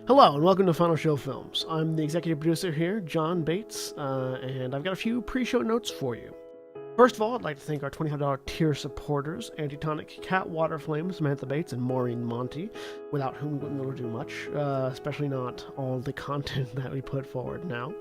Hello and welcome to Final Show Films. I'm the executive producer here, John Bates, and I've got a few pre-show notes for you. First of all, I'd like to thank our $25 tier supporters, Antitonic, Waterflame, Samantha Bates, and Maureen Montee, without whom we wouldn't be able to do much, especially not all the content that we put forward now.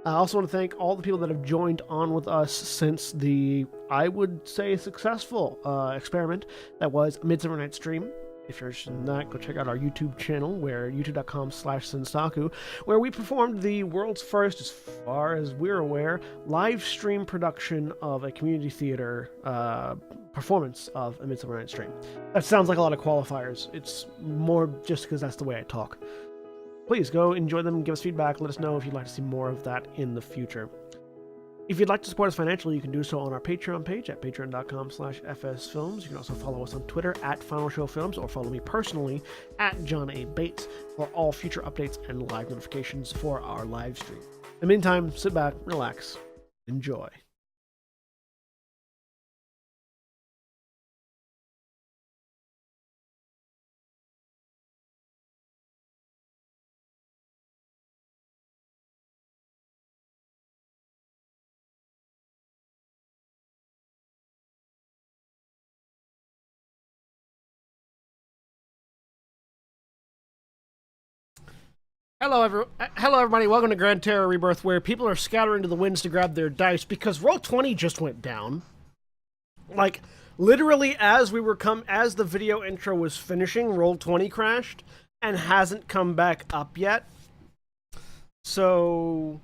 I also want to thank all the people that have joined on with us since the, I would say, successful experiment that was Midsummer Night's Stream. If you're interested in that, go check out our YouTube channel, where youtube.com/Sensaku, where we performed the world's first, as far as we're aware, live stream production of a community theater performance of A Midsummer Night's Dream. That sounds like a lot of qualifiers. It's more just because that's the way I talk. Please go enjoy them, give us feedback, let us know if you'd like to see more of that in the future. If you'd like to support us financially, you can do so on our Patreon page at patreon.com/FSFilms. You can also follow us on Twitter at Final Show Films, or follow me personally at John A. Bates for all future updates and live notifications for our live stream. In the meantime, sit back, relax, enjoy. Hello, everybody. Welcome to Gran Terra Rebirth, where people are scattering to the winds to grab their dice because Roll20 just went down. Like, literally, as the video intro was finishing, Roll20 crashed and hasn't come back up yet. So,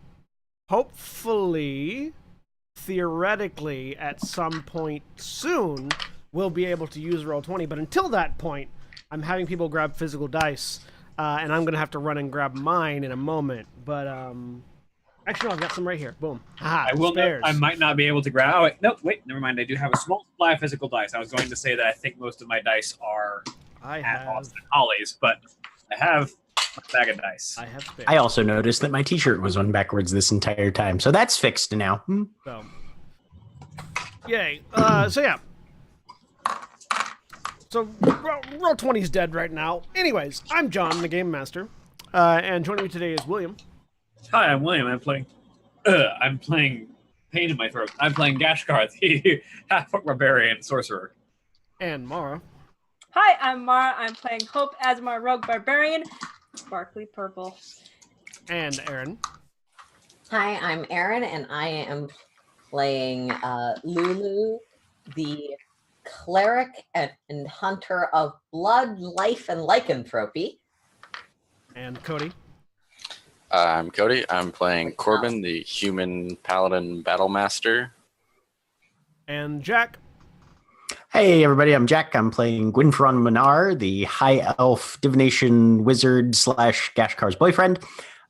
hopefully, theoretically, at some point soon, we'll be able to use Roll20. But until that point, I'm having people grab physical dice. And I'm going to have to run and grab mine in a moment. But, actually, no, I've got some right here. Boom. Aha, I might not be able to grab... Oh, wait, never mind. I do have a small supply of physical dice. I was going to say that I think most of my dice are at Austin Holly's, but I have a bag of dice. I have spares. I also noticed that my t-shirt was on backwards this entire time, so that's fixed now. So, yay. So, yeah. So, Roll20's dead right now. Anyways, I'm John, the Game Master, and joining me today is William. Hi, I'm William. I'm playing pain in my throat. I'm playing Gashkar, the half-orc barbarian sorcerer. And Mara. Hi, I'm Mara. I'm playing Hope Asmar, rogue barbarian, sparkly purple. And Aaron. Hi, I'm Aaron, and I am playing Lulu, the cleric and hunter of blood, life, and lycanthropy. And Cody. I'm Cody. I'm playing Corbin, the human paladin battlemaster. And Jack. Hey everybody, I'm Jack. I'm playing Gwynfron Minar, the high elf divination wizard / Gashkar's boyfriend,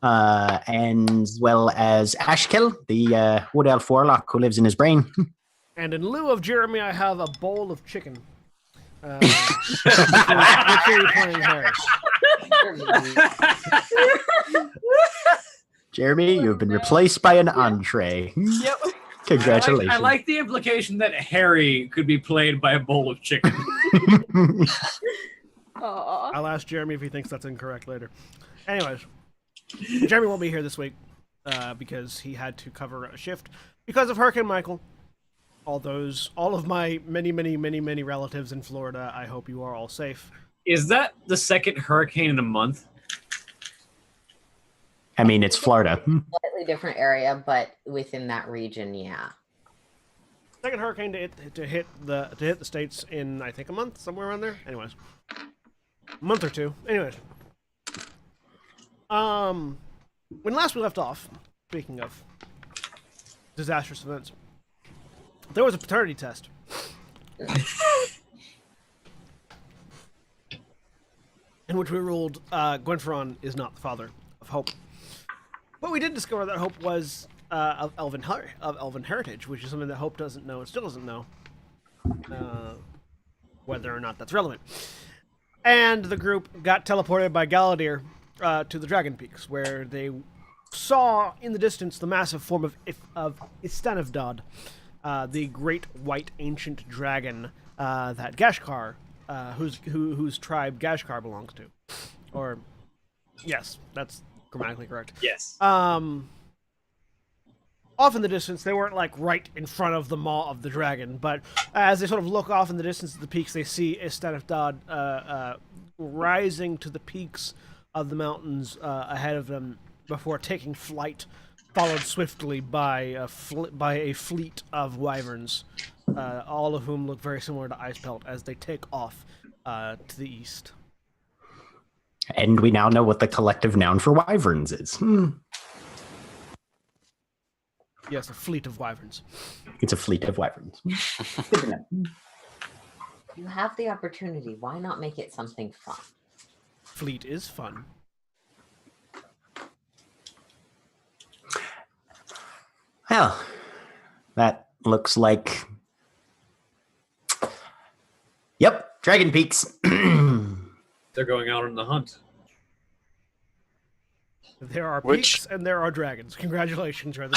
and as well as Ashkill, the wood elf warlock who lives in his brain. And in lieu of Jeremy, I have a bowl of chicken. Which are you playing her? Jeremy, you've been replaced by an entree. Yep. Congratulations. I like the implication that Harry could be played by a bowl of chicken. Aww. I'll ask Jeremy if he thinks that's incorrect later. Anyways, Jeremy won't be here this week because he had to cover a shift because of Hurricane Michael. All of my many relatives in Florida, I hope you are all safe. Is that the second hurricane in a month? I mean, it's Florida. Slightly different area, but within that region, yeah. Second hurricane to hit the States in, I think, a month, somewhere around there. Anyways, a month or two. Anyways, when last we left off, speaking of disastrous events, there was a paternity test. In which we ruled Gwynfron is not the father of Hope. But we did discover that Hope was of elven heritage, which is something that Hope doesn't know and still doesn't know whether or not that's relevant. And the group got teleported by Galadir to the Dragon Peaks, where they saw in the distance the massive form of Istanivdod, the great white ancient dragon that Gashkar, whose tribe Gashkar belongs to, or Yes, that's grammatically correct. Yes. Off in the distance, they weren't like right in front of the maw of the dragon, but as they sort of look off in the distance at the peaks, they see Istanifdad rising to the peaks of the mountains ahead of them before taking flight, followed swiftly by a fleet of wyverns, all of whom look very similar to Icepelt as they take off to the east. And we now know what the collective noun for wyverns is. Yes, a fleet of wyverns. It's a fleet of wyverns. Good to know. You have the opportunity. Why not make it something fun? Fleet is fun. Well, that looks like... Yep, Dragon Peaks. They're going out on the hunt. There are peaks and there are dragons. Congratulations, Red.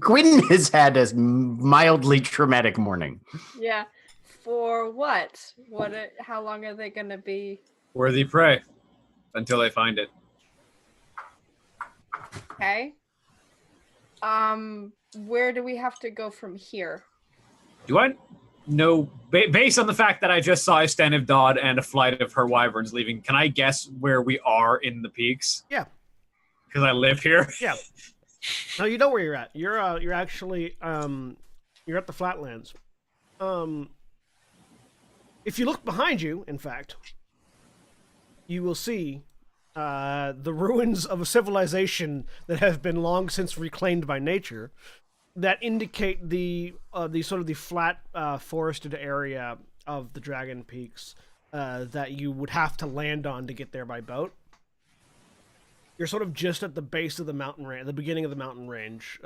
Gwyn has had a mildly traumatic morning. Yeah. For what? How long are they going to be? Worthy prey until they find it. Okay. Where do we have to go from here? Do I know, based on the fact that I just saw a Istanifdad and a flight of her wyverns leaving, can I guess where we are in the peaks? Yeah. Because I live here? Yeah. No, you know where you're at. You're actually you're at the flatlands. If you look behind you, in fact, you will see the ruins of a civilization that have been long since reclaimed by nature, that indicate the sort of the flat forested area of the Dragon Peaks that you would have to land on to get there by boat. You're sort of just at the base of the mountain range, the beginning of the mountain range,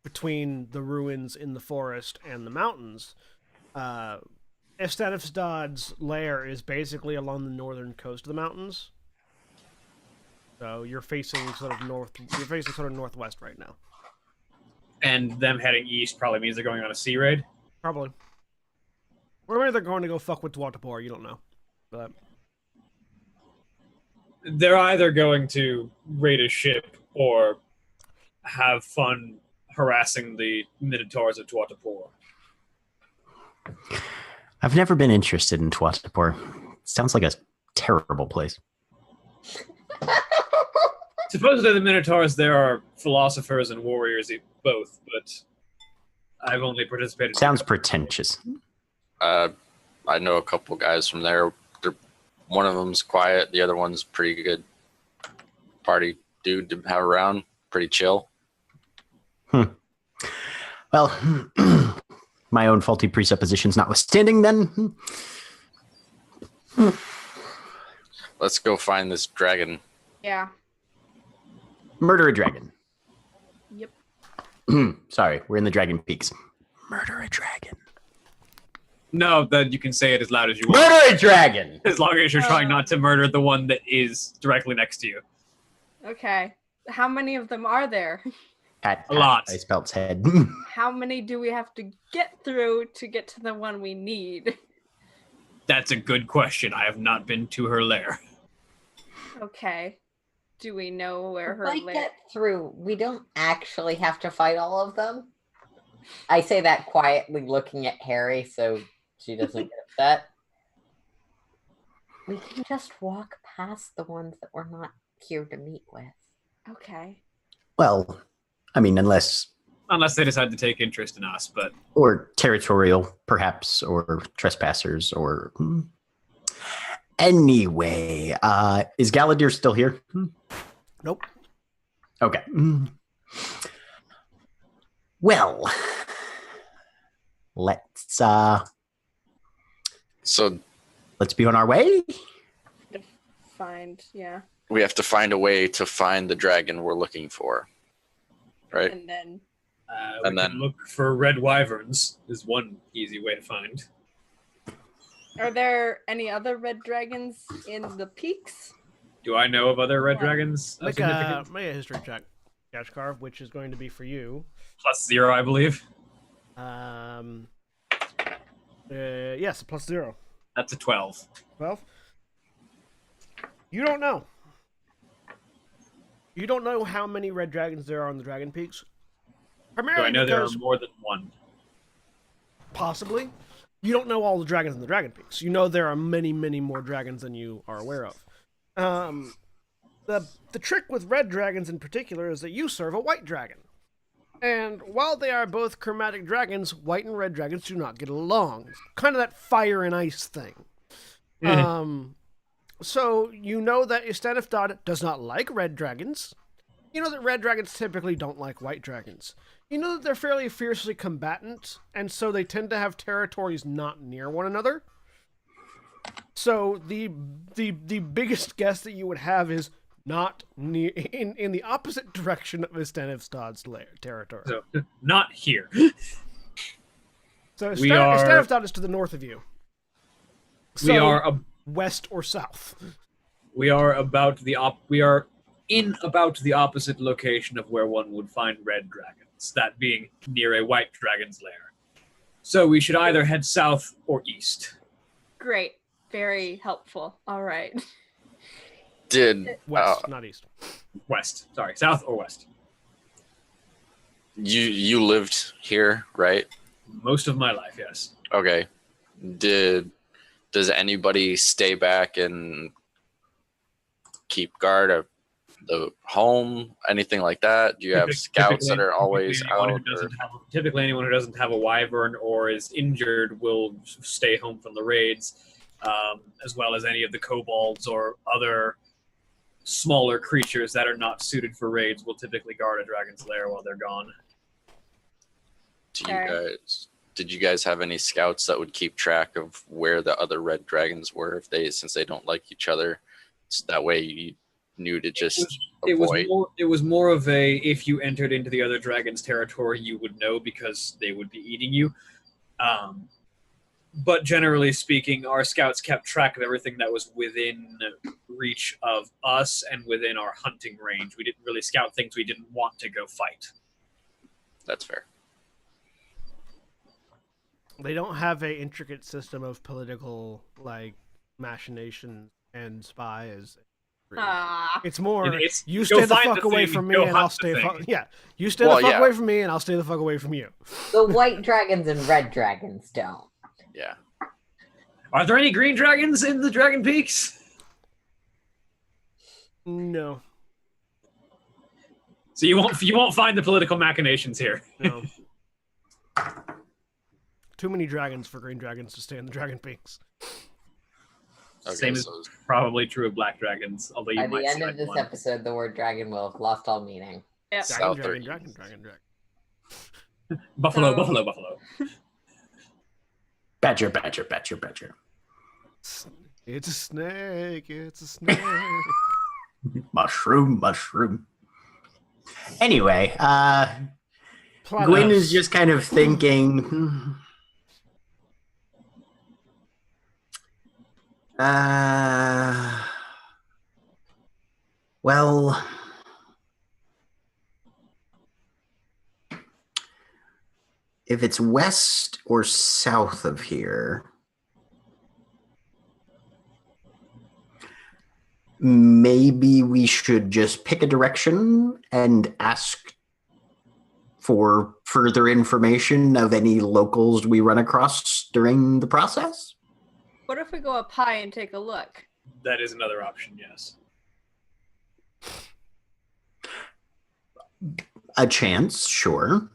between the ruins in the forest and the mountains. Istanifdad's lair is basically along the northern coast of the mountains. So you're facing sort of northwest right now. And them heading east probably means they're going on a sea raid? Probably. Or maybe they're going to go fuck with Waterflame, you don't know. But they're either going to raid a ship or have fun harassing the Minotaurs of Tuatapor. I've never been interested in Tuatapor. Sounds like a terrible place. Supposedly the Minotaurs there are philosophers and warriors both, but I've only participated... Sounds pretentious. I know a couple guys from there. One of them's quiet. The other one's pretty good party dude to have around. Pretty chill. Well, my own faulty presuppositions notwithstanding, then. Let's go find this dragon. Yeah. Murder a dragon. Yep. Sorry, we're in the Dragon Peaks. Murder a dragon. No, then you can say it as loud as you want. Murder a dragon! As long as you're trying not to murder the one that is directly next to you. Okay. How many of them are there? A lot. Icebelt's head. How many do we have to get through to get to the one we need? That's a good question. I have not been to her lair. Okay. Do we know where her If I lair... get through, we don't actually have to fight all of them. I say that quietly looking at Harry so she doesn't get upset. We can just walk past the ones that we're not here to meet with. Okay. Well, I mean, unless they decide to take interest in us, but... Or territorial, perhaps, or trespassers, or... Anyway, is Galadir still here? Nope. Okay. Well, let's be on our way. Yeah. We have to find a way to find the dragon we're looking for. Right? And then... we can look for red wyverns is one easy way to find. Are there any other red dragons in the peaks? Do I know of other red dragons? Make a history check, Gashkar, which is going to be for you. +0, I believe. Yes, +0. That's a 12. 12? You don't know. You don't know how many red dragons there are on the Dragon Peaks. Primarily Do I know there are because more than one? possibly. You don't know all the dragons in the Dragon Peaks. You know there are many, many more dragons than you are aware of. The trick with red dragons in particular is that you serve a white dragon. And while they are both chromatic dragons, white and red dragons do not get along. It's kind of that fire and ice thing. So you know that Istanifdad does not like red dragons. You know that red dragons typically don't like white dragons. You know that they're fairly fiercely combatant, and so they tend to have territories not near one another. So the biggest guess that you would have is not near in the opposite direction of Istanifdad's territory. So, not here. So we are... Istanifdad is to the north of you. So, we are west or south. We are in about the opposite location of where one would find red dragons, that being near a white dragon's lair. So we should either head south or east. Great. Very helpful. All right. West, not east. West. Sorry, south or west. You lived here, right? Most of my life, yes. Okay. Does anybody stay back and keep guard of the home? Anything like that? Do you have scouts that are always out? Typically, anyone who doesn't have a wyvern or is injured will stay home from the raids, as well as any of the kobolds or other smaller creatures that are not suited for raids will typically guard a dragon's lair while they're gone. Did you guys have any scouts that would keep track of where the other red dragons were since they don't like each other? So that way you knew to just avoid. It was more of a, if you entered into the other dragon's territory, you would know because they would be eating you. But generally speaking, our scouts kept track of everything that was within reach of us and within our hunting range. We didn't really scout things we didn't want to go fight. That's fair. They don't have a intricate system of political machinations and spies. It's more you stay the fuck away from me and I'll stay you stay the fuck away from me and I'll stay the fuck away from you. The white dragons and red dragons don't. Yeah. Are there any green dragons in the Dragon Peaks? No. So you won't find the political machinations here. No. Too many dragons for green dragons to stay in the Dragon Peaks. Okay, Same is probably true of black dragons. Although by the end of this episode, the word dragon will have lost all meaning. Yep. Dragon. Buffalo. Badger. It's a snake. Mushroom. Anyway, Gwyn is just kind of thinking. Well, if it's west or south of here, maybe we should just pick a direction and ask for further information of any locals we run across during the process. What if we go up high and take a look? That is another option, yes. A chance, sure.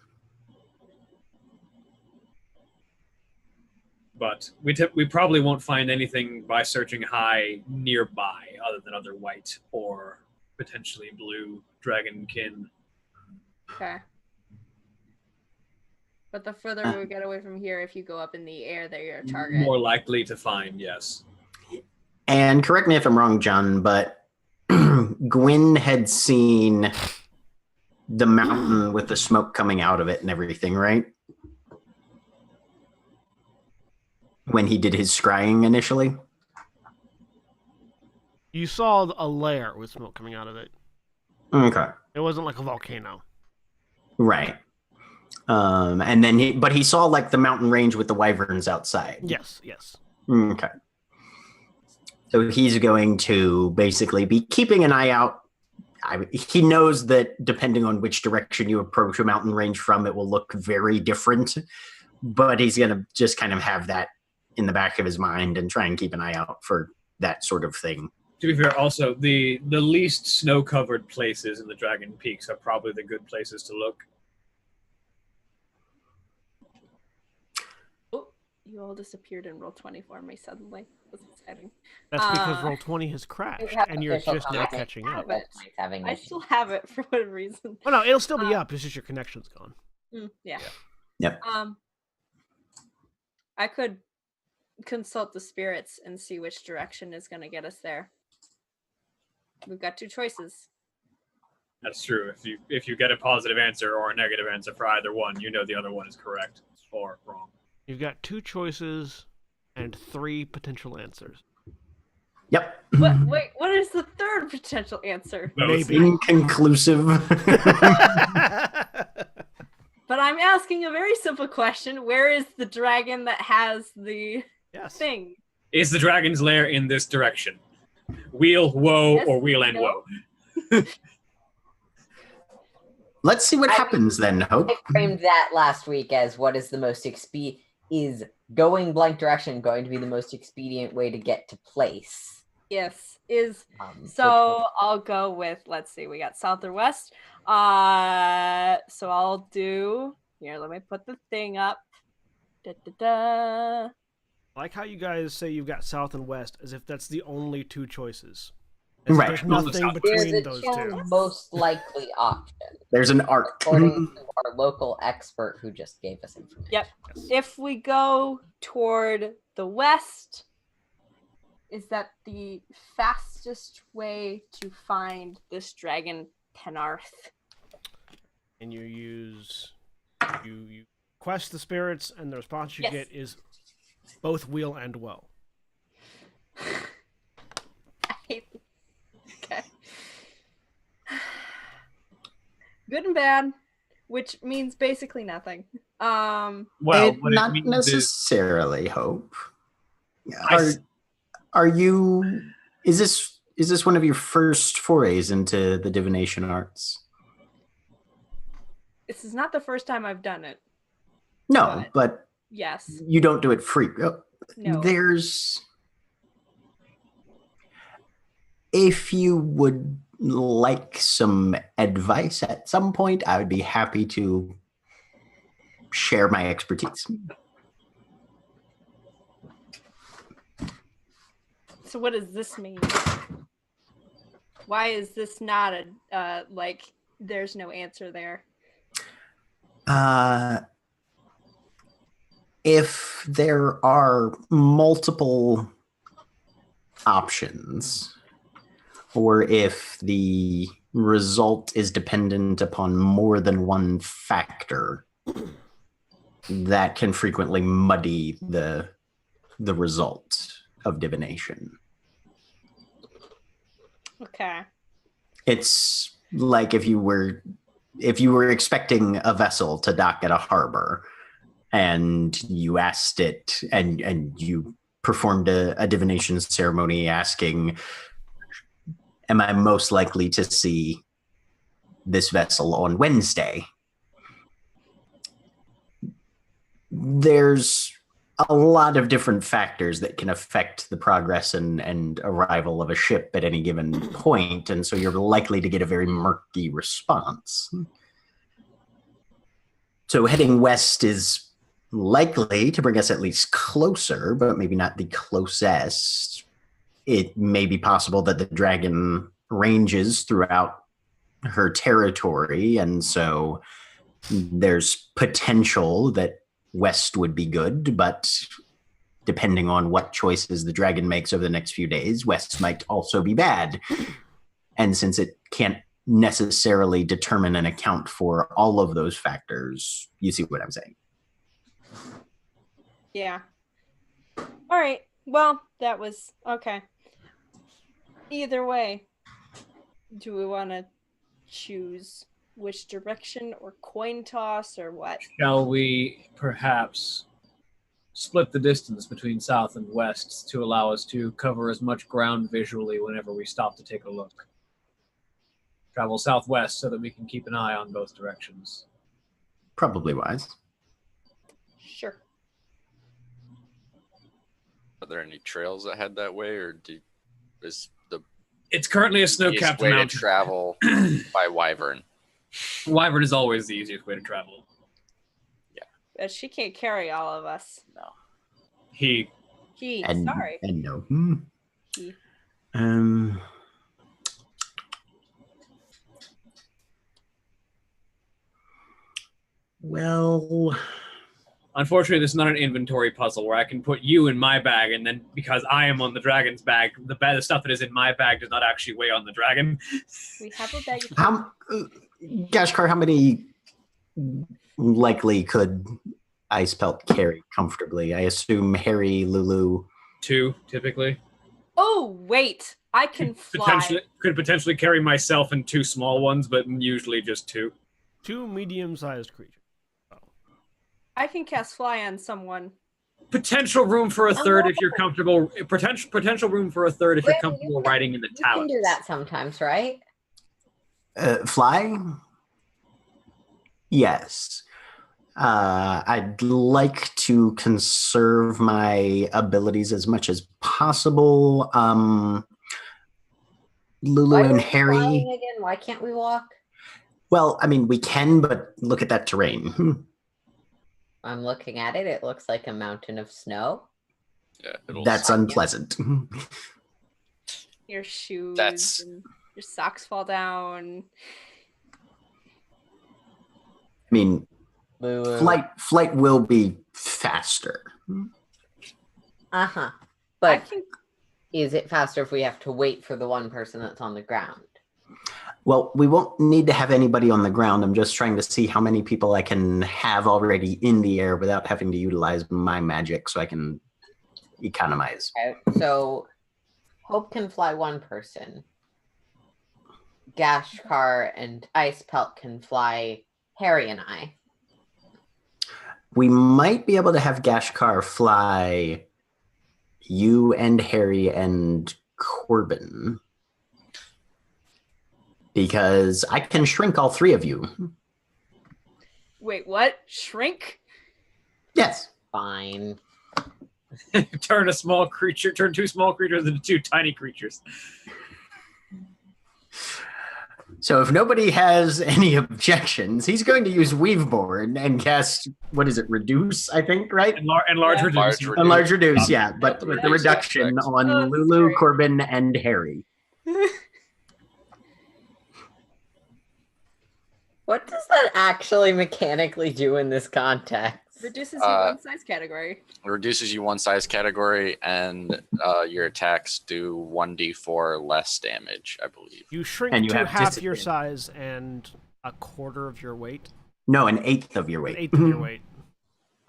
But we probably won't find anything by searching high nearby other than other white or potentially blue dragonkin. Okay. But the further we get away from here, if you go up in the air, they're your target. More likely to find, yes. And correct me if I'm wrong, John, but Gwyn had seen the mountain with the smoke coming out of it and everything, right? When he did his scrying initially? You saw a lair with smoke coming out of it. Okay. It wasn't like a volcano. Right. And then he saw like the mountain range with the wyverns outside. Yes. Okay. So he's going to basically be keeping an eye out. He knows that depending on which direction you approach a mountain range from, it will look very different. But he's going to just kind of have that in the back of his mind and try and keep an eye out for that sort of thing. To be fair, also, the least snow-covered places in the Dragon Peaks are probably the good places to look. Oh, you all disappeared in Roll20 for me suddenly. That's exciting. That's because Roll20 has crashed, and you're just now catching up. I still have it for whatever reason. Well, no, it'll still be up. It's just your connection's gone. Yeah. Yep. I could consult the spirits and see which direction is going to get us there. We've got 2 choices. That's true. If you get a positive answer or a negative answer for either one, you know the other one is correct or wrong. You've got 2 choices and 3 potential answers. Yep. Wait, what is the third potential answer? Maybe. Inconclusive. But I'm asking a very simple question. Where is the dragon that has the thing? Is the dragon's lair in this direction? Wheel, woe, Yes, or wheel and no. woe? Let's see what happens then, Hope. I framed that last week as what is the most is going blank direction going to be the most expedient way to get to place? Yes, so I'll go with, let's see, we got south or west. So I'll do, here, let me put the thing up. I like how you guys say you've got south and west as if that's the only 2 choices. Right. There's nothing between There's those a 2. most likely option. There's an arc. According to our local expert who just gave us information. Yep. If we go toward the west, is that the fastest way to find this dragon Penarth? And you quest the spirits, and the response you get is both wheel and woe. I hate this. Okay. Good and bad, which means basically nothing. Well, not necessarily, Hope. Are you? Is this one of your first forays into the divination arts? This is not the first time I've done it. No, but yes, you don't do it free. No. If you would like some advice at some point, I would be happy to share my expertise. So what does this mean? Why is this not a there's no answer there? If there are multiple options, or if the result is dependent upon more than one factor, that can frequently muddy the result of divination. Okay. It's like if you were expecting a vessel to dock at a harbor, and you asked it, and you performed a divination ceremony asking, am I most likely to see this vessel on Wednesday? There's a lot of different factors that can affect the progress and arrival of a ship at any given point, and so you're likely to get a very murky response. So heading west is likely to bring us at least closer, but maybe not the closest. It may be possible that the dragon ranges throughout her territory, and so there's potential that west would be good, but depending on what choices the dragon makes over the next few days, west might also be bad. And since it can't necessarily determine and account for all of those factors, you see what I'm saying? Yeah. All right. Well, that was okay. Either way, do we want to choose which direction, or coin toss, or what? Shall we perhaps split the distance between south and west to allow us to cover as much ground visually whenever we stop to take a look. Travel southwest so that we can keep an eye on both directions. Probably wise. Sure. Are there any trails that head that way, or is the It's currently a easiest snow-capped way mountain. to travel by Wyvern? Wyvern is always the easiest way to travel. But she can't carry all of us. He Sorry. And no. He. Well, Unfortunately, this is not an inventory puzzle where I can put you in my bag, and then because I am on the dragon's bag, the stuff that is in my bag does not actually weigh on the dragon. We have a bag of Gashkar, how many likely could Ice Pelt carry comfortably? I assume Harry, Lulu. 2, typically. Oh, wait. I can fly. Could potentially carry myself and 2 small ones, but usually just 2. 2 medium-sized creatures. I can cast fly on someone. Potential room for a third if you're comfortable. Potential room for a third if you're comfortable riding in the You talons. can do that sometimes, right? Fly? Yes. I'd like to conserve my abilities as much as possible. Lulu Why are and we Harry. flying again? Why can't we walk? Well, I mean, we can, but look at that terrain. I'm looking at it. It looks like a mountain of snow. Yeah, That's unpleasant. Your shoes That's- and your socks fall down. I mean, Lulu. flight will be faster. Uh-huh. I But can is it faster if we have to wait for the one person that's on the ground? Well, we won't need to have anybody on the ground. I'm just trying to see how many people I can have already in the air without having to utilize my magic so I can economize. Okay, so Hope can fly one person. Gashkar and Ice Pelt can fly Harry and I. We might be able to have Gashkar fly you and Harry and Corbin. Because I can shrink all 3 of you. Wait, what? Shrink? Yes. Fine. Turn 2 small creatures into 2 tiny creatures. So if nobody has any objections, he's going to use Weaveborn and cast, what is it, reduce, I think, right? And large Yeah. reduce. Large reduce. And large reduce, yeah, but Yeah, with the reduce reduction effect. on Oh, that's Lulu, great. Corbin, and Harry. What does that actually mechanically do in this context? Reduces you one size category. It reduces you 1 size category, and your attacks do 1d4 less damage, I believe. You shrink And you to have half your disadvantage. size and a quarter of your weight. No, an eighth of your An weight. eighth of your weight.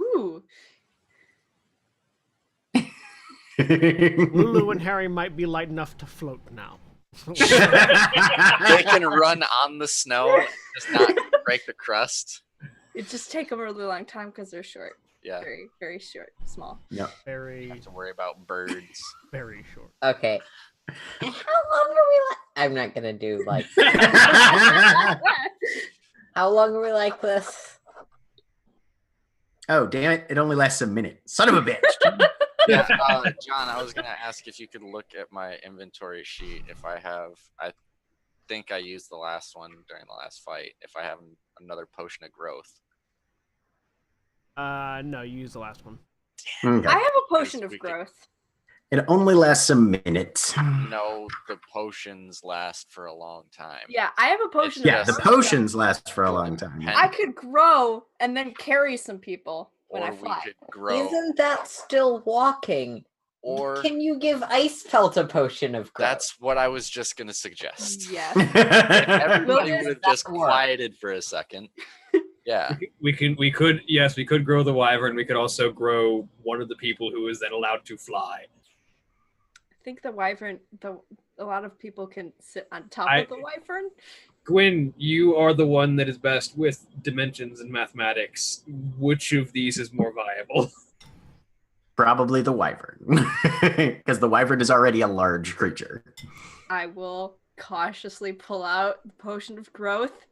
Ooh. Lulu and Harry might be light enough to float now. They can run on the snow, just not break the crust. It just take them a really long time because they're short. Yeah, Very, very short. Small. Very, have to worry about birds. very short. Okay. And how long are we I'm not gonna do like how long are we like this? Oh, damn it. It only lasts a minute. Son of a bitch. Yeah, John, I was gonna ask if you could look at my inventory sheet. If I think I used the last one during the last fight. If I have another potion of growth. No, you use the last one. Okay. I have a potion of We could- growth. It only lasts a minute. No, the potions last for a long time. Yeah, I have a potion Yeah, of the growth. potions last for a long time. I could grow and then carry some people when Or I we fly. could grow. Isn't that still walking? Or Can you give Ice Pelt a potion of growth? that's what I was just gonna suggest. Yes. Everybody Will would have that just work? quieted for a second. Yeah. We could grow the wyvern. We could also grow one of the people who is then allowed to fly. I think the wyvern, a lot of people can sit on top of the wyvern. Gwyn, you are the one that is best with dimensions and mathematics. Which of these is more viable? Probably the wyvern, because the wyvern is already a large creature. I will cautiously pull out the potion of growth.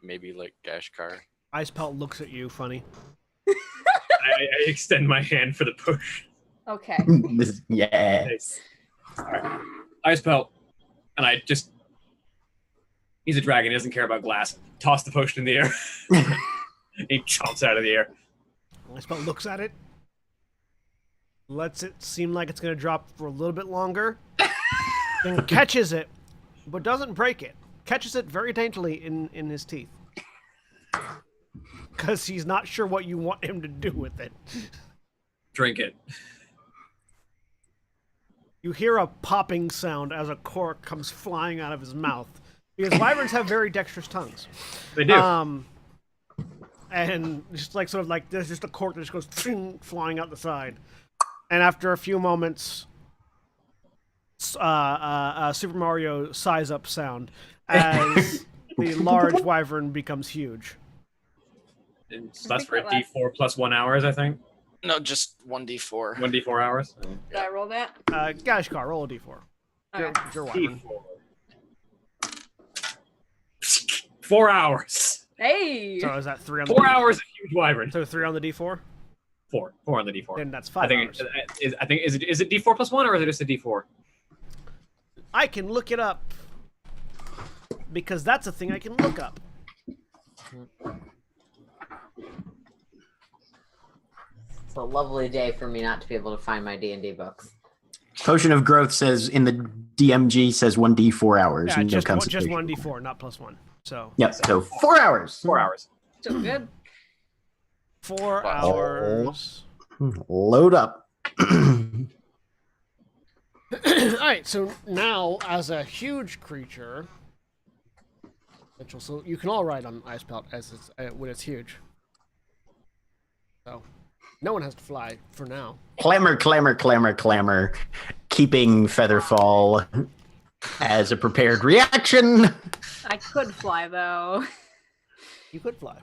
Maybe like Gashkar. Ice Pelt looks at you funny. I extend my hand for the push. Okay. Yeah. Nice. Alright. Ice Pelt. And I just... He's a dragon, he doesn't care about glass. Toss the potion in the air. He chomps out of the air. Ice Pelt looks at it. Lets it seem like it's going to drop for a little bit longer. Then catches it, but doesn't break it. Catches it very daintily in his teeth. Because he's not sure what you want him to do with it. Drink it. You hear a popping sound as a cork comes flying out of his mouth. Because wyverns have very dexterous tongues. They do. And just like sort of like there's just a cork that just goes flying out the side. And after a few moments, Super Mario size up sound as the large wyvern becomes huge. And so that's for a D4 plus 1 hours, I think. No, just 1d4. 1d4 hours. Did I roll that? Gashkar, roll a d4. Okay. Your wyvern. D4. 4 hours. Hey! So is that 3 on the 4 hours of huge wyvern. So 3 on the d4? 4 on the D4. Then that's 5 I think hours. is it D4 plus 1 or is it just a D4? I can look it up. Because that's a thing I can look up. It's a lovely day for me not to be able to find my D&D books. Potion of Growth says in the DMG says 1d4 hours. Yeah, and no just concentration. 1d4, not plus 1. So Yep, so 4 hours. 4 hours. Still good. 4 Wow. hours. Load up. Alright, so now as a huge creature, so you can all ride on Ice Pelt as it's, when it's huge. So no one has to fly for now. Clamor, clamor, clamor, clamor. Keeping Featherfall as a prepared reaction. I could fly though. You could fly.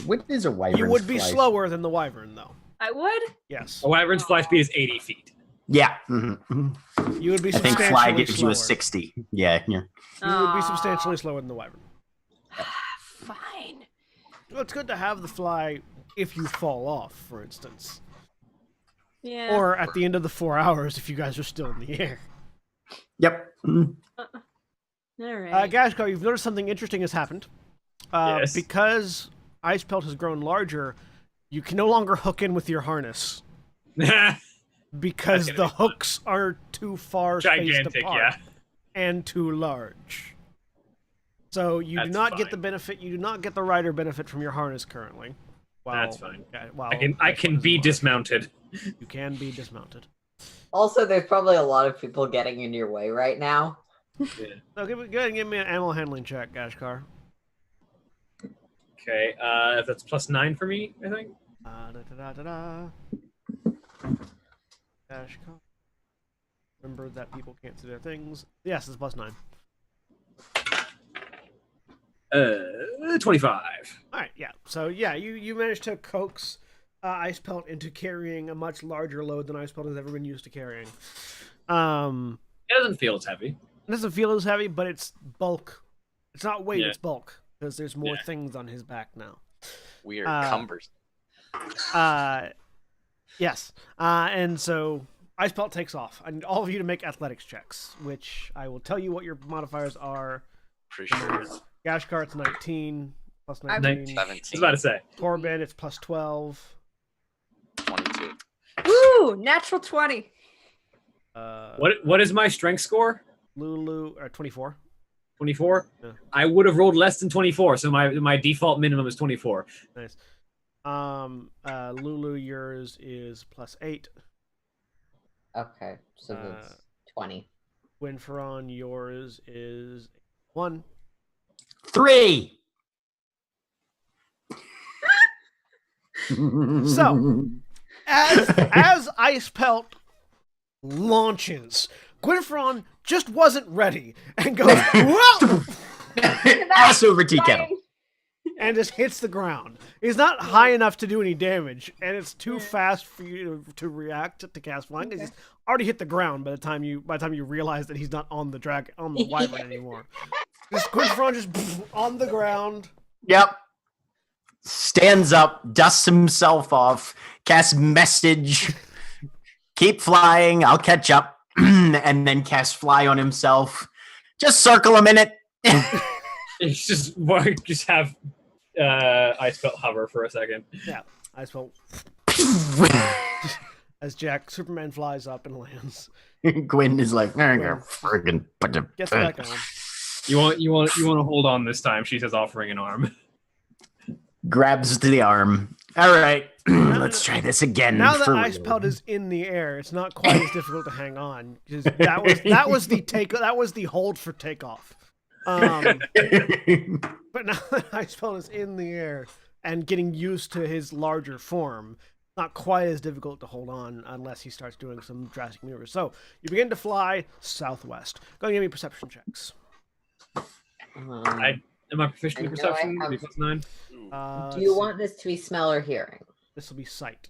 What is a wyvern? You would be slower than the wyvern, though. I would? Yes. A wyvern's fly speed is 80 feet. Yeah. Mm-hmm. You would be I think substantially fly gives slower. you a 60. Yeah. You would be substantially slower than the wyvern. Fine. Well, it's good to have the fly if you fall off, for instance. Yeah. Or at the end of the 4 hours if you guys are still in the air. Yep. Mhm. All right. Gashkar, you've noticed something interesting has happened. Yes. Because Ice Pelt has grown larger, you can no longer hook in with your harness. Because That's the gonna be fun. hooks are too far spaced Gigantic, apart yeah. and too large. So you do That's not get fine. the benefit. You do not get the rider benefit from your harness currently. That's fine. While I can be dismounted. You can be dismounted. Also, there's probably a lot of people getting in your way right now. Yeah. So go ahead and give me an animal handling check, Gashkar. Okay, that's plus 9 for me, I think. Gashkar. Remember that people can't see their things. Yes, it's plus 9. 25. All right, yeah. So yeah, you managed to coax Ice Pelt into carrying a much larger load than Ice Pelt has ever been used to carrying. It doesn't feel as heavy. It doesn't feel as heavy, but it's bulk. It's not weight, Yeah. it's bulk. Because there's more Yeah. things on his back now. Weird cumbers. Yes. And so Ice Pelt takes off. I need all of you to make athletics checks, which I will tell you what your modifiers are. Pretty sure. Gashkar, it's 19. Plus I'm 19. 17. I was about to say. Corbin, it's plus 12. 22. Woo! Natural 20. What is my strength score? Lulu, 24. 24? Yeah. I would have rolled less than 24, so my default minimum is 24. Nice. Lulu, yours is plus 8. Okay, so that's 20. Winferon, yours is 1. 3. So, as Ice Pelt launches, Gwynferon just wasn't ready and goes, whoa! Ass over tea kettle. and just hits the ground. He's not high enough to do any damage, and it's too fast for you to react to cast flying. He's already hit the ground by the time you realize that he's not on the wyvern anymore. Just Gwynfron just on the ground. Yep. Stands up, dusts himself off, casts message. Keep flying. I'll catch up, and then cast fly on himself. Just circle a minute. It's just have I spelt hover for a second. Yeah, I spelled as Superman flies up and lands. Gwyn is like, friggin' Gets back on. You want to hold on this time, she says, offering an arm. Grabs to the arm. All right, let's try this again. Now that ice pelt is in the air, it's not quite as difficult to hang on because that was the hold for takeoff. But now that ice pelt is in the air and getting used to his larger form, not quite as difficult to hold on unless he starts doing some drastic maneuvers. So you begin to fly southwest. Go and give me perception checks. Am I proficient in perception? +9. Do you want this to be smell or hearing? This will be sight.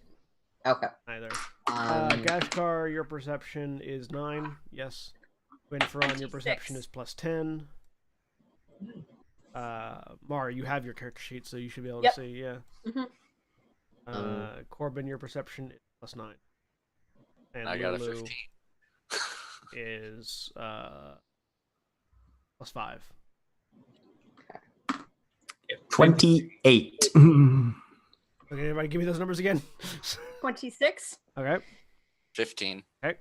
Okay. Either. Gashkar, your perception is 9. Yes. Gwynfron, your perception is +10. Mara, you have your character sheet, so you should be able to see. Yeah. Corbin, your perception is +9. And I got a Lulu 15. is +5. 28. Okay, everybody, give me those numbers again. 26. Okay. 15. Okay.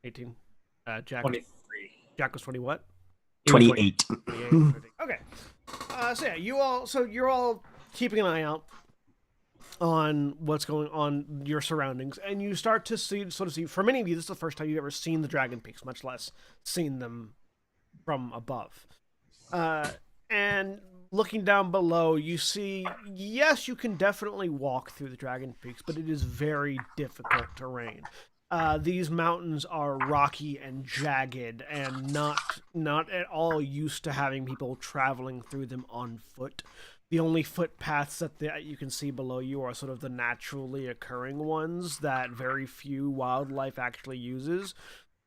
18. Jack. 23. Jack was 20 what? 28. 28. Okay. So yeah, you're all keeping an eye out on what's going on your surroundings, and you start to see. For many of you, this is the first time you've ever seen the Dragon Peaks, much less seen them from above. And looking down below, you see, yes, you can definitely walk through the Dragon Peaks, but it is very difficult terrain. These mountains are rocky and jagged and not at all used to having people traveling through them on foot. The only footpaths that you can see below you are sort of the naturally occurring ones that very few wildlife actually uses.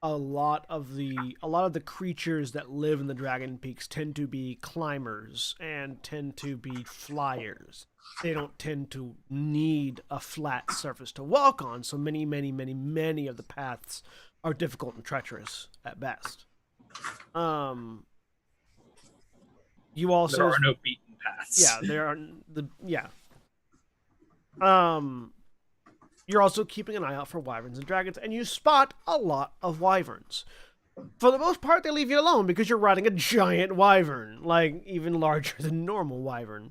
A lot of the creatures that live in the Dragon Peaks tend to be climbers and tend to be flyers. They don't tend to need a flat surface to walk on, so many of the paths are difficult and treacherous at best. You also There are no beaten paths. Yeah, there are You're also keeping an eye out for wyverns and dragons, and you spot a lot of wyverns. For the most part, they leave you alone because you're riding a giant wyvern, like even larger than normal wyvern.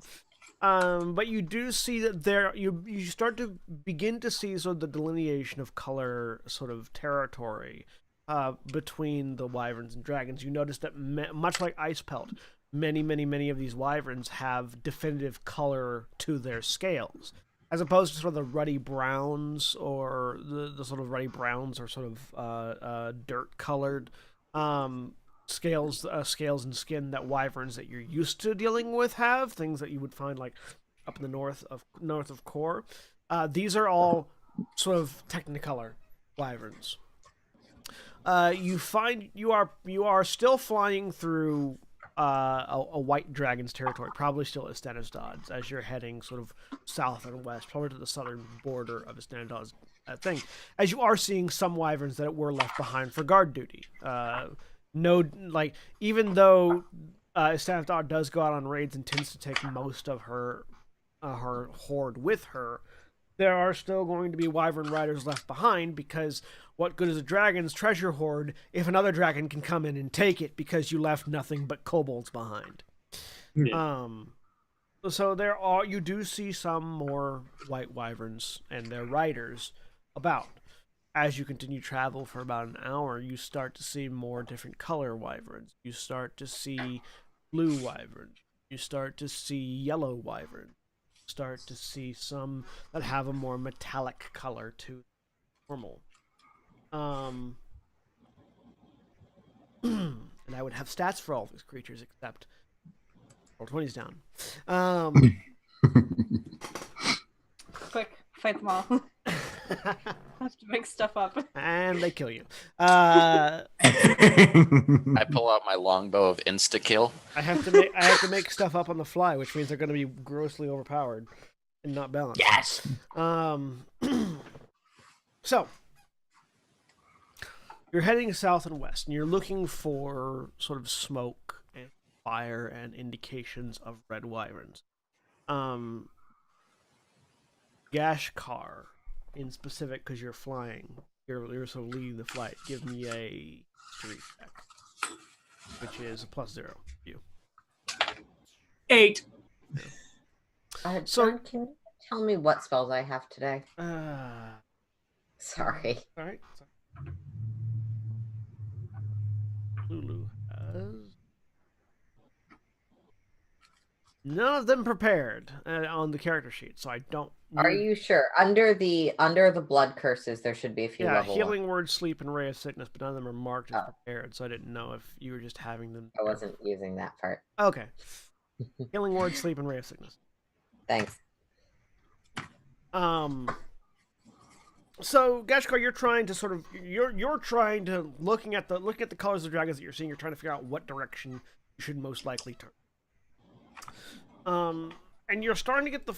But you do see that you start to begin to see sort of the delineation of color sort of territory between the wyverns and dragons. You notice that much like Ice Pelt, many of these wyverns have definitive color to their scales, as opposed to sort of the ruddy browns or the sort of ruddy browns or sort of dirt colored scales and skin that wyverns that you're used to dealing with have, things that you would find like up in the north of Core. These are all sort of Technicolor wyverns. You find you are still flying through a white dragon's territory, probably still at Stanistad's, as you're heading sort of south and west, probably to the southern border of Stanistad's thing. As you are seeing some wyverns that were left behind for guard duty. Even though Stanistad does go out on raids and tends to take most of her horde with her, there are still going to be wyvern riders left behind, because what good is a dragon's treasure hoard if another dragon can come in and take it because you left nothing but kobolds behind? Yeah. So you do see some more white wyverns and their riders about. As you continue travel for about an hour, you start to see more different color wyverns. You start to see blue wyverns. You start to see yellow wyverns. Start to see some that have a more metallic color to normal. And I would have stats for all these creatures except Roll 20's down. Quick, fight them all. Have to make stuff up. And they kill you. I pull out my longbow of insta kill. I have to make stuff up on the fly, which means they're going to be grossly overpowered and not balanced. Yes. So you're heading south and west, and you're looking for sort of smoke and fire and indications of red wyverns. Gashkar, in specific, because you're flying. You're sort of leading the flight. Give me a history check, which is a +0. You 8. So- John, can you tell me what spells I have today? Sorry. All right. Lulu has none of them prepared on the character sheet, so I don't. Are you sure? Under the blood curses, there should be a few Yeah, level healing word, sleep, and ray of sickness, but none of them are marked as Oh. prepared, so I didn't know if you were just having them. I wasn't using that part. Okay. Healing word, sleep, and ray of sickness. Thanks. So Gashkar, you're trying to sort of you're trying to look at the colors of the dragons that you're seeing. You're trying to figure out what direction you should most likely turn. And you're starting to get the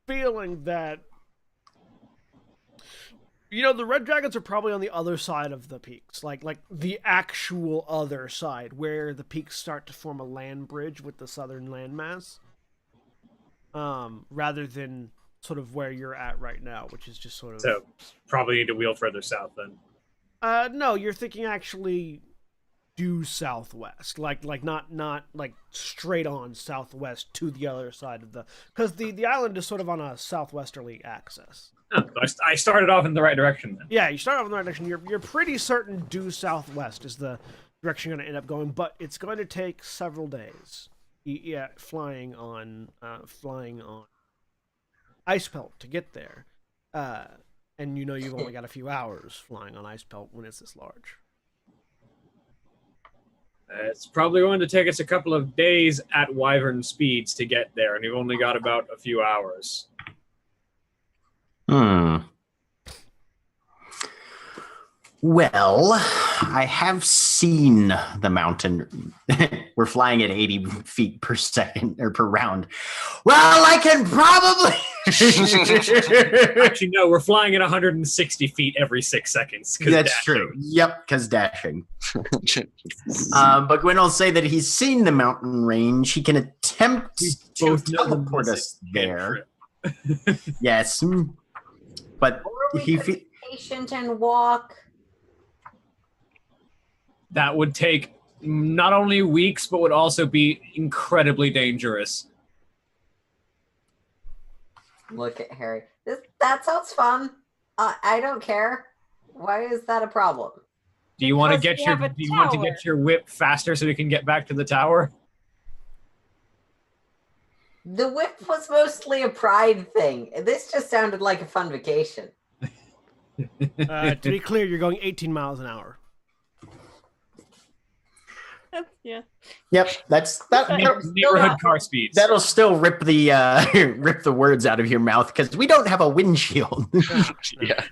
feeling that the red dragons are probably on the other side of the peaks, like the actual other side, where the peaks start to form a land bridge with the southern landmass, rather than sort of where you're at right now, which is just sort of. So probably need to wheel further south then. No, you're thinking actually due southwest, like not like straight on southwest to the other side of because the island is sort of on a southwesterly axis. Oh, I started off in the right direction then. Yeah, you start off in the right direction. You're pretty certain due southwest is the direction you're going to end up going, but it's going to take several days. Yeah, flying on ice pelt to get there, and you've only got a few hours flying on ice pelt when it's this large. It's probably going to take us a couple of days at wyvern speeds to get there, and we've only got about a few hours. Well, I have seen the mountain. We're flying at 80 feet per second or per round. Well, I can probably. Actually, no, we're flying at 160 feet every 6 seconds. That's true. Yep, because dashing. But Gwen will say that he's seen the mountain range. He can attempt to teleport us there. Yes, but he. Patient and walk. That would take not only weeks, but would also be incredibly dangerous. Look at Harry. That sounds fun. I don't care. Why is that a problem? Do you want to Because get we have a do you want to tower. get your whip faster so we can get back to the tower? The whip was mostly a pride thing. This just sounded like a fun vacation. To be clear, you're going 18 miles an hour. Yeah. Yep, that's that. Neighborhood car speeds. That'll still rip the rip the words out of your mouth because we don't have a windshield. Yeah.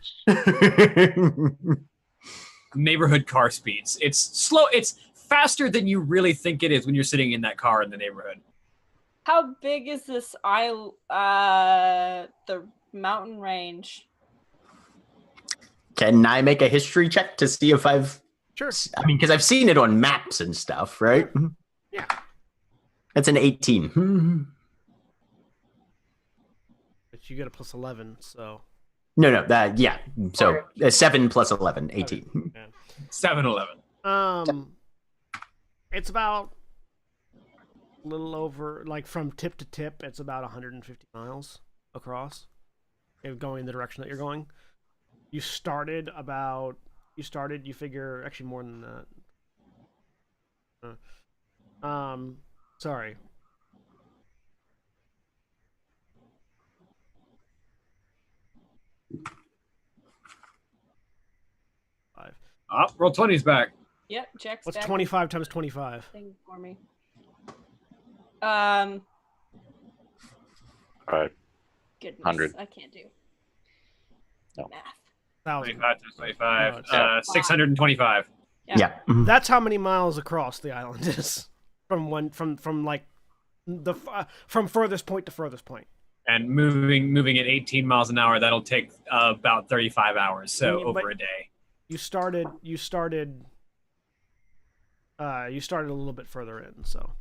Neighborhood car speeds. It's slow. It's faster than you really think it is when you're sitting in that car in the neighborhood. How big is this isle? The mountain range. Can I make a history check to see if I've? Sure. I mean, because I've seen it on maps and stuff, right? Yeah. That's an 18. But you get a +11, so. No, that yeah. So 7 plus 11, 18. Yeah. 7-Eleven. It's about a little over, like from tip to tip, it's about 150 miles across. If going in the direction that you're going. You figure, actually more than that. Sorry. Roll 20's back. Yep, Jack's What's back 25 times 25? thing for me. All right. Goodness, 100. I can't do No. math. 1,000. 25 times 25. No, it's- 625. Yeah. Yeah. Mhm. That's how many miles across the island is from like from furthest point to furthest point. And moving at 18 miles an hour, that'll take about 35 hours, so Yeah, over but- a day. You started a little bit further in, so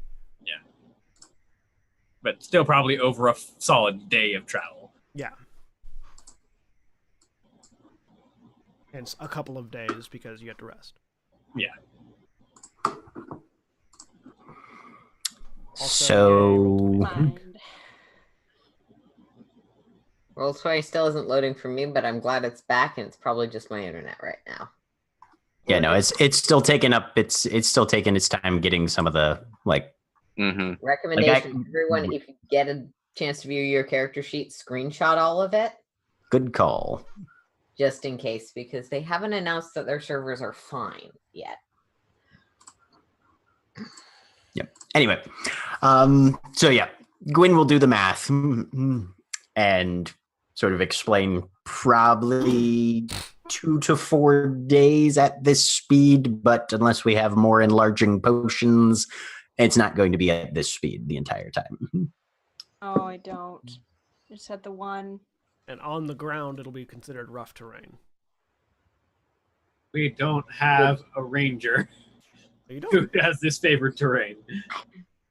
But still probably over a solid day of travel. yeah. And a couple of days because you have to rest. Yeah. So Mind. Roll20 still isn't loading for me, but I'm glad it's back, and it's probably just my internet right now. yeah, no, it's still taking up. It's still taking its time getting some of the like. Mm-hmm. Recommendation, everyone, if you get a chance to view your character sheet, screenshot all of it, Good call. just in case, because they haven't announced that their servers are fine yet. Anyway, so yeah, Gwyn will do the math and sort of explain probably 2 to 4 days at this speed, but unless we have more enlarging potions, it's not going to be at this speed the entire time. Oh, I don't. I just had the one. And on the ground, it'll be considered rough terrain. We don't have a ranger You who don't. has this favored terrain.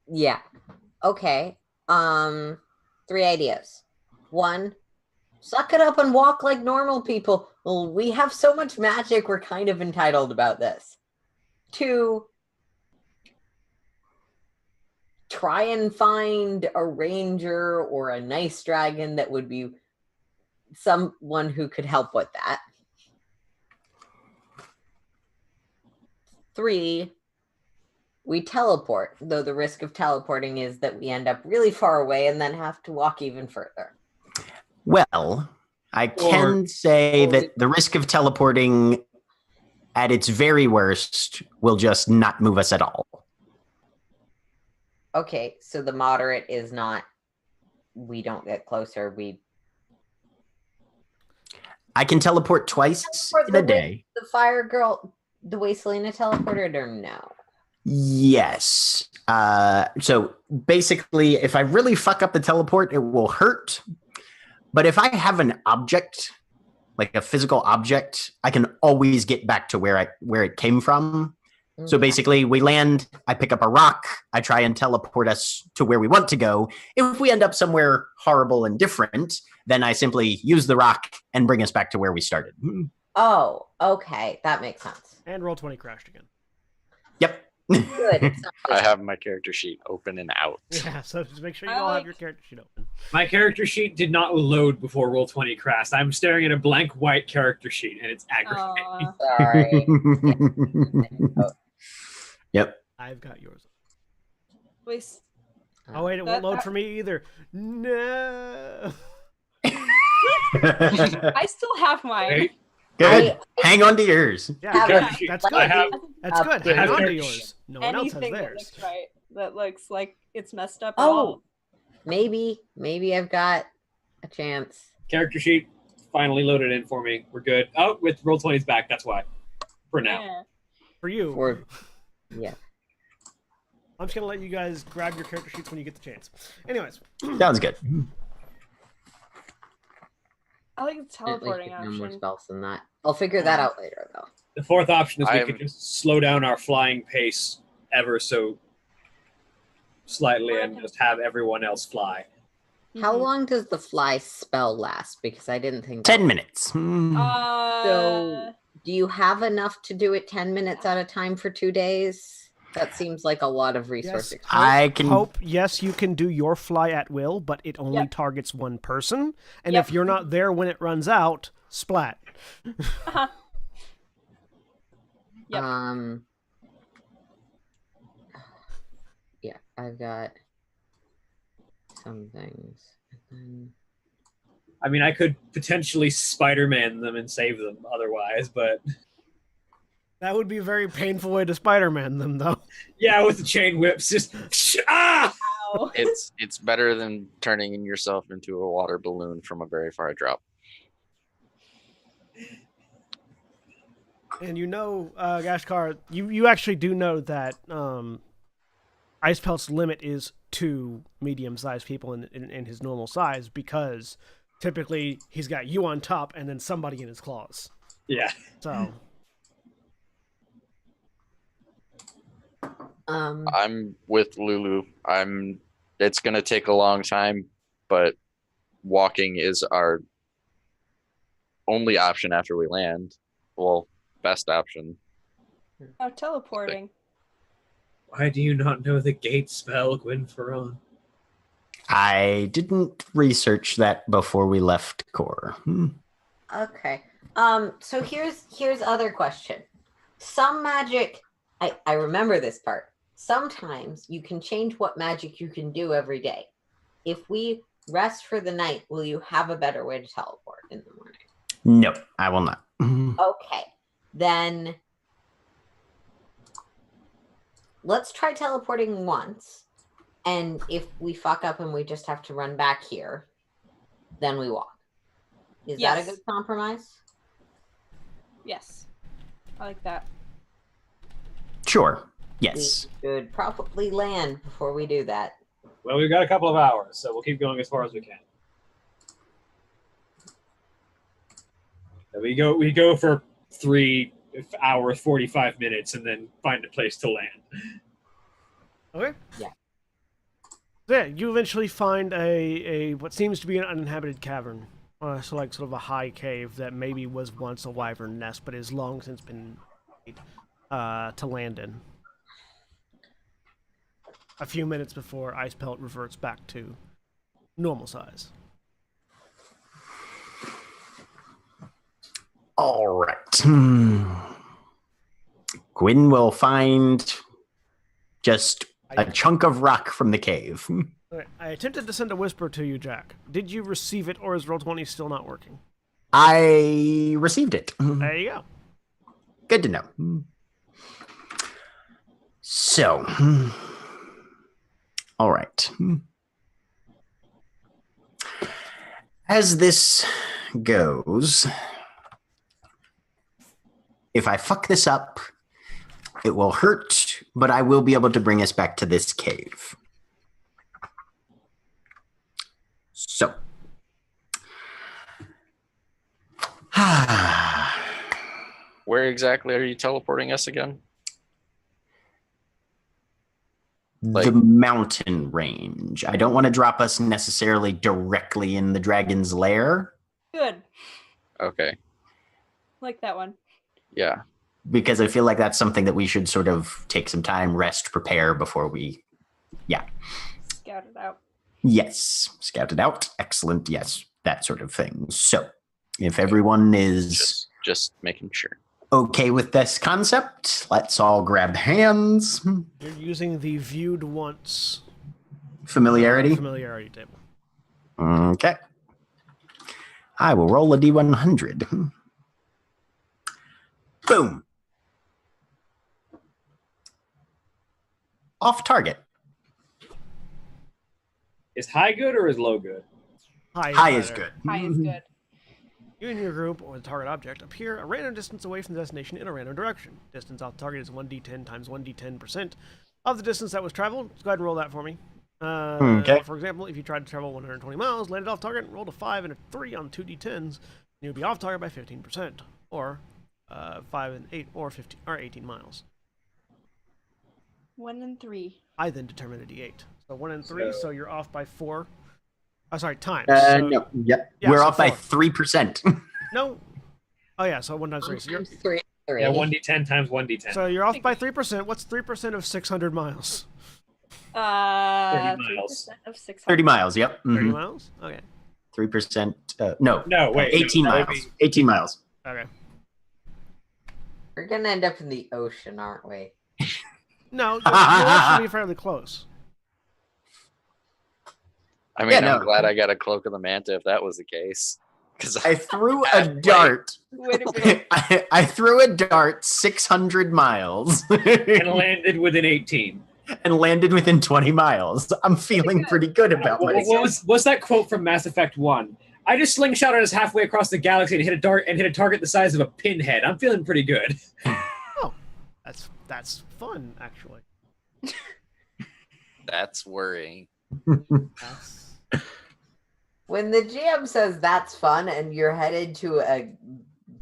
Yeah. Okay. 3 ideas. 1, suck it up and walk like normal people. Well, we have so much magic, we're kind of entitled about this. 2, try and find a ranger or a nice dragon that would be someone who could help with that. 3, we teleport, though the risk of teleporting is that we end up really far away and then have to walk even further. Well, I can say that the risk of teleporting at its very worst will just not move us at all. Okay, so the moderate is not, we don't get closer, I can teleport twice in a day. The fire girl, the way Selena teleported, or no? Yes. So basically, if I really fuck up the teleport, it will hurt. But if I have an object, like a physical object, I can always get back to where it came from. So basically, we land, I pick up a rock, I try and teleport us to where we want to go. If we end up somewhere horrible and different, then I simply use the rock and bring us back to where we started. Oh, okay, that makes sense. And Roll20 crashed again. Yep. Good. It's not I have my character sheet open and out. Yeah, so just make sure you I all have like- your character sheet open. My character sheet did not load before Roll20 crashed. I'm staring at a blank white character sheet, and it's aggravating. Aw. sorry. Yep. I've got yours. Wait, Oh wait, it won't That- load that- for me either. No. I still have mine. Wait, Good. Hang on to yours. Yeah, Have character good. sheet. That's I good. have That's good. updated. Hang on to Character yours. No one else has Anything that theirs. looks right, that looks like it's messed up. At Oh, all. maybe I've got a chance. character sheet finally loaded in for me. We're good. Oh, with Roll20's back. That's why. For now. Yeah. For you. Or yeah. I'm just gonna let you guys grab your character sheets when you get the chance. Anyways, Sounds good. I like the At least teleporting no more option. spells than that. I'll figure that out later, though. The fourth option is we I'm- could just slow down our flying pace ever so slightly and just have everyone else fly. How Mhm. long does the fly spell last? Because I didn't think. 10 minutes. Uh, Do you have enough to do it 10 minutes at a time for 2 days? That seems like a lot of resource. Yes. I can. Hope, yes, you can do your fly at will, but it only Yep. targets one person. And Yep. if you're not there when it runs out, splat. Yep. Yeah, I've got some things. And I mean, I could potentially Spider-Man them and save them otherwise, but That would be a very painful way to Spider-Man them, though. yeah, with the chain whips, just ah! No. It's better than turning yourself into a water balloon from a very far drop. And Gashkar, you actually do know that Ice Pelt's limit is 2 medium-sized people in his normal size, because typically he's got you on top and then somebody in his claws. Yeah. So I'm with Lulu. It's gonna take a long time, but walking is our only option after we land. Well, best option. Oh, teleporting. Why do you not know the gate spell, Gwynferon? I didn't research that before we left Core. Okay. So here's other question. Some magic, I remember this part. Sometimes you can change what magic you can do every day. If we rest for the night, will you have a better way to teleport in the morning? No, I will not. Okay. Then let's try teleporting once. And if we fuck up and we just have to run back here, then we walk. Is that a good compromise? Yes. I like that. Sure. Yes. We should probably land before we do that. Well, we've got a couple of hours, so we'll keep going as far as we can. We go for 3 hours, 45 minutes, and then find a place to land. okay. Yeah. Yeah, you eventually find a what seems to be an uninhabited cavern. So like sort of a high cave that maybe was once a wyvern nest, but has long since been made to land in. A few minutes before Ice Pelt reverts back to normal size. All right. Gwyn will find just a chunk of rock from the cave. Okay, I attempted to send a whisper to you, Jack. Did you receive it, or is Roll20 still not working? I received it. There you go. Good to know. So, all right. As this goes, if I fuck this up, it will hurt, but I will be able to bring us back to this cave. So, Where exactly are you teleporting us again? the mountain range. I don't want to drop us necessarily directly in the dragon's lair. Good. Okay. Like that one. Yeah. Because I feel like that's something that we should sort of take some time, rest, prepare before we, Scout it out. Yes, scout it out. Excellent. Yes, that sort of thing. So if everyone is Just making sure. okay with this concept, let's all grab hands. You're using the viewed once Familiarity. familiarity table. Okay. I will roll a D100. Boom. Off target. Is high good or is low good? High is better. good. High is good. You and your group, or the target object, appear a random distance away from the destination in a random direction. Distance off target is 1d10 times 1d10% of the distance that was traveled. So go ahead and roll that for me. Okay. For example, if you tried to travel 120 miles, landed off target, rolled a 5 and a 3 on 2d10s, you'd be off target by 15%, or 5 and 8, or 15, or 18 miles. 1 and 3. I then determine a d8. So 1 and 3, so you're off by 4. Oh, sorry, times. No. Yep. Yeah, We're so off by 4. 3%. No. Oh yeah, so 1 times 3. So you're, Three. Yeah, 1d10 times 1d10. so you're off by 3%. What's 3% of 600 miles? 30 miles. 3% of 600. 30 miles, yep. 30 Mhm. miles? Okay. 3%. No. No, wait. 18 no, that would miles. be- 18 miles. Okay. We're gonna end up in the ocean, aren't we? No, you'll actually be fairly close. I mean, Yeah, I'm no. glad I got a cloak of the manta if that was the case. Because I threw a dart. Way to go. I threw a dart 600 miles. and landed within 18. and landed within 20 miles. I'm feeling pretty good about myself. What's that quote from Mass Effect 1? I just slingshotted us halfway across the galaxy and hit a target the size of a pinhead. I'm feeling pretty good. Oh, that's fun, actually. That's worrying. That's... When the GM says that's fun and you're headed to a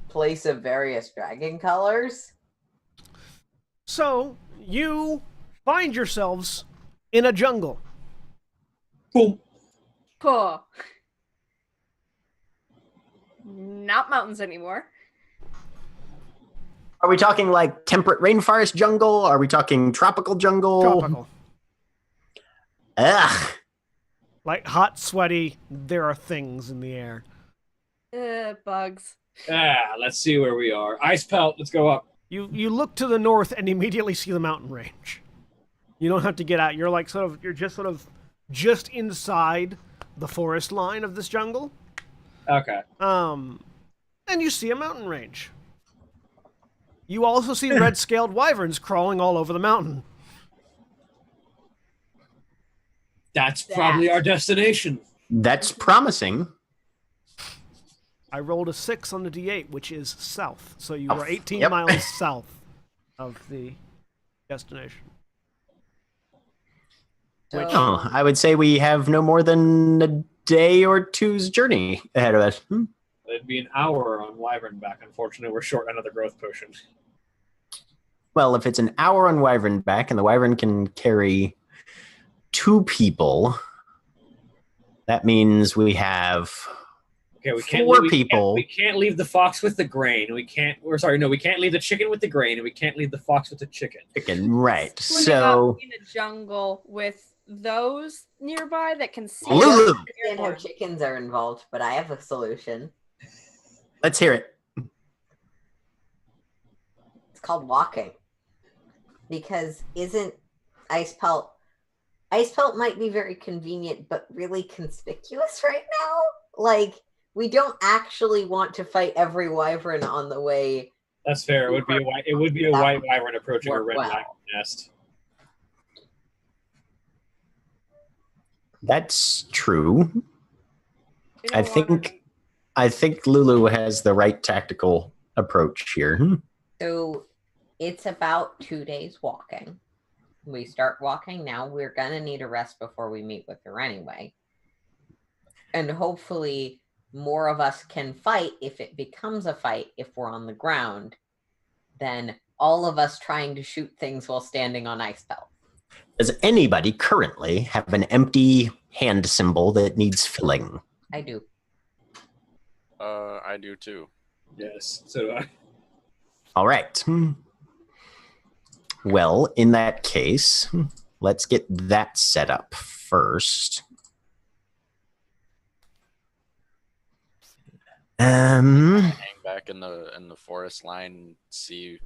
place of various dragon colors. So, you find yourselves in a jungle. Boom. Cool. Not mountains anymore. Are we talking like temperate rainforest jungle? Are we talking tropical jungle? Tropical. Ugh. Like hot, sweaty, there are things in the air. Bugs. Let's see where we are. Ice pelt, let's go up. You look to the north and immediately see the mountain range. You don't have to get out. You're just inside the forest line of this jungle. Okay. And you see a mountain range. You also see red-scaled wyverns crawling all over the mountain. That's probably our destination. That's promising. I rolled a 6 on the D8, which is south. So you were 18 Yep. miles south of the destination. Which, Oh, I would say we have no more than a day or two's journey ahead of us. It'd be an hour on Wyvern back. Unfortunately, we're short another growth potion. Well, if it's an hour on Wyvern back and the Wyvern can carry 2 people, that means we have Okay, we can't 4 leave, people. We can't leave the fox with the grain. We can't leave the chicken with the grain, and we can't leave the fox with the chicken. Right. Swimming So up in a jungle with those nearby that can see. Lulu. I us understand how chickens are involved, but I have a solution. let's hear it. It's called walking. Because isn't ice pelt might be very convenient, but really conspicuous right now? Like, we don't actually want to fight every wyvern on the way. That's fair. It would be a white wyvern approaching a Work red well. wyvern nest. That's true. We I don't wanna- think Lulu has the right tactical approach here. So it's about 2 days walking. We start walking now. We're going to need a rest before we meet with her anyway. And hopefully more of us can fight if it becomes a fight if we're on the ground than all of us trying to shoot things while standing on ice belt. Does anybody currently have an empty hand symbol that needs filling? I do. I do too. Yes. So do I. All right. Well, in that case, let's get that set up first. Hang back in the forest line, see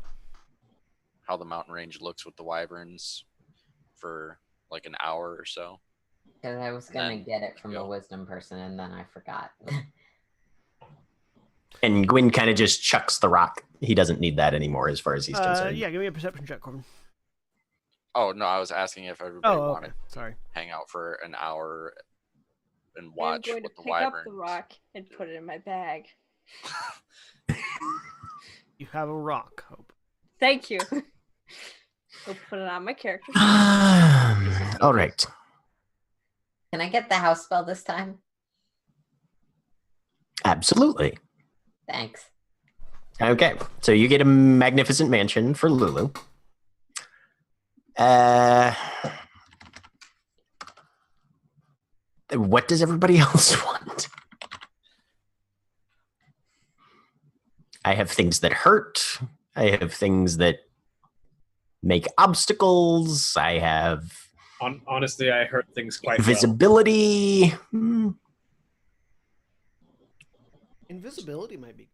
how the mountain range looks with the wyverns for like an hour or so. Because I was going to Then get it from a go. wisdom person and then I forgot. And Gwyn kind of just chucks the rock. He doesn't need that anymore as far as he's concerned. yeah, give me a perception check, Corbin. Oh no, I was asking if everybody Oh, wanted okay. Sorry. to hang out for an hour and I'm watch going to what the pick up wyverns. the rock and put it in my bag. You have a rock, Hope. Thank you. We'll put it on my character. All right. Can I get the house spell this time? Absolutely. Thanks. Okay. So you get a magnificent mansion for Lulu. What does everybody else want? I have things that hurt. I have things that make obstacles. I have Honestly, I heard things quite well. invisibility. Invisibility might be.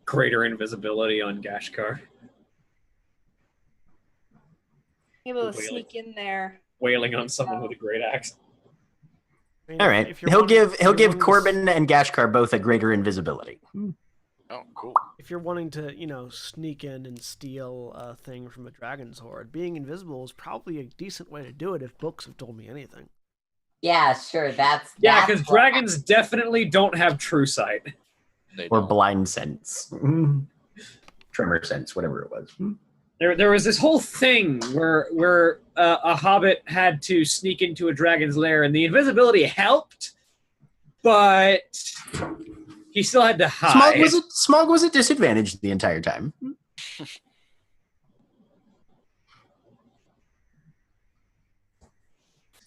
Greater invisibility on Gashkar. Able to Wailing. sneak in there. Wailing on someone with a great axe. I mean, All right. if you're He'll wanting- give if you're wanting to Corbin and Gashkar both a greater invisibility. Oh, cool. If you're wanting to, sneak in and steal a thing from a dragon's hoard, being invisible is probably a decent way to do it if books have told me anything. Yeah, sure. That's because dragons definitely don't have true sight. Or blind sense. Tremor sense, whatever it was. There was this whole thing where a hobbit had to sneak into a dragon's lair, and the invisibility helped, but he still had to hide. Smog was at disadvantage the entire time.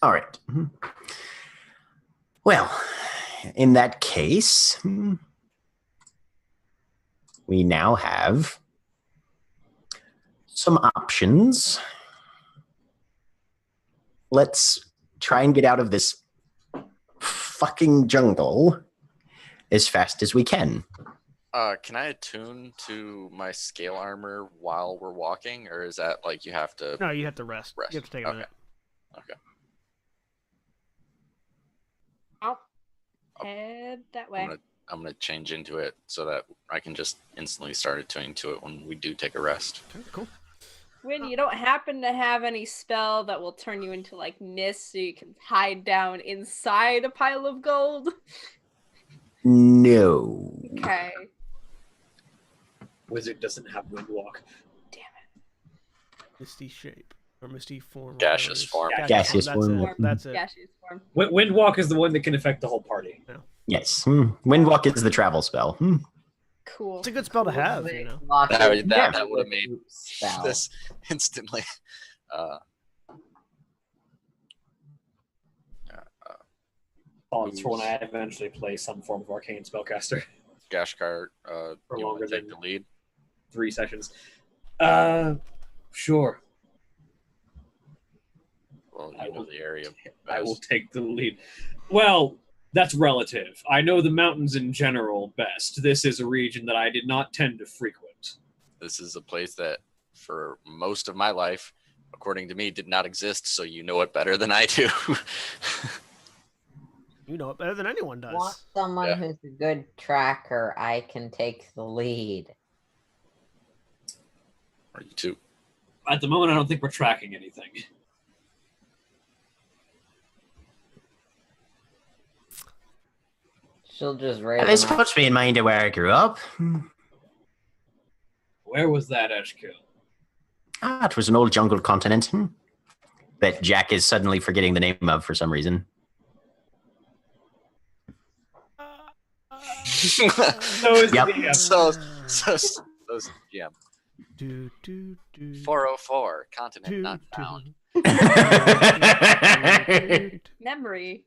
All right. Well, in that case, we now have some options. Let's try and get out of this fucking jungle as fast as we can. Can I attune to my scale armor while we're walking, or is that like you have to? No, you have to rest. You have to take a minute. Okay. I'll head that way. I'm gonna change into it so that I can just instantly start attuning to it when we do take a rest. Okay, cool. When you don't happen to have any spell that will turn you into like mist so you can hide down inside a pile of gold? No. Okay. Wizard doesn't have windwalk. Damn it. Misty shape. Or misty form. Gaseous form. Gaseous form. That's it. Gaseous form. Windwalk is the one that can affect the whole party. Yes. Windwalk is the travel spell. Cool. It's a good spell to have, That would have made this instantly. It's for when I eventually play some form of arcane spellcaster. Gashkar, you want to take the lead? 3 sessions. Sure. Well, you know the area best. I will take the lead. Well, that's relative. I know the mountains in general best. This is a region that I did not tend to frequent. This is a place that, for most of my life, according to me, did not exist, so you know it better than I do. You know it better than anyone does. Want someone who's a good tracker, I can take the lead. Or you too. At the moment, I don't think we're tracking anything. She'll just raise. This puts me in mind of where I grew up. Where was that, Eshkill? It was an old jungle continent that Jack is suddenly forgetting the name of for some reason. Yeah. 404 404, continent not found. Memory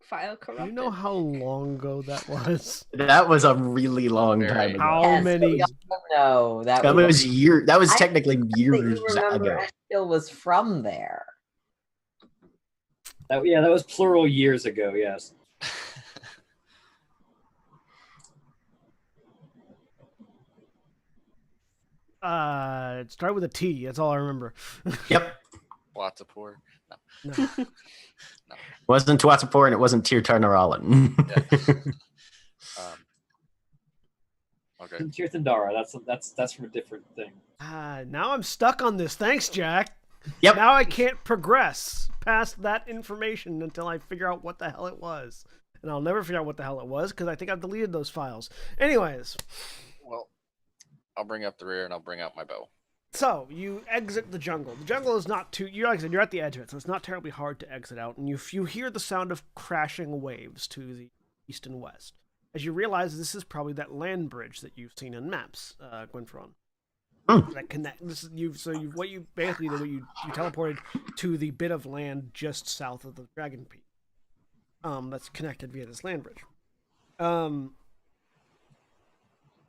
file corrupted. You know how long ago that was? That was a really long time ago. How many? No, that was year. That was technically years ago. Eshkill was from there. That was plural years ago. Yes. It started with a T. That's all I remember. Yep. Watsapur. No. No. Wasn't Watsapur and it wasn't Tirtarnaralan. Okay. Tirthandara. That's from a different thing. Now I'm stuck on this. Thanks, Jack. Yep. Now I can't progress past that information until I figure out what the hell it was. And I'll never figure out what the hell it was because I think I've deleted those files. Anyways. Well, I'll bring up the rear and I'll bring out my bow. So, you exit the jungle. The jungle is not too... Like I said, you're at the edge of it, so it's not terribly hard to exit out. And you hear the sound of crashing waves to the east and west. As you realize this is probably that land bridge that you've seen in maps, Gwynfron. That connect... You teleported to the bit of land just south of the Dragon Peak. That's connected via this land bridge.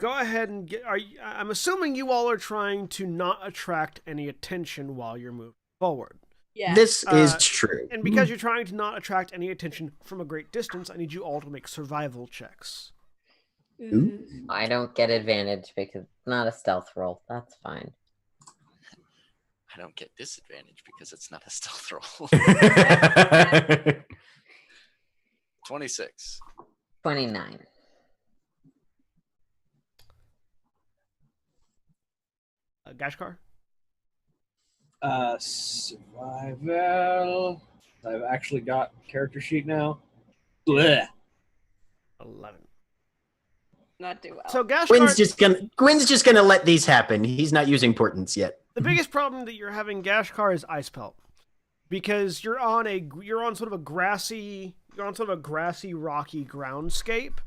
Go ahead and get... I'm assuming you all are trying to not attract any attention while you're moving forward. Yeah. This is true. And because you're trying to not attract any attention from a great distance, I need you all to make survival checks. Ooh. I don't get advantage because it's not a stealth roll. That's fine. I don't get disadvantage because it's not a stealth roll. 26. 29. Gashkar? Survival. I've actually got character sheet now. Blech. 11. Not do well. So Gashkar, Gwyn's just gonna let these happen. He's not using portents yet. the biggest problem that you're having, Gashkar, is ice pelt, because you're on sort of a grassy, rocky groundscape,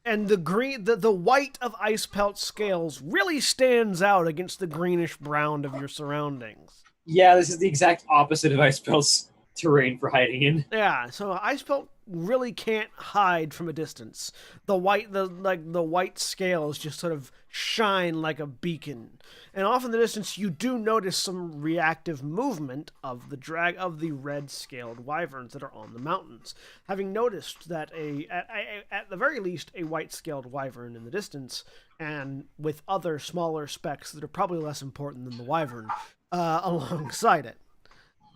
and the white of ice pelt scales really stands out against the greenish brown of your surroundings. Yeah, this is the exact opposite of Ice Pelt's terrain for hiding in. Yeah, so ice pelt really can't hide from a distance. The white scales just sort of shine like a beacon, and off in the distance you do notice some reactive movement of the red scaled wyverns that are on the mountains. Having noticed that at the very least a white scaled wyvern in the distance, and with other smaller specks that are probably less important than the wyvern alongside it.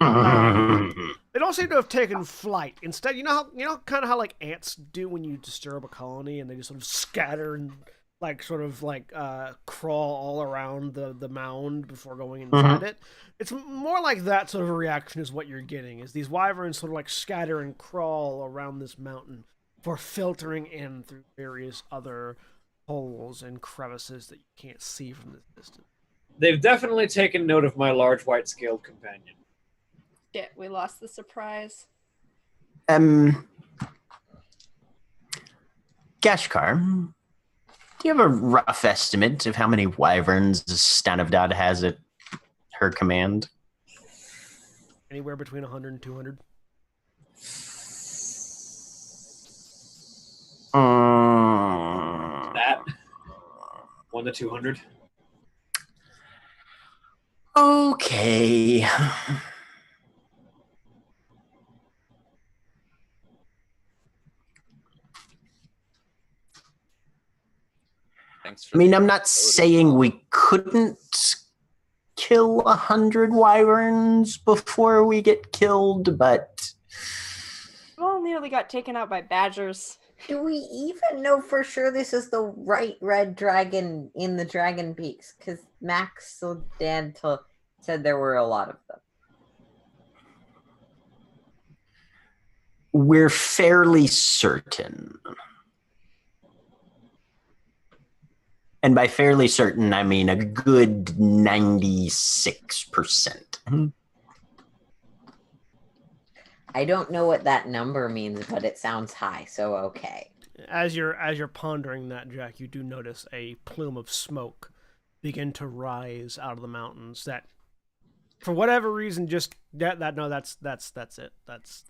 They don't seem to have taken flight. Instead, you know kind of how like ants do when you disturb a colony and they just sort of scatter and crawl all around the mound before going inside it. It's more like that sort of a reaction is what you're getting, is these wyverns sort of like scatter and crawl around this mountain for filtering in through various other holes and crevices that you can't see from this distance. They've definitely taken note of my large white-scaled companion. Shit, we lost the surprise. Gashkar, do you have a rough estimate of how many wyverns Stanivdad has at her command? Anywhere between 100 and 200. That 1 to 200. Okay. I mean, I'm not saying we couldn't kill 100 wyverns before we get killed, but... Well, nearly got taken out by badgers. Do we even know for sure this is the right red dragon in the Dragon Peaks? Because Max said there were a lot of them. We're fairly certain. And by fairly certain, I mean a good 96%. I don't know what that number means, but it sounds high, so okay. As you're pondering that, Jack, you do notice a plume of smoke begin to rise out of the mountains. That, for whatever reason, just that's it. That's.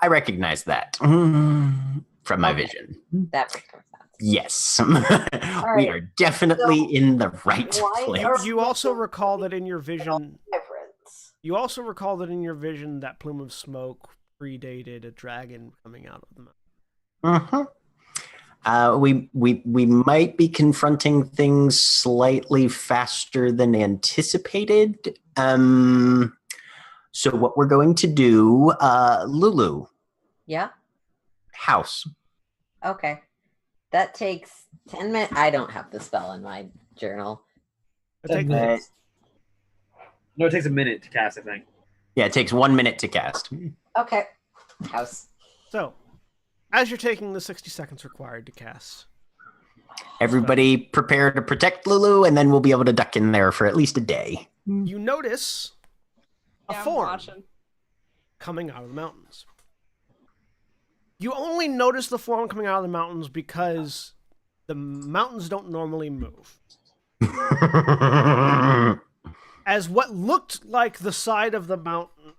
I recognize that from my vision. That makes sense. Yes. Right. We are definitely in the right place. You also recall that in your vision. You also recall that in your vision, that plume of smoke predated a dragon coming out of the mountain. We might be confronting things slightly faster than anticipated. So what we're going to do, Lulu. Yeah. House. Okay. That takes 10 minutes. I don't have the spell in my journal. No, it takes a minute to cast, I think. Yeah, it takes 1 minute to cast. Okay. House. So, as you're taking the 60 seconds required to cast, everybody prepare to protect Lulu, and then we'll be able to duck in there for at least a day. You notice a form watching. coming out of the mountains. You only notice the form coming out of the mountains because the mountains don't normally move. As what looked like the side of the mountain,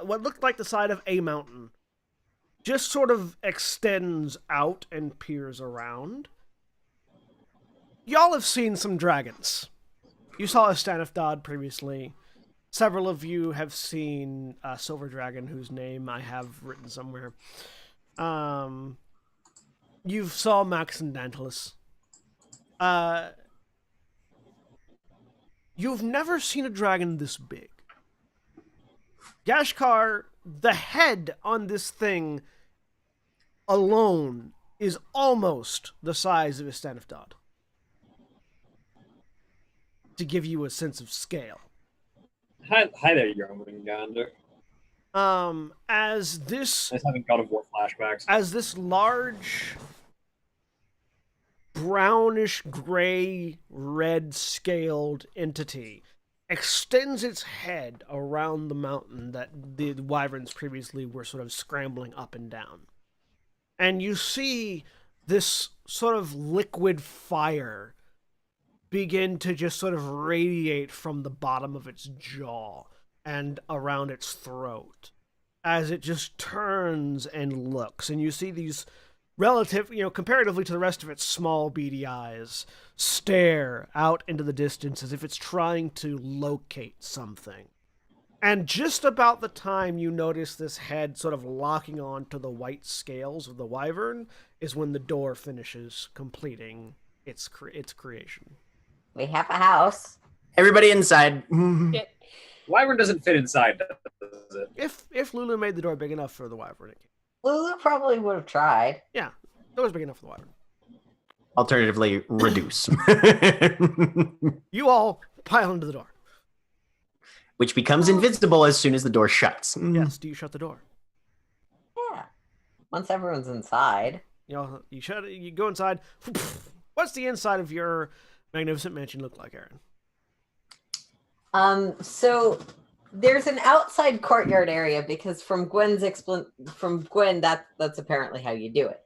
what looked like the side of a mountain, just sort of extends out and peers around. Y'all have seen some dragons. You saw a Stanifdod previously. Several of you have seen a silver dragon whose name I have written somewhere. You saw Max and Dantalus. You've never seen a dragon this big. Gashkar, the head on this thing alone is almost the size of a Stanifdod. to give you a sense of scale. Hi there, Jormungandr. As this I was having God of War flashbacks. as this large brownish gray red scaled entity extends its head around the mountain that the wyverns previously were sort of scrambling up and down. And you see this sort of liquid fire begin to just sort of radiate from the bottom of its jaw and around its throat as it just turns and looks. And you see these comparatively to the rest of its small beady eyes, stare out into the distance as if it's trying to locate something. And just about the time you notice this head sort of locking on to the white scales of the wyvern is when the door finishes completing its creation. We have a house. Everybody inside. Shit. Wyvern doesn't fit inside, does it? If Lulu made the door big enough for the wyvern, Lulu probably would have tried. yeah, the door's big enough for the wyvern. Alternatively, reduce. You all pile into the door. Which becomes invisible as soon as the door shuts. Yes, do you shut the door? Yeah. Once everyone's inside. You shut it, you go inside. What's the inside of your magnificent mansion look like, Aaron? So there's an outside courtyard area because from Gwen, that's apparently how you do it.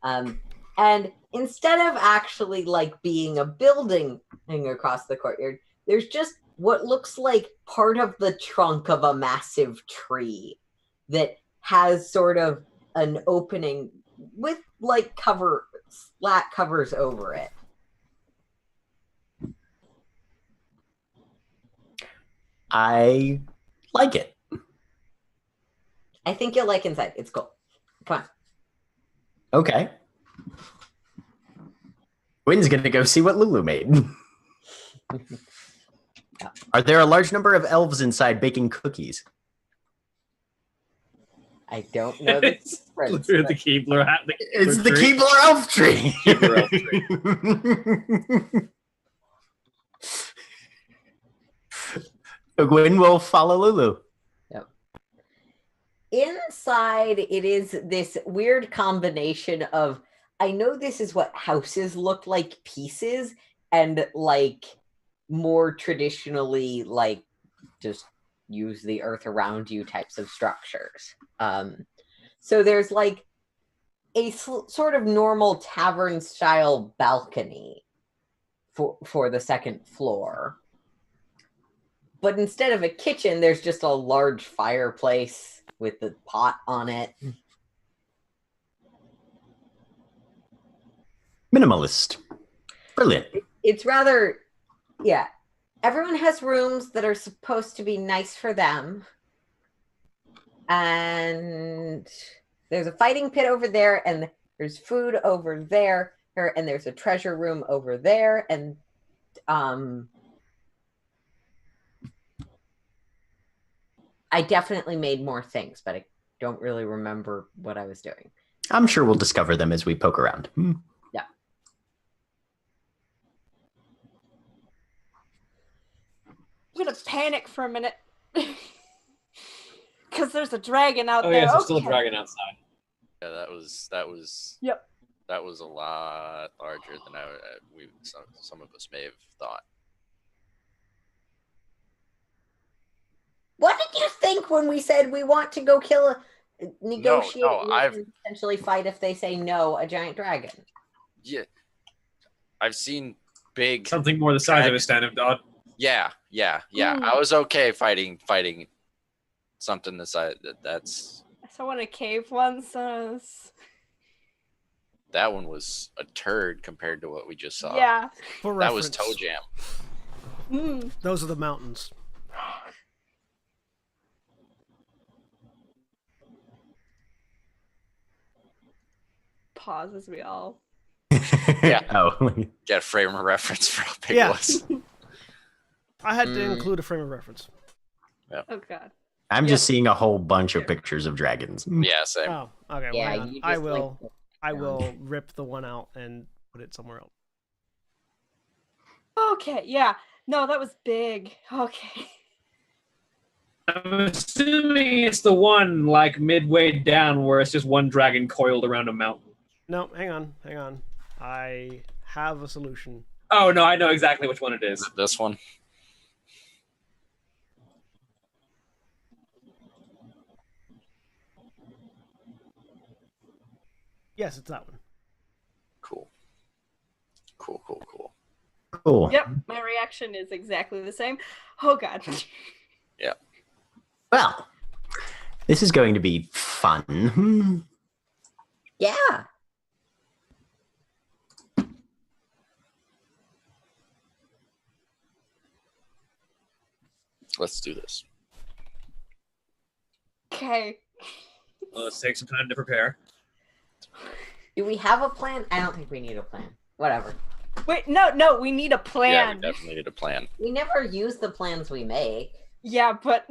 And instead of actually like being a building across the courtyard, there's just what looks like part of the trunk of a massive tree that has sort of an opening with like slat covers over it. I like it. I think you'll like inside. It's cool. Come on. Okay. Wynn's gonna go see what Lulu made. Are there a large number of elves inside baking cookies? I don't know the difference. The but- Keebler hat. It's the Keebler elf tree. Keebler elf tree. So Gwyn will follow Lulu. Inside, it is this weird combination of, I know this is what houses look like pieces, and like more traditionally, like just use the earth around you types of structures. So there's like a sort of normal tavern style balcony for the second floor. But instead of a kitchen, there's just a large fireplace with the pot on it. Minimalist. Brilliant. It's rather, yeah. Everyone has rooms that are supposed to be nice for them. And there's a fighting pit over there, and there's food over there, and there's a treasure room over there, and I definitely made more things, but I don't really remember what I was doing. I'm sure we'll discover them as we poke around. Yeah. I'm gonna panic for a minute. Because there's a dragon out Oh there. yes, there's still a Okay. dragon outside. Yeah, that was. Yep. That was a lot larger than some of us may have thought. What did you think when we said we want to go negotiate I've- and potentially fight if they say no, a giant dragon? Yeah, I've seen big. Something more the size of a stand-up dog. Yeah. Mm. I was okay fighting something the size that's. I saw one in a cave once. That one was a turd compared to what we just saw. Yeah. For That was reference, Toe Jam. Mm. those are the mountains. Pause as we all. Yeah. Oh. Get a frame of reference for how big Yeah. it was. I had to include a frame of reference. Oh god. I'm Yeah. just seeing a whole bunch of pictures of dragons. Yeah, same. Oh, okay. Yeah, well, hang on. you I just, will. like, I will rip the one out and put it somewhere else. Okay, yeah. No, that was big. Okay. I'm assuming it's the one like midway down where it's just one dragon coiled around a mountain. No, hang on. I have a solution. Oh no, I know exactly which one it is. Is it this one? Yes, it's that one. Cool. Cool. Yep, my reaction is exactly the same. Oh god. Yeah. Well, this is going to be fun. Yeah. Let's do this. Okay. Well, let's take some time to prepare. Do we have a plan? I don't think we need a plan. Whatever. Wait, no, we need a Yeah, plan. we definitely need a plan. We never use the plans we make. Yeah, but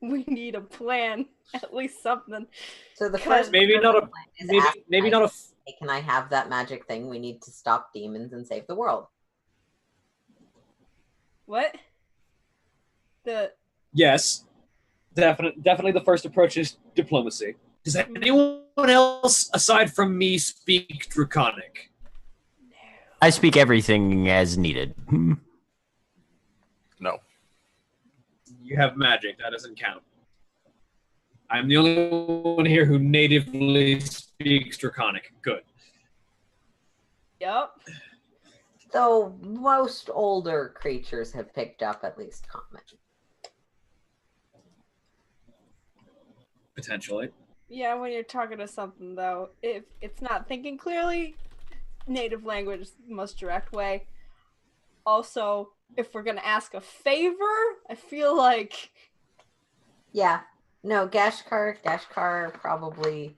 we need a plan. At least something. So the Because first maybe not a- plan is Maybe ask, maybe not a. "Hey, can I have that magic thing? We need to stop demons and save the world." What? Yes, definitely the first approach is diplomacy. Does anyone else aside from me speak Draconic? I speak everything as needed. No. You have magic. That doesn't count. I'm the only one here who natively speaks Draconic. Good. Yup. Though most older creatures have picked up at least common. Potentially. Yeah, when you're talking to something though, if it's not thinking clearly, native language is the most direct way. Also, if we're gonna ask a favor, I feel like Yeah. No, Gashkar probably.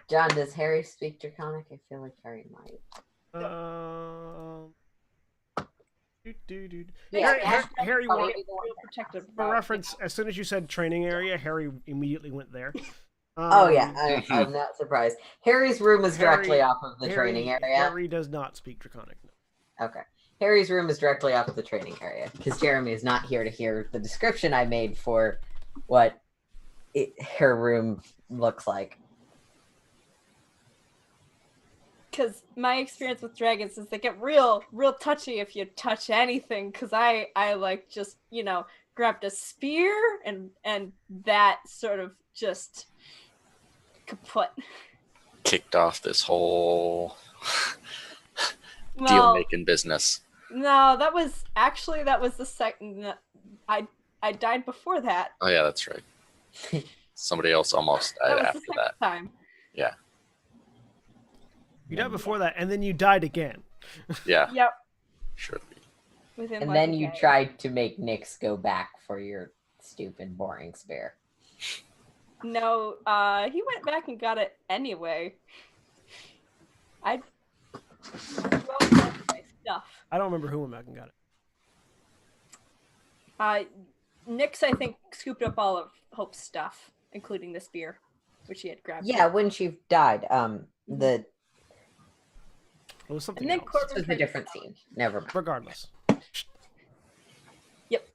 John, does Harry speak Draconic? I feel like Harry might. Yeah, Harry probably went, the one real that protective. asks for about reference, as soon as you said training area, Harry immediately went there. Oh yeah, I'm not surprised. Harry's room is directly Harry- off of the training area. Harry does not speak Draconic. No. Okay. Harry's room is directly off of the training area because Jeremy is not here to hear the description I made for what her room looks like. Because my experience with dragons is they get real touchy if you touch anything. Because I like just grabbed a spear and that sort of just kaput. Kicked off this whole deal Well, making business. no, that was the second. I died before that. Oh yeah, that's right. Somebody else almost That died was after the second that. time. Yeah. You died before that, and then you died again. Yeah. Yep. Sure. Within And like then a you day. tried to make Nyx go back for your stupid, boring spear. No, he went back and got it anyway. I well, my stuff. I don't remember who went back and got it. Nyx, I think, scooped up all of Hope's stuff, including the spear, which he had grabbed. Yeah, when she died, the It was something And then else. Corbin this was a different scene. Never mind. Regardless. Yep.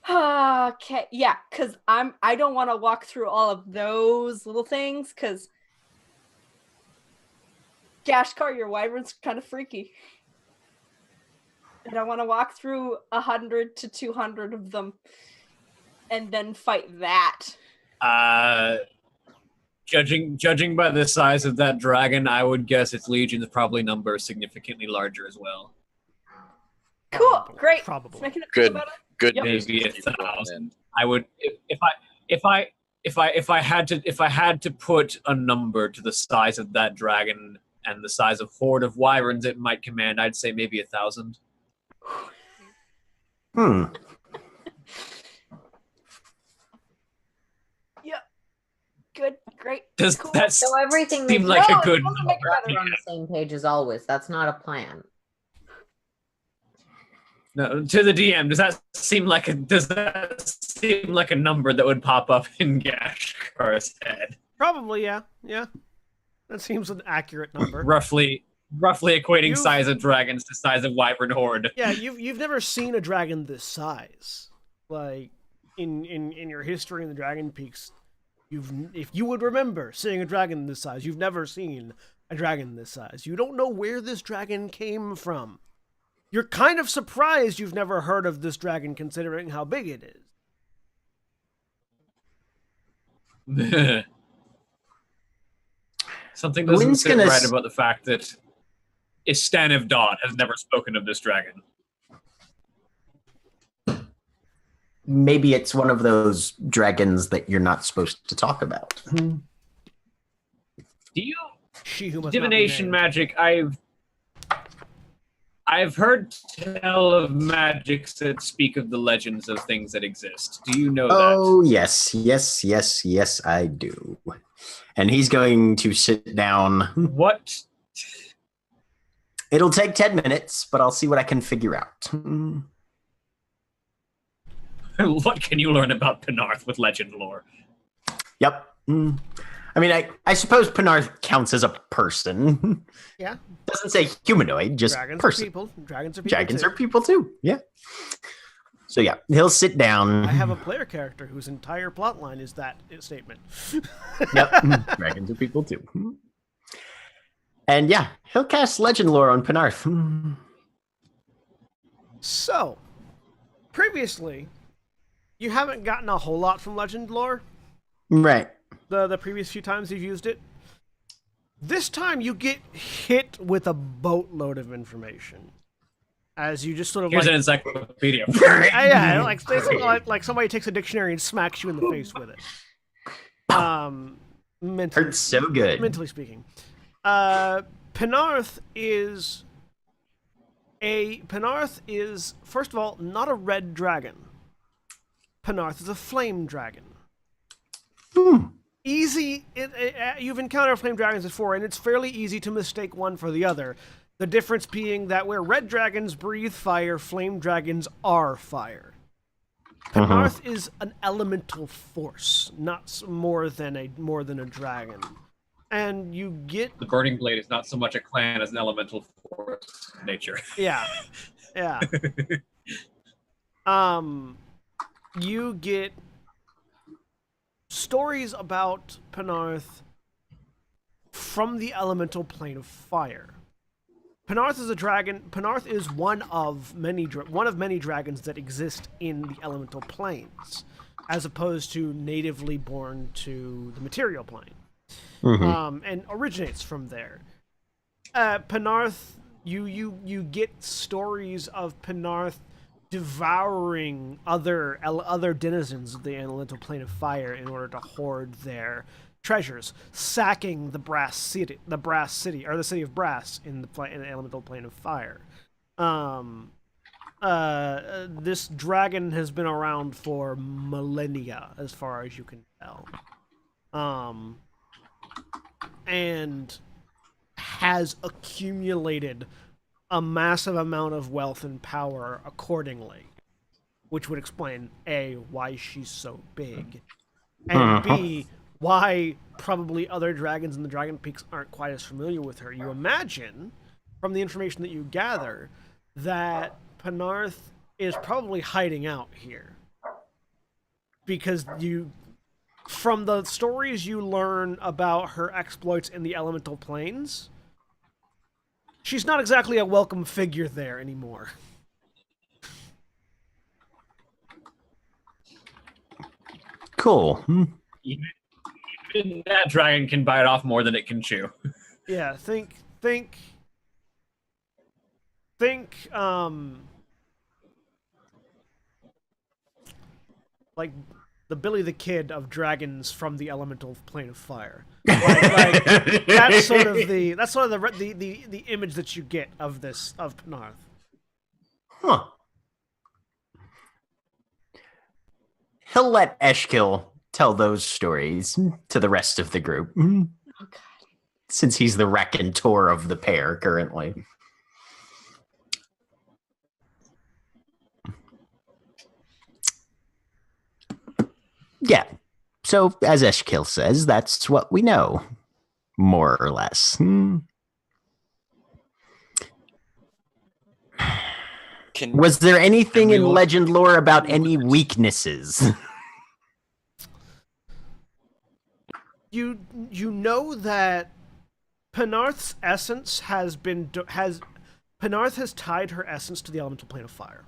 Okay, yeah, because I don't want to walk through all of those little things, because Gashkar, your wyvern's kind of freaky. And I want to walk through 100 to 200 of them and then fight that. Judging by the size of that dragon, I would guess its legions probably number significantly larger as well. Cool, Probably. great. Probably. Let's make it Good. better. Good Yep. news. Maybe to keep going 1,000. in. I would if I had to put a number to the size of that dragon and the size of horde of wyverns it might command, I'd say maybe 1,000. Yep. Good, great. Does cool. that So everything seem makes like No, a good it doesn't number? make it better. we're on the same page as always. That's not a plan. No, to the DM, does that seem like a number that would pop up in Gashkar's head? Probably, yeah. Yeah. That seems an accurate number. Roughly roughly equating size of dragons to size of wyvern horde. Yeah, you've never seen a dragon this size. Like in your history in the Dragon Peaks, if you would remember seeing a dragon this size, you've never seen a dragon this size. You don't know where this dragon came from. You're kind of surprised you've never heard of this dragon considering how big it is. Something doesn't sit right about the fact that Istan of Dawn has never spoken of this dragon. Maybe it's one of those dragons that you're not supposed to talk about. Do you divination magic? I've heard tell of magics that speak of the legends of things that exist. Do you know that? Oh, yes, I do. And he's going to sit down. What? It'll take 10 minutes, but I'll see what I can figure out. What can you learn about Penarth with legend lore? Yep. I mean, I suppose Penarth counts as a person. Yeah. Doesn't say humanoid, just Dragons person. Are people. Dragons are people. Dragons too. are people too. Yeah. So yeah, he'll sit down. I have a player character whose entire plotline is that statement. Yep. Dragons are people too. And yeah, he'll cast legend lore on Penarth. So, previously, you haven't gotten a whole lot from legend lore. Right. The previous few times you've used it. This time you get hit with a boatload of information. As you just sort of Here's an encyclopedia. Yeah, like somebody takes a dictionary and smacks you in the face with it. Mentally, Hurts so good. Mentally speaking. Penarth is first of all not a red dragon. Penarth is a flame dragon. Easy. You've encountered flame dragons before, and it's fairly easy to mistake one for the other. The difference being that where red dragons breathe fire, flame dragons are fire. Penarth is an elemental force, not more than a dragon. And you get the Burning Blade is not so much a clan as an elemental force of nature. Yeah. You get stories about Penarth from the elemental plane of fire. Penarth is a dragon. Penarth is one of many dragons that exist in the elemental planes, as opposed to natively born to the material plane, and originates from there. Penarth, you get stories of Penarth devouring other denizens of the elemental plane of fire in order to hoard their treasures, sacking the city, or the city of Brass in the elemental plane of fire. This dragon has been around for millennia, as far as you can tell, and has accumulated a massive amount of wealth and power accordingly, which would explain A, why she's so big, and B, why probably other dragons in the Dragon Peaks aren't quite as familiar with her. You imagine, from the information that you gather, that Penarth is probably hiding out here. Because from the stories you learn about her exploits in the elemental planes, she's not exactly a welcome figure there anymore. Cool. Even that dragon can bite off more than it can chew. Yeah, think like the Billy the Kid of dragons from the elemental plane of fire. Like that's sort of the image that you get of Penarth. Huh. He'll let Eshkil tell those stories to the rest of the group. Oh, God. Since he's the raconteur of the pair currently. Yeah. So, as Eshkil says, that's what we know. More or less. Was there anything we in will- legend lore about any weaknesses? You know that Penarth's essence Penarth has tied her essence to the elemental plane of fire.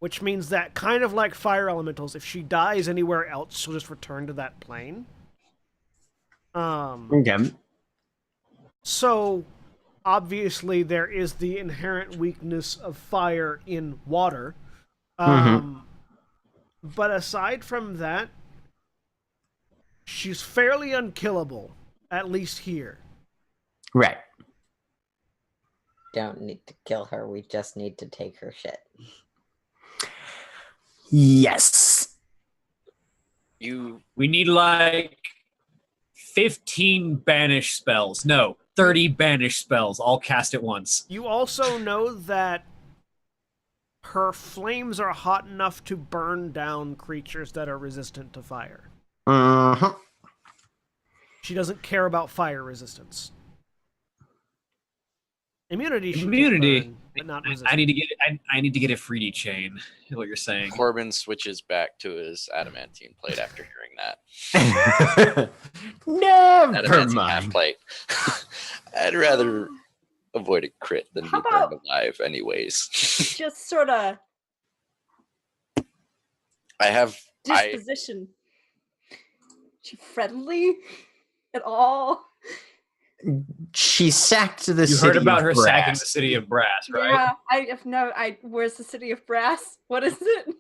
Which means that, kind of like fire elementals, if she dies anywhere else, she'll just return to that plane. Okay. So, obviously, there is the inherent weakness of fire in water. But aside from that, she's fairly unkillable, at least here. Right. Don't need to kill her. We just need to take her shit. Yes. We need like 15 banish spells. No, 30 banish spells, all cast at once. You also know that her flames are hot enough to burn down creatures that are resistant to fire. Uh-huh. She doesn't care about fire resistance. Immunity she can burn, but not resistance. I need to get a 3D chain, is what you're saying. Corbin switches back to his adamantine plate after hearing that. Never Adamantine mind. half plate. I'd rather avoid a crit than How be burned about- alive, anyways. Just sort of I disposition. She friendly at all? She sacked the You city heard about of her brass. sacking the city of brass, right? Yeah, I have no. Where's the city of brass? What is it?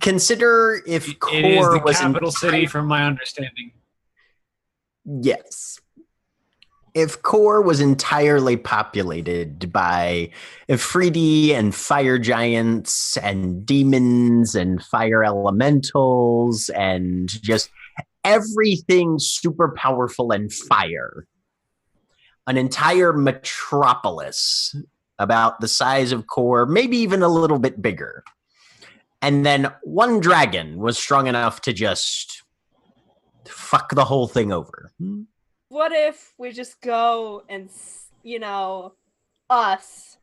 Consider if It Core is the was capital city, from my understanding. Yes. If Core was entirely populated by Ifriti and fire giants and demons and fire elementals and just everything super powerful and fire, an entire metropolis about the size of Core, maybe even a little bit bigger. And then one dragon was strong enough to just fuck the whole thing over. What if we just go and, us?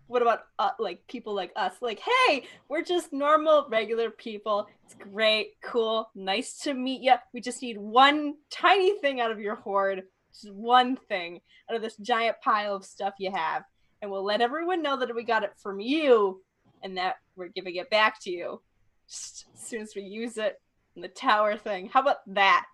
What about like people like us? Like, hey, we're just normal, regular people. It's great, cool, nice to meet you. We just need one tiny thing out of your hoard, just one thing out of this giant pile of stuff you have, and we'll let everyone know that we got it from you, and that we're giving it back to you just as soon as we use it in the tower thing. How about that?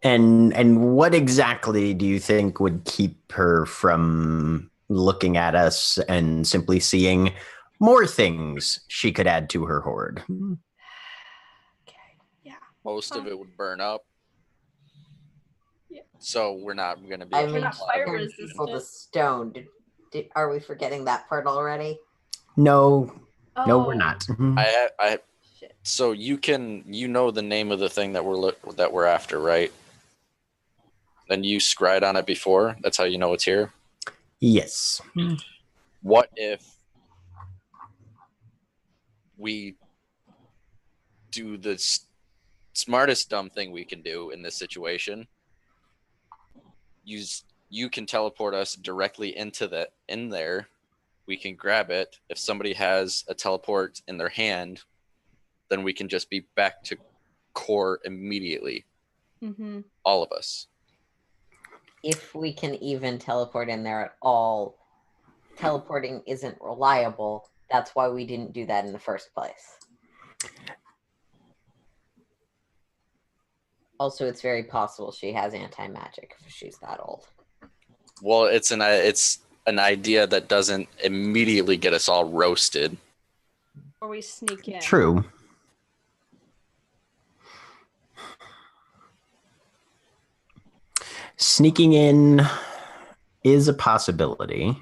And what exactly do you think would keep her from looking at us and simply seeing more things she could add to her hoard? Okay, yeah. most of it would burn up. Yeah. So we're not going to be I able mean, to not fire turn resistant. people to stone. Are we forgetting that part already? No, no, we're Oh, not. shit. So you know the name of the thing that we're after, right? And you scried on it before. That's how you know it's here. Yes. What if we do the smartest dumb thing we can do in this situation? You can teleport us directly in there. We can grab it. If somebody has a teleport in their hand, then we can just be back to Core immediately. Mm-hmm. All of us. If we can even teleport in there at all, teleporting isn't reliable. That's why we didn't do that in the first place. Also, it's very possible she has anti-magic if she's that old. Well, it's an idea that doesn't immediately get us all roasted. Or we sneak in. True. Sneaking in is a possibility.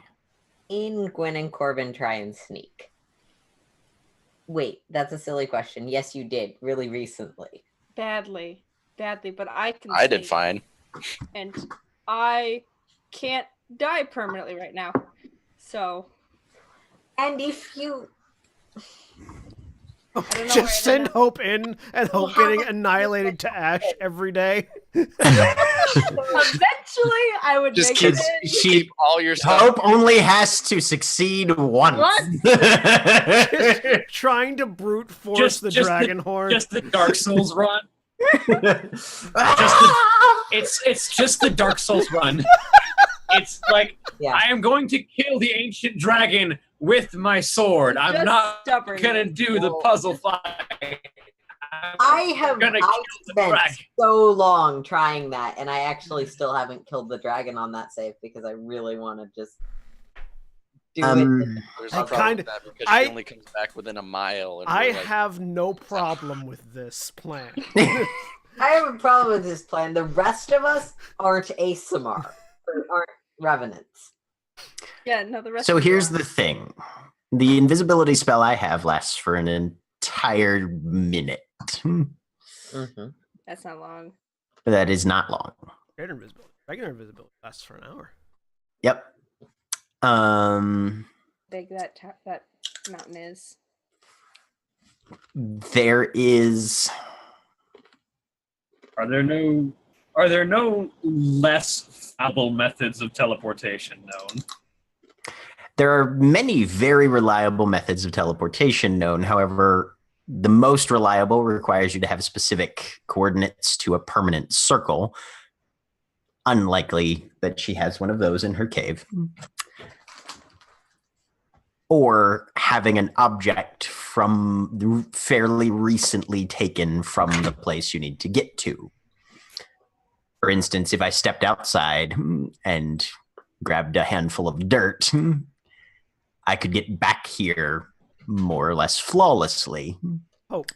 In Gwen and Corbin try and sneak? Wait, that's a silly question. Yes, you did, really recently. Badly, but I can. I did sneak, fine. and I can't die permanently right now. So And if you... I don't know where Just I send ended up. Hope in and Hope getting annihilated to ash every day. Eventually, I would Just make keep, it. keep all your stuff. Hope only has to succeed once. Just trying to brute force the dragon horde. Just the Dark Souls run. It's just the Dark Souls run. It's like I am going to kill the ancient dragon with my sword. I'm not gonna do the puzzle fight. I spent so long trying that, and I actually still haven't killed the dragon on that save because I really want to just do it. There's no problem with that because she only comes back within a mile. And I have no problem with this plan. I have a problem with this plan. The rest of us aren't ASMR, or aren't revenants. Yeah, no, the rest. So here's the thing: the invisibility spell I have lasts for an entire minute. Mm-hmm. That's not long. But that is not long. Regular invisibility lasts for an hour. Yep. Big that mountain is. There is. Are there no less fallible methods of teleportation known? There are many very reliable methods of teleportation known. However, the most reliable requires you to have specific coordinates to a permanent circle. Unlikely that she has one of those in her cave. Or having an object from fairly recently taken from the place you need to get to. For instance, if I stepped outside and grabbed a handful of dirt, I could get back here more or less flawlessly. Hope.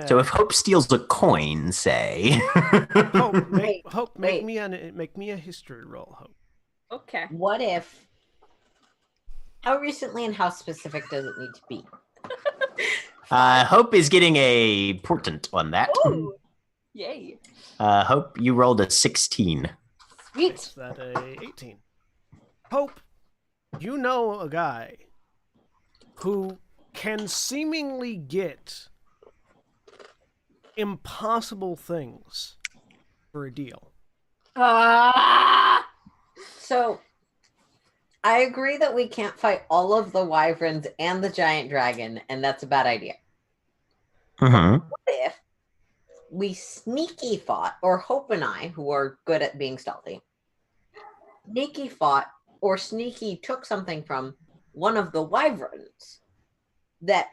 So if Hope steals a coin, say. Make me a history roll, Hope. Okay. What if? How recently and how specific does it need to be? Hope is getting a portent on that. Ooh. Yay. Hope, you rolled a 16. Sweet. Makes that a 18. Hope, you know a guy who can seemingly get impossible things for a deal. So, I agree that we can't fight all of the wyverns and the giant dragon, and that's a bad idea. Mm-hmm. What if we sneaky fought, or Hope and I, who are good at being stealthy, sneaky fought or sneaky took something from one of the wyverns that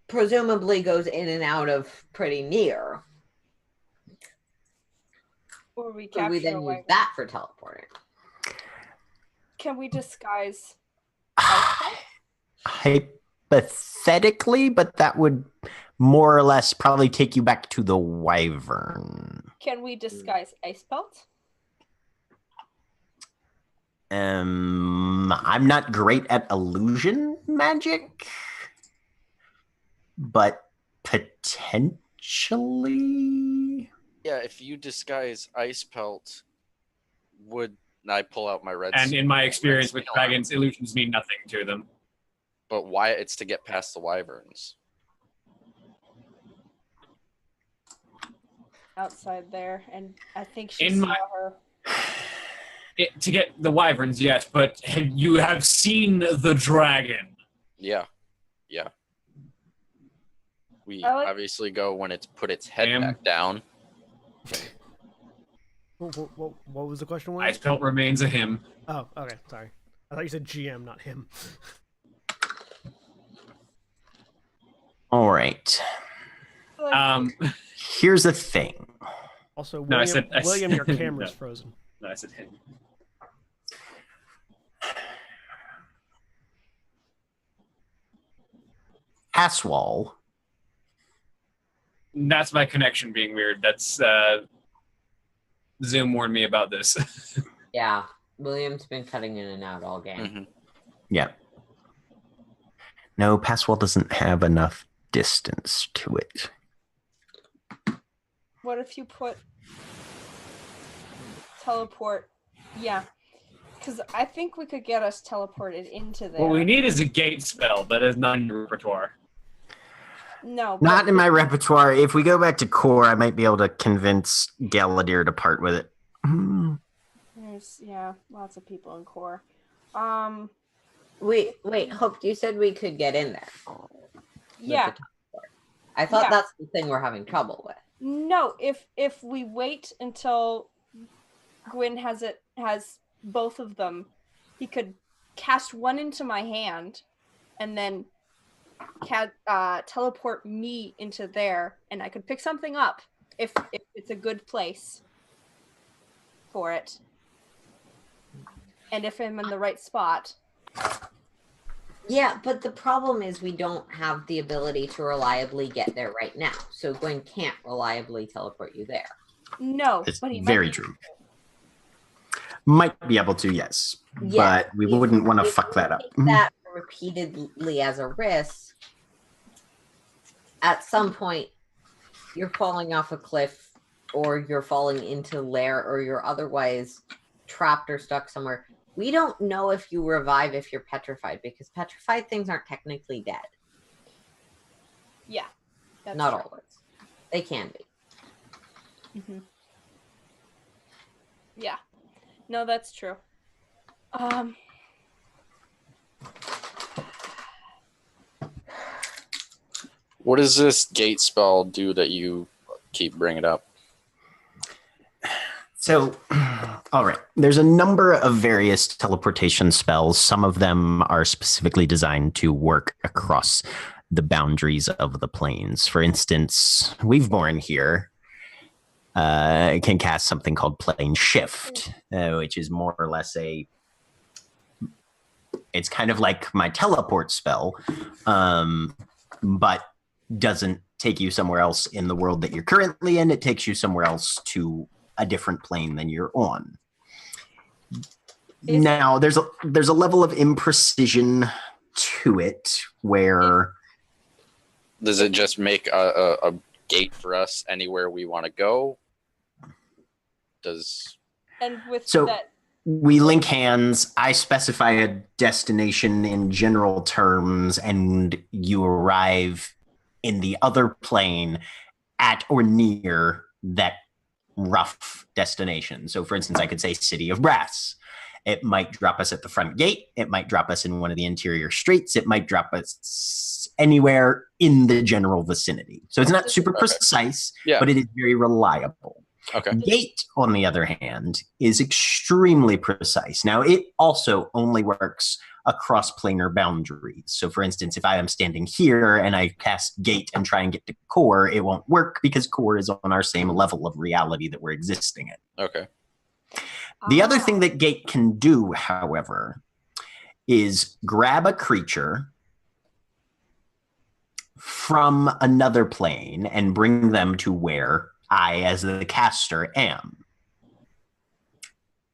presumably goes in and out of pretty near. Or we So capture we then a use wyvern. that for teleporting. Can we disguise? Hypothetically, but that would more or less probably take you back to the wyvern. Can we disguise ice belt? I'm not great at illusion magic, but potentially. Yeah, if you disguise ice pelt, would I pull out my red? And in my experience with scale dragons, illusions mean nothing to them. But why? It's to get past the wyverns. Outside there, and I think she In saw my- her. To get the wyverns, yes, but you have seen the dragon. Yeah. We I like- obviously go when it's put its head Damn. back down. What was the question? Wayne? Ice Pelt remains a him. Oh, okay. Sorry. I thought you said GM, not him. All right. Here's the thing. Also, No, William, your camera's no. frozen. No, I said him. Passwall. That's my connection being weird. That's Zoom warned me about this. Yeah, William's been cutting in and out all game. Mm-hmm. Yeah. No, Passwall doesn't have enough distance to it. What if you put teleport? Yeah, because I think we could get us teleported into there. What we need is a gate spell that is not in your repertoire. No, Not in my repertoire. If we go back to core, I might be able to convince Galadir to part with it. There's lots of people in core. Wait, Hope, you said we could get in there. Yeah. I thought that's the thing we're having trouble with. No, if we wait until Gwyn has both of them, he could cast one into my hand, and then teleport me into there, and I could pick something up if it's a good place for it, and if I'm in the right spot. Yeah, but the problem is we don't have the ability to reliably get there right now. So Gwen can't reliably teleport you there. No, It's but he very true. Might be able to, yes. Yeah, but we wouldn't want to fuck that up. That repeatedly as a risk. At some point, you're falling off a cliff, or you're falling into lair, or you're otherwise trapped or stuck somewhere. We don't know if you revive if you're petrified, because petrified things aren't technically dead. Yeah. That's Not true. always. They can be. Mm-hmm. Yeah. No, that's true. What does this gate spell do that you keep bringing up? So, all right. There's a number of various teleportation spells. Some of them are specifically designed to work across the boundaries of the planes. For instance, Weaveborn here can cast something called Plane Shift, which is more or less it's kind of like my teleport spell, but doesn't take you somewhere else in the world that you're currently in. It takes you somewhere else to a different plane than you're on. Now, there's a level of imprecision to it where... Does it just make a gate for us anywhere we want to go? And with so that... we link hands. I specify a destination in general terms, and you arrive in the other plane at or near that rough destination. So, for instance, I could say City of Brass. It might drop us at the front gate. It might drop us in one of the interior streets. It might drop us anywhere in the general vicinity. So it's not super precise, but it is very reliable. Okay. Gate, on the other hand, is extremely precise. Now, it also only works across planar boundaries. So, for instance, if I am standing here and I cast Gate and try and get to Core, it won't work because Core is on our same level of reality that we're existing in. Okay. The other thing that Gate can do, however, is grab a creature from another plane and bring them to where I, as the caster, am.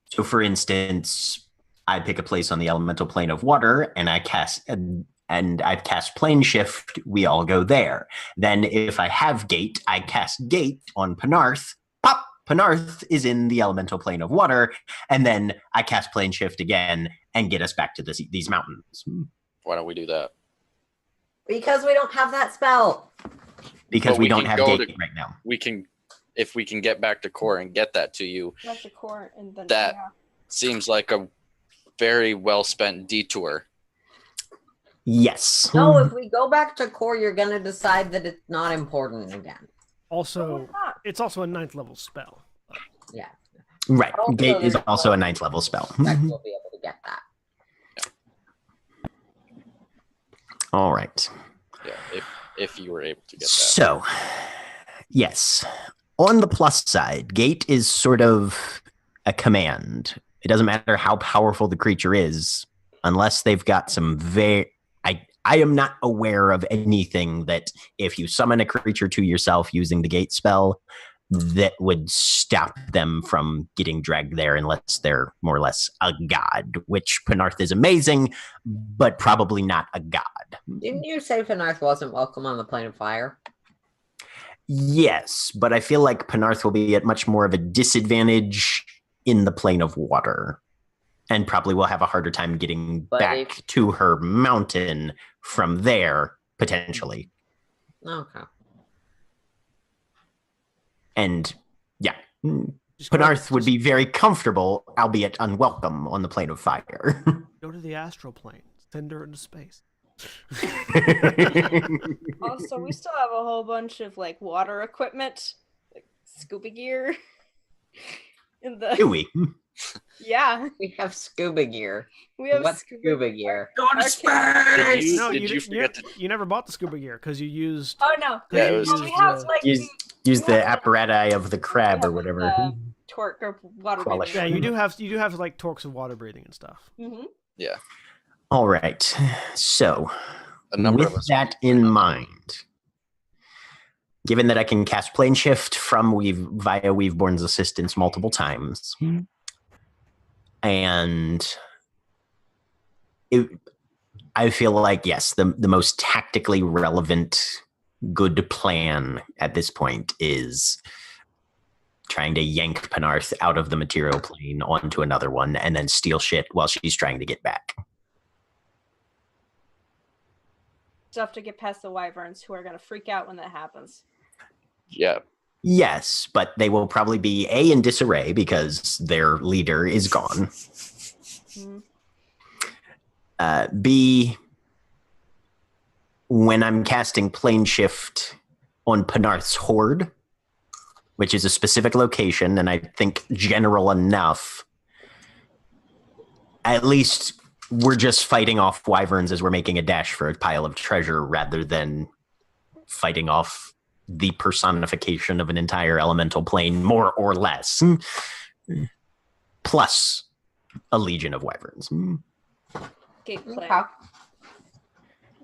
So, for instance, I pick a place on the elemental plane of water, and I cast Plane Shift. We all go there. Then, if I have Gate, I cast Gate on Penarth. Pop! Penarth is in the elemental plane of water, and then I cast Plane Shift again and get us back to these mountains. Why don't we do that? Because we don't have that spell. Because we don't have Gate right now. If we can get back to Core and get that to you, Back to Core, and then that seems like a very well spent detour. Yes. No, if we go back to Core, you're going to decide that it's not important again. Also, it's also a 9th level spell. Yeah. Right. Also, Gate is also a 9th level spell. We'll be able to get that. All right. Yeah, if you were able to get that. So, yes. On the plus side, Gate is sort of a command. It doesn't matter how powerful the creature is, unless they've got some I am not aware of anything that if you summon a creature to yourself using the Gate spell, that would stop them from getting dragged there unless they're more or less a god, which Penarth is amazing, but probably not a god. Didn't you say Penarth wasn't welcome on the plane of fire? Yes, but I feel like Penarth will be at much more of a disadvantage in the plane of water, and probably will have a harder time getting back to her mountain from there, potentially. Okay. And yeah, Just go to- Penarth would be very comfortable, albeit unwelcome, on the plane of fire. Go to the astral plane. Send her into space. Also, we still have a whole bunch of like water equipment, like scuba gear. In the Do we? yeah, We have scuba gear. we have What's scuba gear? Go to Okay. space! No, Did you forget to? You never bought the scuba gear because you used. Oh no! Yeah, it you was- Well, we have like use use we the have, apparatus of the crab we or have, whatever. the torque or water Qualish. breathing. Yeah, you do have like torques of water breathing and stuff. Mm-hmm. Yeah, All right. So, a number with of us. that in mind, given that I can cast plane shift from via Weaveborn's assistance multiple times, and I feel like yes, the most tactically relevant good plan at this point is trying to yank Penarth out of the material plane onto another one and then steal shit while she's trying to get back. Stuff to get past the wyverns, who are gonna freak out when that happens. Yeah, Yes, but they will probably be A, in disarray because their leader is gone. Mhm. B, when I'm casting plane shift on Penarth's horde, which is a specific location, and I think general enough, at least we're just fighting off wyverns as we're making a dash for a pile of treasure rather than fighting off the personification of an entire elemental plane, more or less, plus a legion of wyverns. Gate plan. Okay.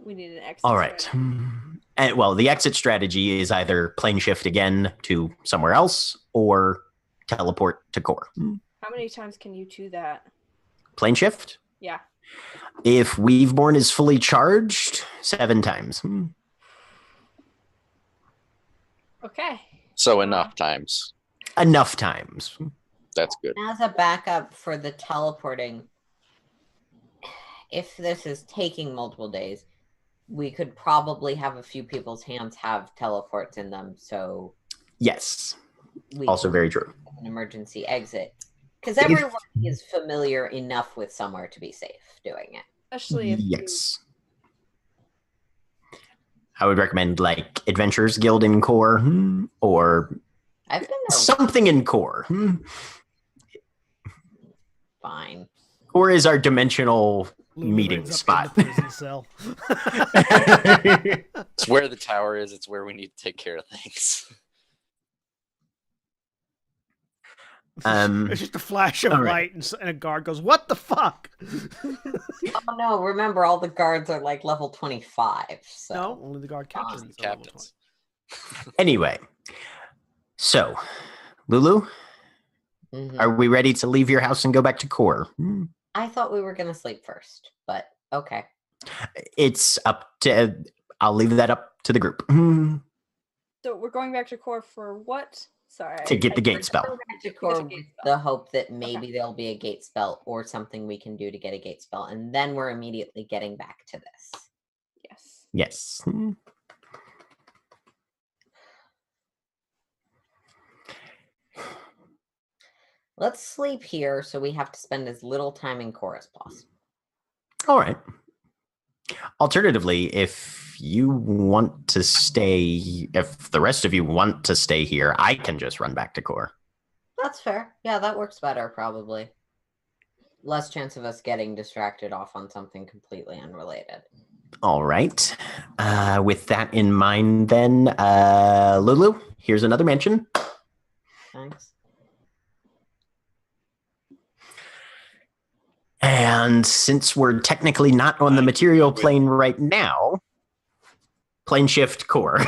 We need an exit. All right. strategy. And, well, the exit strategy is either plane shift again to somewhere else or teleport to core. How many times can you do that? Plane shift? Yeah. If Weaveborn is fully charged, 7 times. Okay. so enough times. Enough times. That's good. As a backup for the teleporting, if this is taking multiple days, we could probably have a few people's hands have teleports in them, so Yes. we Also can very true. have an emergency exit. Because everyone is familiar enough with somewhere to be safe doing it. Especially if Yes. I would recommend like Adventurers Guild in core or I've been there something in core. fine. Core is our dimensional Lulu meeting ends up spot. in the prison cell. It's where the tower is. It's where we need to take care of things. It's just a flash of all right. light, and a guard goes, "What the fuck?" Oh no, remember all the guards are like level 25. So No, only the guard captains. are level Captains. Anyway, so Lulu, Mhm. are we ready to leave your house and go back to core? I thought we were gonna sleep first, but okay. It's up to. I'll leave that up to the group So we're going back to core for what? Sorry. to get the gate Go spell. back to core Get a with gate spell. the hope that maybe there'll be a gate spell or something we can do to get a gate spell, and then we're immediately getting back to this. Yes. Yes. Let's sleep here so we have to spend as little time in core as possible. All right. Alternatively, if you want to stay, if the rest of you want to stay here, I can just run back to core. That's fair. Yeah, that works better, probably. Less chance of us getting distracted off on something completely unrelated. All right. With that in mind, then, Lulu, here's another mention. Thanks. And since we're technically not on the material plane right now, plane shift core.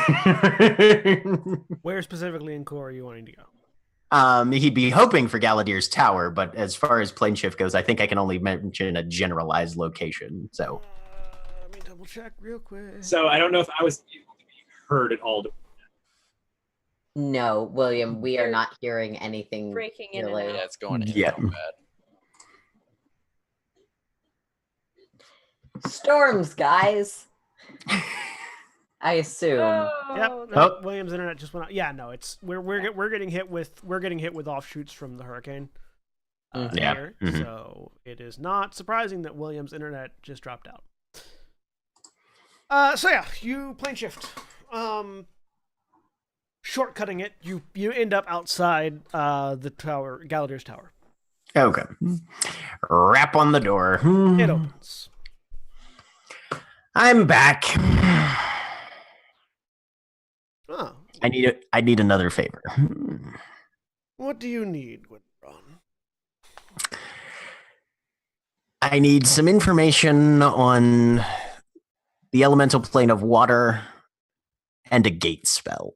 Where specifically in core are you wanting to go? He'd be hoping for Galadir's tower, but as far as plane shift goes, I think I can only mention a generalized location. So Let me double check real quick. So I don't know if I was able to be heard at all. No, William, we are You're not hearing anything. breaking in and really. out. Yeah, it's going in Yeah. real bad. Storms, guys. I assume. Yep. Oh, No, Williams' internet just went out. Yeah, no, it's we're getting hit with offshoots from the hurricane. Yeah. Here, Mhm. so it is not surprising that Williams' internet just dropped out. So yeah, you plane shift. Shortcutting it, you end up outside the tower, Galladir's tower. Okay. Rap on the door. It opens. I'm back. Oh, I need another favor. what do you need, Gwynfron? I need some information on the elemental plane of water and a gate spell.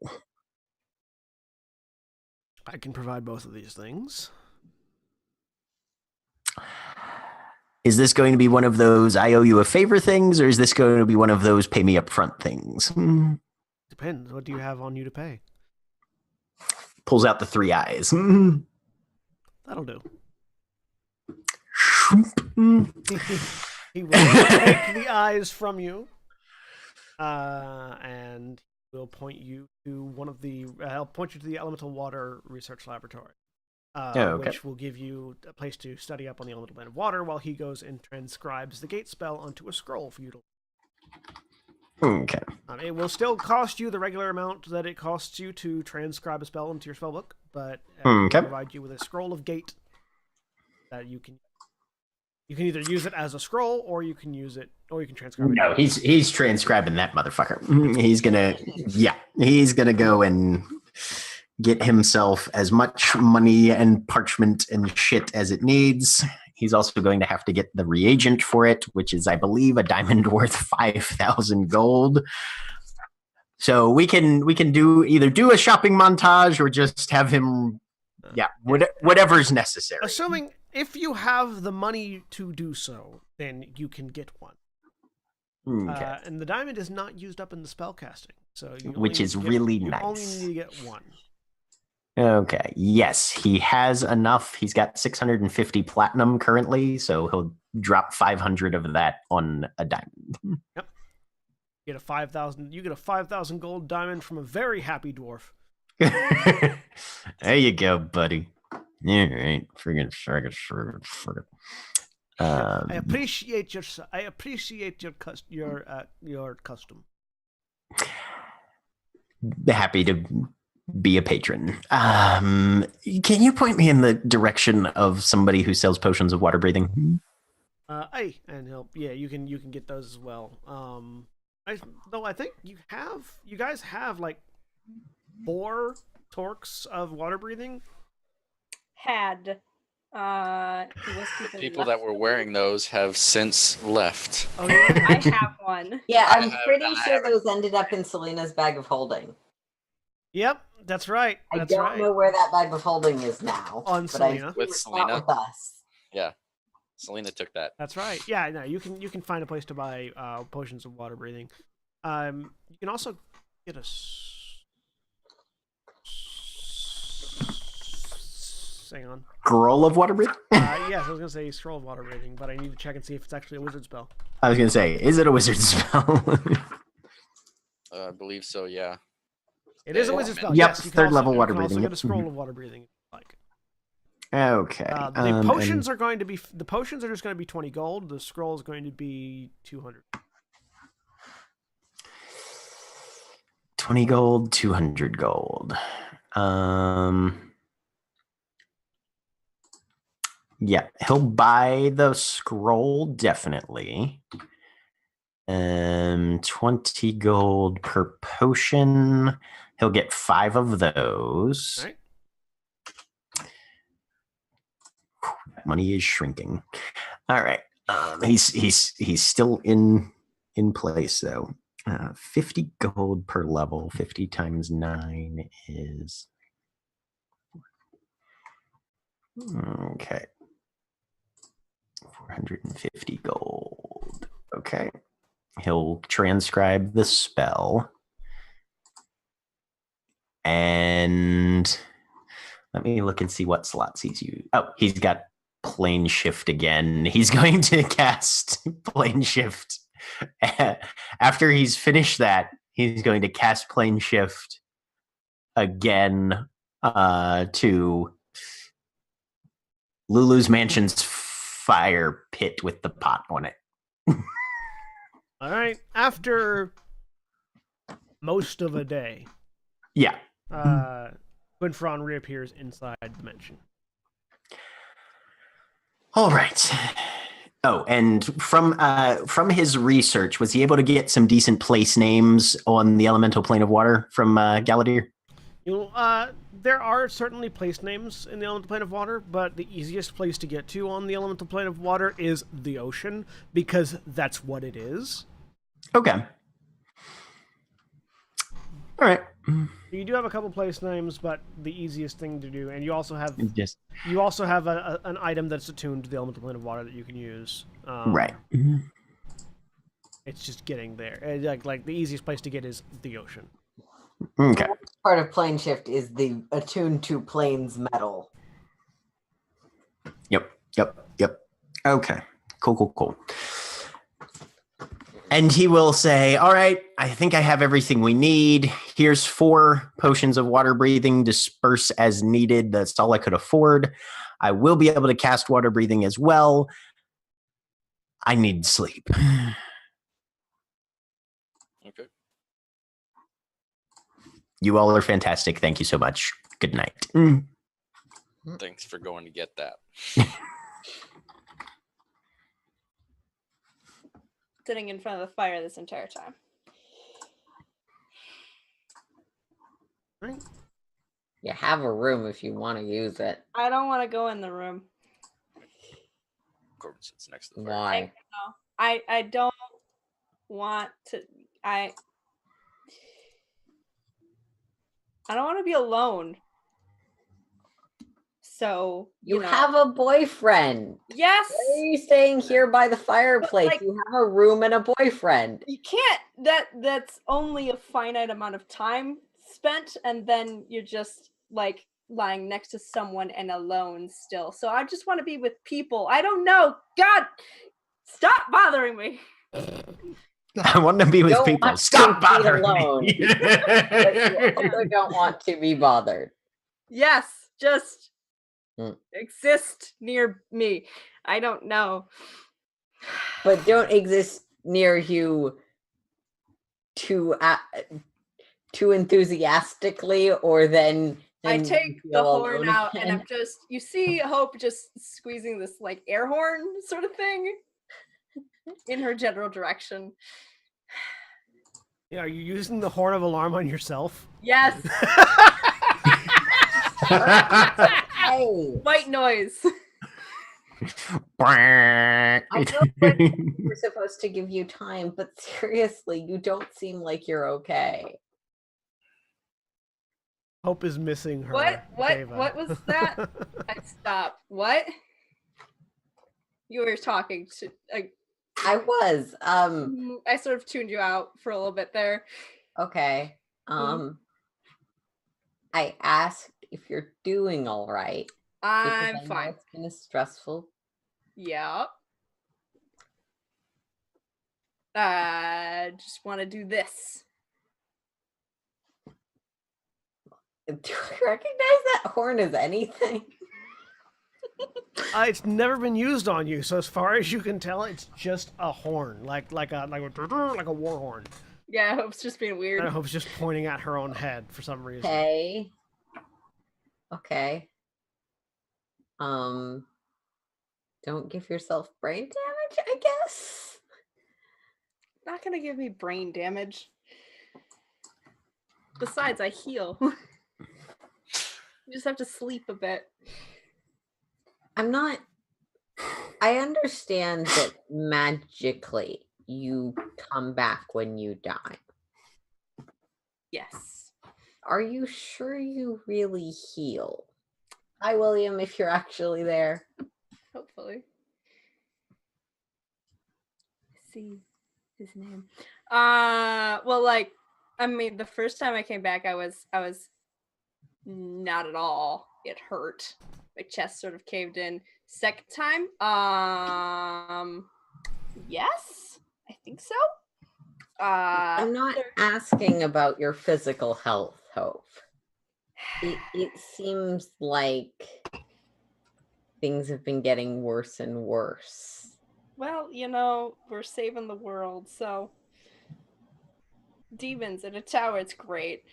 I can provide both of these things. Is this going to be one of those I owe you a favor things, or is this going to be one of those pay me up front things? Depends. What do you have on you to pay? Pulls out the 3 eyes. That'll do. Mm. He will take the eyes from you, and will point you to one of the. I'll point you to the Elemental Water Research Laboratory, okay. which will give you a place to study up on the elemental plane of water, while he goes and transcribes the gate spell onto a scroll for you to. Okay. It will still cost you the regular amount that it costs you to transcribe a spell into your spellbook, but it will provide you with a scroll of gate that you can. You can either use it as a scroll, or you can use it, or you can transcribe it. No, he's transcribing that motherfucker. He's gonna go and get himself as much money and parchment and shit as it needs. He's also going to have to get the reagent for it, which is, I believe, a diamond worth 5,000 gold. So we can either do a shopping montage or just have him, whatever's necessary. Assuming if you have the money to do so, then you can get one. Okay. And the diamond is not used up in the spell casting, so Which is really nice. You only need to get one. Okay. Yes, he has enough. He's got 650 platinum currently, so he'll drop 500 of that on a diamond. Yep. You get a 5,000 gold diamond from a very happy dwarf. There you go, buddy. All right. Friggin'. I appreciate your custom. Happy to be a patron. Can you point me in the direction of somebody who sells potions of water breathing? And you can get those as well. I think you guys have like 4 torques of water breathing. Had People that were wearing those have since left. Oh, yeah. I have one. Yeah, I'm pretty sure those ended up in Selena's bag of holding. Yep, that's right. I don't know where that bag of holding is now. On Selena. With Selena? With us. Yeah. Selena took that. That's right. Yeah, no, you can find a place to buy potions of water breathing. You can also get a hang on. Scroll of water breathing? Yes, I was gonna say scroll of water breathing, but I need to check and see if it's actually a wizard spell. I was gonna say, is it a wizard spell? I believe so, yeah. It is a wizard spell. Yep, yes, you can third also, level water you can breathing. Also get a scroll of water breathing if you like. Okay. The potions are going to be just going to be 20 gold. The scroll is going to be 200. 20 gold, 200 gold. Yeah, he'll buy the scroll definitely. 20 gold per potion. He'll get 5 of those. All right. Money is shrinking. All right. He's still in place though. 50 gold per level. 50 times 9 is okay. 450 gold. Okay. He'll transcribe the spell. And let me look and see what slots he's used. Oh, he's got plane shift again. He's going to cast plane shift. After he's finished that, he's going to cast plane shift again to Lulu's Mansion's fire pit with the pot on it. All right. After most of a day, Yeah. Gwynfron reappears inside the mansion. All right. Oh, and from his research, was he able to get some decent place names on the elemental plane of water from Galadir? There are certainly place names in the elemental plane of water, but the easiest place to get to on the elemental plane of water is the ocean, because that's what it is. Okay. All right. You do have a couple place names, but the easiest thing to do, and you also have Just an item that's attuned to the elemental plane of water that you can use. right. It's just getting there. Like the easiest place to get is the ocean. Okay. Part of plane shift is the attuned to planes metal. Yep. Okay. Cool. And he will say, all right, I think I have everything we need. Here's 4 potions of water breathing. Disperse as needed. That's all I could afford. I will be able to cast water breathing as well. I need sleep. Okay. You all are fantastic. Thank you so much. Good night. Thanks for going to get that. Sitting in front of the fire this entire time. Right. You have a room if you want to use it. I don't want to go in the room. Corbin sits next to the fire. Why? I don't want to. I don't want to be alone. So You know. have a boyfriend. Yes. Why are you staying here by the fireplace? Like, you have a room and a boyfriend. You can't. That's only a finite amount of time spent, and then you're just like lying next to someone and alone still. So I just want to be with people. I don't know. God, stop bothering me. I want to be with Don't people. want Stop to be bothering alone. me. But you also don't want to be bothered. Yes, just Mm. exist near me. I don't know. But don't exist near you too enthusiastically, or then I you take the feel horn alone out again. and I'm just, you see Hope just squeezing this like air horn sort of thing in her general direction. Yeah, are you using the horn of alarm on yourself? Yes. Hey, White noise. I know we're supposed to give you time, but seriously, you don't seem like you're okay. Hope is missing her. What Deva. what was that? I stopped. What? You were talking to I was. I sort of tuned you out for a little bit there. Okay. I asked if you're doing all right. I'm because I know fine. It's been stressful. Yeah. Just want to do this. Do I recognize that horn as anything? It's never been used on you, so as far as you can tell, it's just a horn, like a war horn. Yeah, Hope's just being weird. And Hope's just pointing at her own head for some reason. Okay. Don't give yourself brain damage, I guess. Not gonna give me brain damage. Besides, I heal. You just have to sleep a bit. I understand that magically you come back when you die. Yes. Are you sure you really heal? Hi, William, if you're actually there. Hopefully. See his name. Well, like, I mean, the first time I came back, I was not at all. It hurt. My chest sort of caved in. Second time, yes, I think so. I'm not asking about your physical health, Hope. It seems like things have been getting worse and worse. Well, we're saving the world, so demons in a tower, it's great.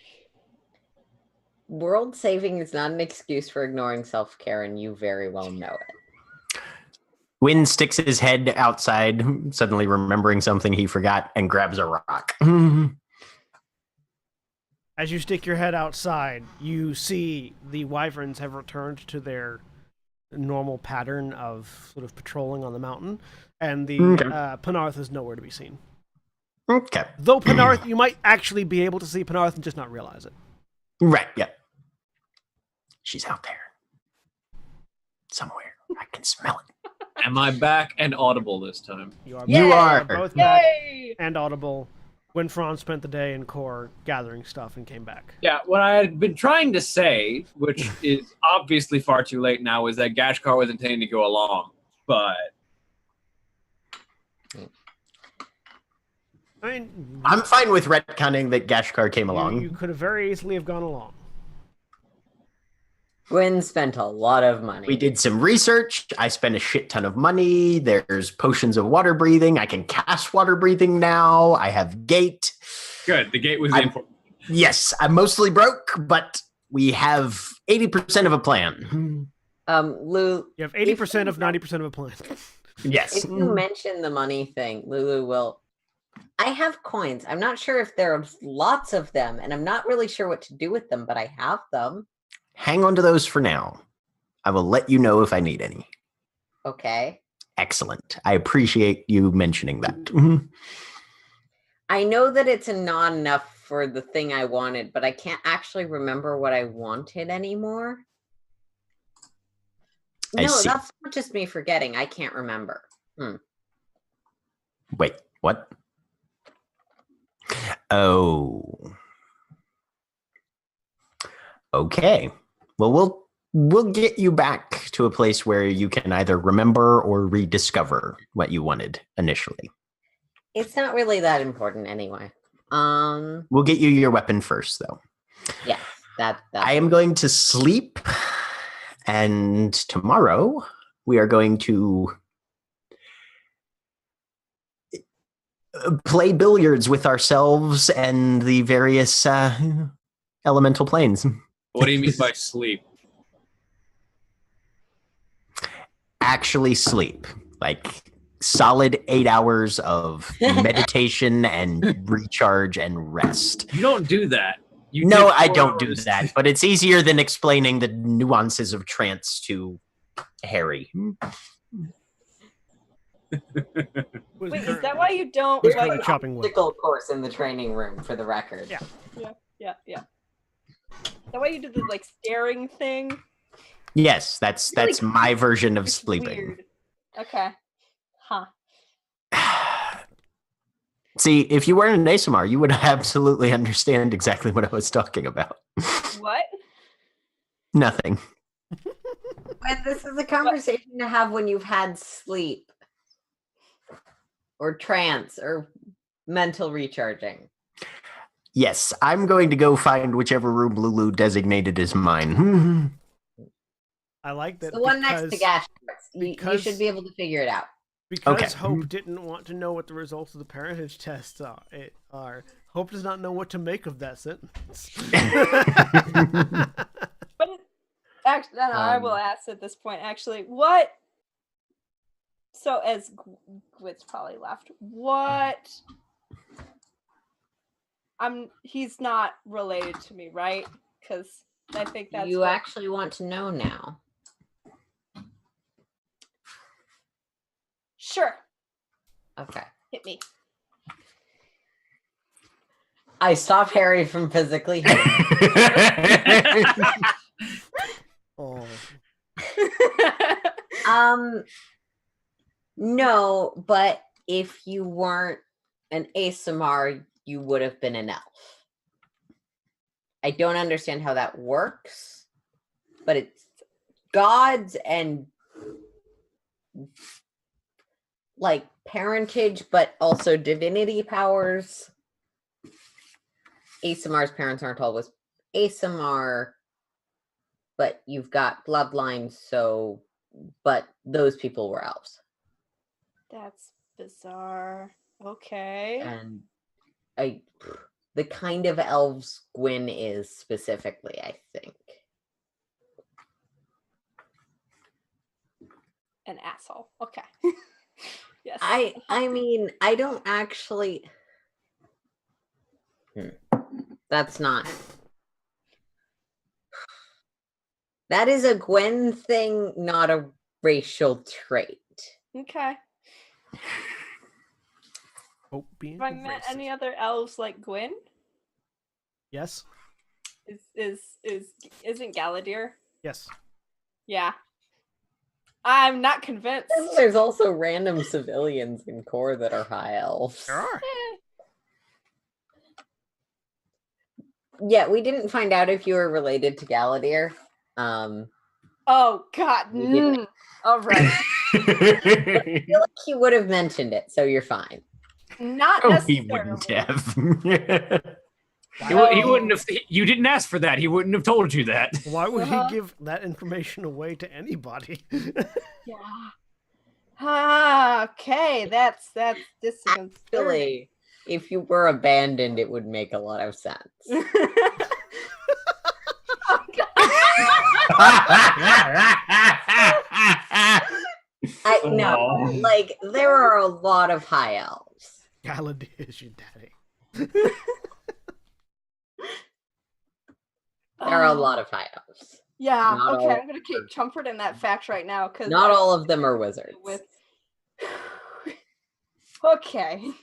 World saving is not an excuse for ignoring self-care, and you very well know it. Gwyn sticks his head outside, suddenly remembering something he forgot, and grabs a rock. As you stick your head outside, you see the wyverns have returned to their normal pattern of sort of patrolling on the mountain, and the Penarth is nowhere to be seen. Okay. Though Penarth, you might actually be able to see Penarth and just not realize it. Right, yeah. She's out there. Somewhere. I can smell it. Am I back and audible this time? You are. You are. Both back Yay! and audible. When Franz spent the day in Core gathering stuff and came back. Yeah, what I had been trying to say, which is obviously far too late now, is that Gashkar was intending to go along, but... I mean, I'm fine with retconning that Gashkar came along. You could have very easily have gone along. Gwyn spent a lot of money. We did some research. I spent a shit ton of money. There's potions of water breathing. I can cast water breathing now. I have gate. Good, the gate was the important. Yes, I'm mostly broke, but we have 80% of a plan. Lulu, You have 80% of 90% of a plan. Yes. if you mention the money thing, Lulu will. I have coins. I'm not sure if there are lots of them, and I'm not really sure what to do with them, but I have them. Hang on to those for now. I will let you know if I need any. Okay. Excellent. I appreciate you mentioning that. I know that it's not enough for the thing I wanted, but I can't actually remember what I wanted anymore. I No, see. that's not just me forgetting. I can't remember. Wait, what? Oh. Okay. Well, we'll get you back to a place where you can either remember or rediscover what you wanted initially. It's not really that important anyway. We'll get you your weapon first, though. Yes, that's I am going to sleep, and tomorrow we are going to play billiards with ourselves and the various elemental planes. What do you mean by sleep? Actually sleep. Like solid 8 hours of meditation and recharge and rest. You don't do that. You No, take I 4 don't do hours. that, but it's easier than explaining the nuances of trance to Harry. Wait, is that why you don't Who's like? currently chopping wood? obstacle course in the training room, for the record. Yeah. Yeah. Is that why you did the like staring thing? Yes, that's my version of It's sleeping. weird. Okay. Huh. See, if you weren't an ASMR, you would absolutely understand exactly what I was talking about. What? Nothing. And this is a conversation to have when you've had sleep or trance or mental recharging. Yes, I'm going to go find whichever room Lulu designated as mine. I like that. The one next to Gash. You because- should be able to figure it out. Because Okay. Hope didn't want to know what the results of the parentage tests are. Hope does not know what to make of that sentence. But actually, no, I will ask at this point. Actually, what? So as Gwit's probably left, what? He's not related to me, right? Because I think that's You what- actually want to know now. Sure. Okay. Hit me. I stop Harry from physically hitting. Oh, No, but if you weren't an ASMR, you would have been an elf. I don't understand how that works, but it's gods and like parentage, but also divinity powers. Asamar's parents aren't always Asamar, but you've got bloodlines, but those people were elves. That's bizarre. Okay. And the kind of elves Gwyn is specifically, I think. An asshole. Okay. Yes. I mean, I don't actually. That's not. That is a Gwen thing, not a racial trait. Okay. Being Have I met racist. any other elves like Gwyn? Yes. Isn't Galadir? Yes. Yeah. I'm not convinced. There's also random civilians in core that are high elves. There are. Yeah, we didn't find out if you were related to Galadir. Oh God. We didn't. All right. I feel like he would have mentioned it, so you're fine. Not Oh, necessarily. he wouldn't have. He wouldn't have. You didn't ask for that. He wouldn't have told you that. Why would he give that information away to anybody? Yeah. Ah, okay. That's dissonance. Actually, if you were abandoned, it would make a lot of sense. I know, like there are a lot of high elves. Galadir is your daddy. There are a lot of high elves. Yeah. Not Okay. all- I'm gonna take comfort in that fact right now because Not all of them are wizards. Okay.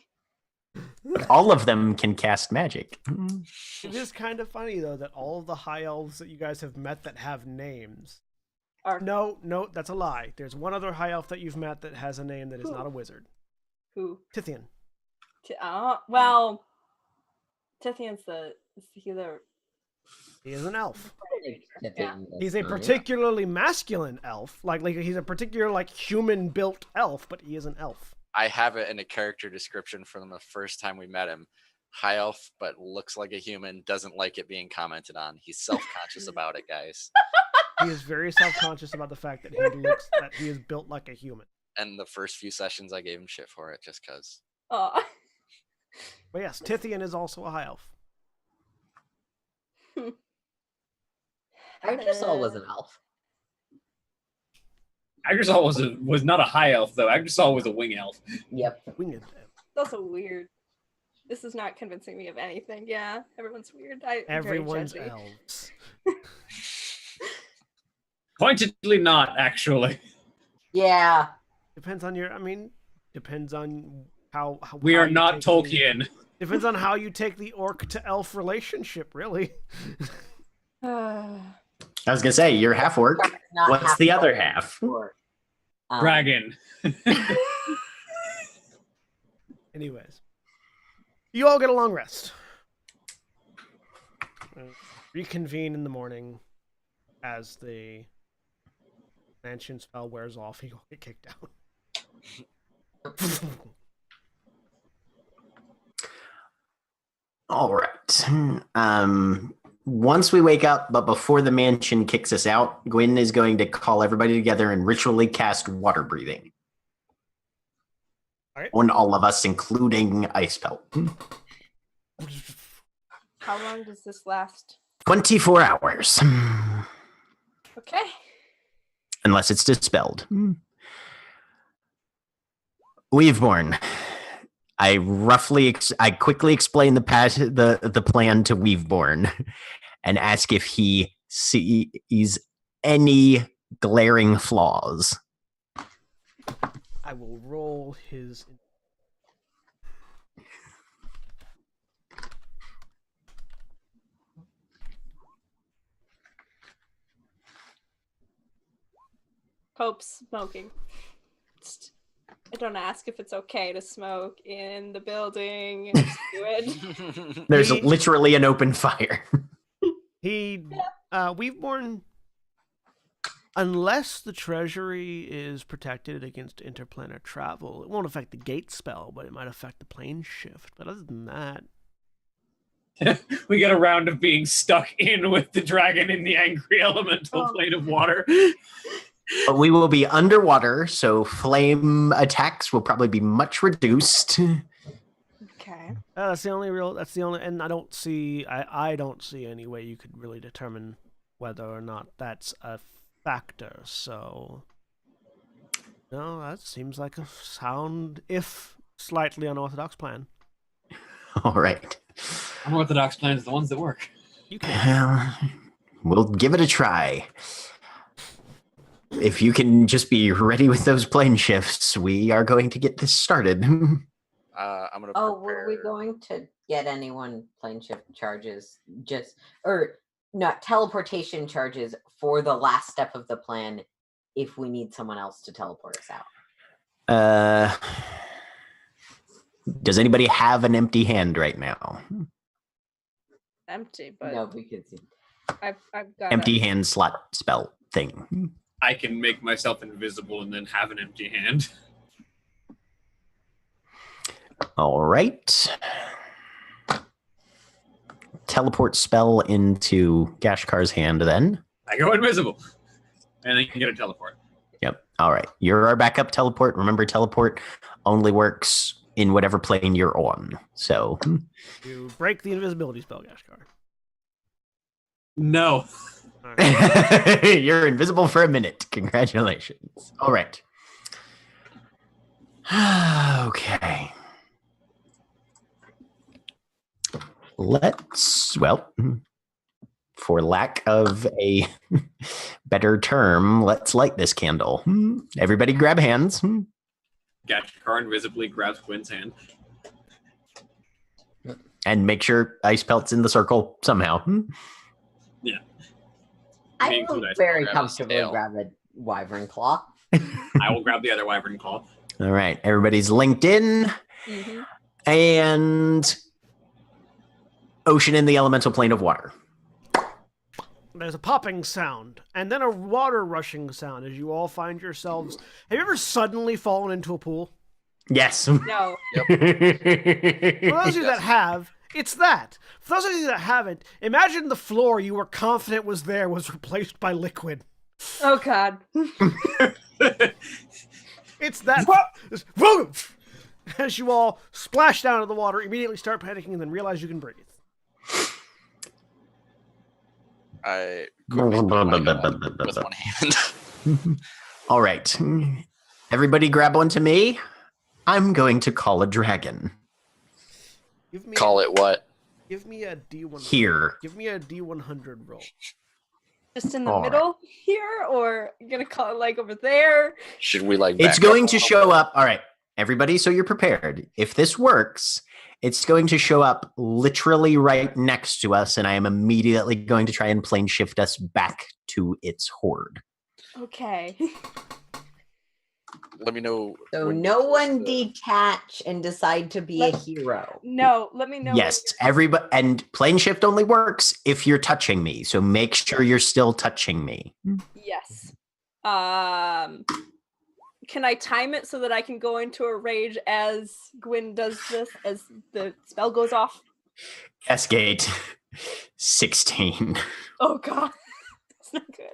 All of them can cast magic. It is kind of funny though that all of the high elves that you guys have met that have names. No, that's a lie. There's one other high elf that you've met that has a name that is not a wizard. Who? Tithian. Well, Tithian's the healer. He is an elf. Yeah. He's a particularly masculine elf. Like he's a particular human-built elf, but he is an elf. I have it in a character description from the first time we met him. High elf, but looks like a human, doesn't like it being commented on. He's self-conscious about it, guys. He is very self-conscious about the fact that he is built like a human. And the first few sessions, I gave him shit for it just because. Oh. But yes, Tithian is also a high elf. Idrisol was an elf. Agrisol was not a high elf though. Agrisol was a wing elf. Yep. Winged elf. That's so weird. This is not convincing me of anything. Yeah, everyone's weird. I'm Everyone's very judgy. elves. Pointedly not, actually. Yeah. Depends on depends on how We how are you not take Tolkien. Depends on how you take the orc to elf relationship, really. I was gonna say you're half orc. Not What's half the other elf. half? Dragon. Anyways, you all get a long rest. Reconvene in the morning as the mansion spell wears off. You all get kicked out. All right. Once we wake up, but before the mansion kicks us out, Gwyn is going to call everybody together and ritually cast water breathing. All right. On all of us, including Ice Pelt. How long does this last? 24 hours. Okay. Unless it's dispelled. Weaveborn. I quickly explain the plan to Weaveborn and ask if he sees any glaring flaws. I will roll his. Hope smoking. I don't ask if it's okay to smoke in the building. Just do it. There's literally an open fire. Weaveborn, unless the treasury is protected against interplanar travel, it won't affect the gate spell, but it might affect the plane shift. But other than that, We get a round of being stuck in with the dragon in the angry elemental plane of water. But we will be underwater, so flame attacks will probably be much reduced. Okay. That's the only, and I don't see any way you could really determine whether or not that's a factor. So, no, that seems like a sound, if slightly unorthodox plan. All right. Unorthodox plans are the ones that work. You can. We'll give it a try. If you can just be ready with those plane shifts, we are going to get this started. I'm gonna. Oh, were we going to get anyone plane shift charges? Or not teleportation charges for the last step of the plan if we need someone else to teleport us out? Does anybody have an empty hand right now? Empty, but No, we could see. I've got Empty hand slot spell thing. I can make myself invisible and then have an empty hand. All right. Teleport spell into Gashkar's hand then. I go invisible. And then you can get a teleport. Yep. All right. You're our backup teleport. Remember, teleport only works in whatever plane you're on. So You break the invisibility spell, Gashkar. No. All right. you're invisible for a minute. Congratulations. All right. Okay. For lack of a better term, let's light this candle. Everybody grab hands. Gashkar invisibly grabs Quinn's hand. And make sure Ice Pelt's in the circle somehow. Yeah. I include will ice very grab his comfortably tail. grab a wyvern claw. I will grab the other wyvern claw. All right. Everybody's linked in. Mhm. And Ocean in the elemental plane of water. There's a popping sound, and then a water rushing sound as you all find yourselves. Have you ever suddenly fallen into a pool? Yes. No. For those of you that have, it's that. For those of you that haven't, imagine the floor you were confident was there was replaced by liquid. Oh God. It's that. As you all splash down into the water, immediately start panicking, and then realize you can breathe. I quickly put my gun with one hand. All right. Everybody grab onto me. I'm going to call a dragon. Give me Call it what? Give me a D100. Here. Give me a D100 roll. Just in the All right. middle here, or you're gonna call it like over there? Should we like? It's back going up to a show little up. All right. Everybody, so you're prepared. If this works, it's going to show up literally right next to us, and I am immediately going to try and plane shift us back to its horde. Okay. bit? Let me know. So when no you're one supposed to- detach and decide to be a hero. No, let me know. Yes, everybody, and plane shift only works if you're touching me. So make sure you're still touching me. Yes. Can I time it so that I can go into a rage as Gwyn does this, as the spell goes off? Esgate 16. Oh God. That's not good.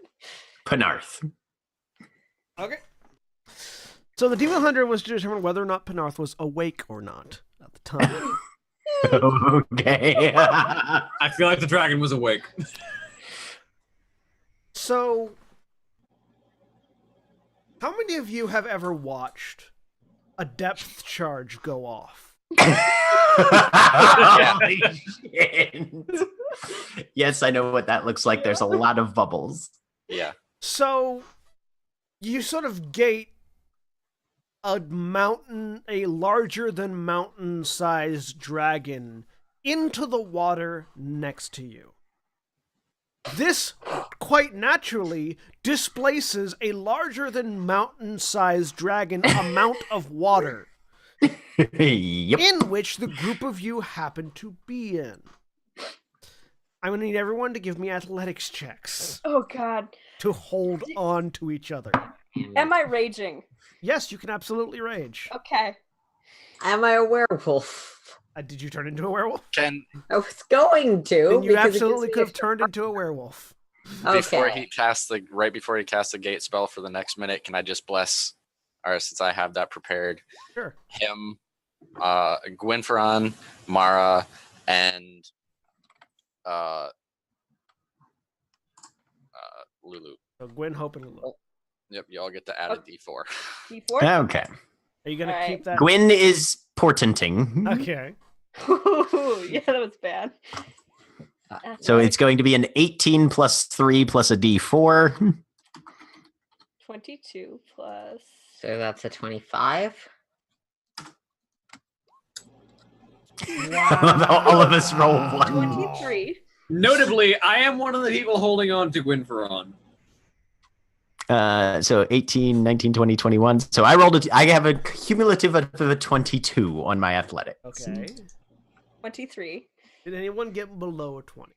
Penarth. Okay. So the D100 was to determine whether or not Penarth was awake or not at the time. Okay. I feel like the dragon was awake. So, how many of you have ever watched a depth charge go off? Holy shit. Yes, I know what that looks like. There's a lot of bubbles. Yeah. So, you sort of gate a larger than mountain-sized dragon into the water next to you. This, quite naturally, displaces a larger than mountain-sized dragon amount of water Yep. in which the group of you happen to be in. I'm going to need everyone to give me athletics checks Oh God. to hold on to each other. Am I raging? Yes, you can absolutely rage. Okay. Am I a werewolf? Did you turn into a werewolf? Can I was going to. Then you because it absolutely gives could me have turned into a werewolf. before Okay. he casts the gate spell for the next minute, can I just bless, or since I have that prepared, Sure. him, Gwynferon, Mara, and Lulu. So Gwen, Hope, and Lulu. Yep, y'all get to add a D4. D4? Okay. Are you gonna All right. keep that? Gwyn is portenting. Okay. Yeah, that was bad. So it's going to be an 18 plus 3 plus a D4. 22 plus. So that's a 25. All of us roll one. 23. Notably, I am one of the people holding on to Gwynferon. So 18, 19, 20, 21. So I have a cumulative of a 22 on my athletics. Okay. 23. Did anyone get below a 20?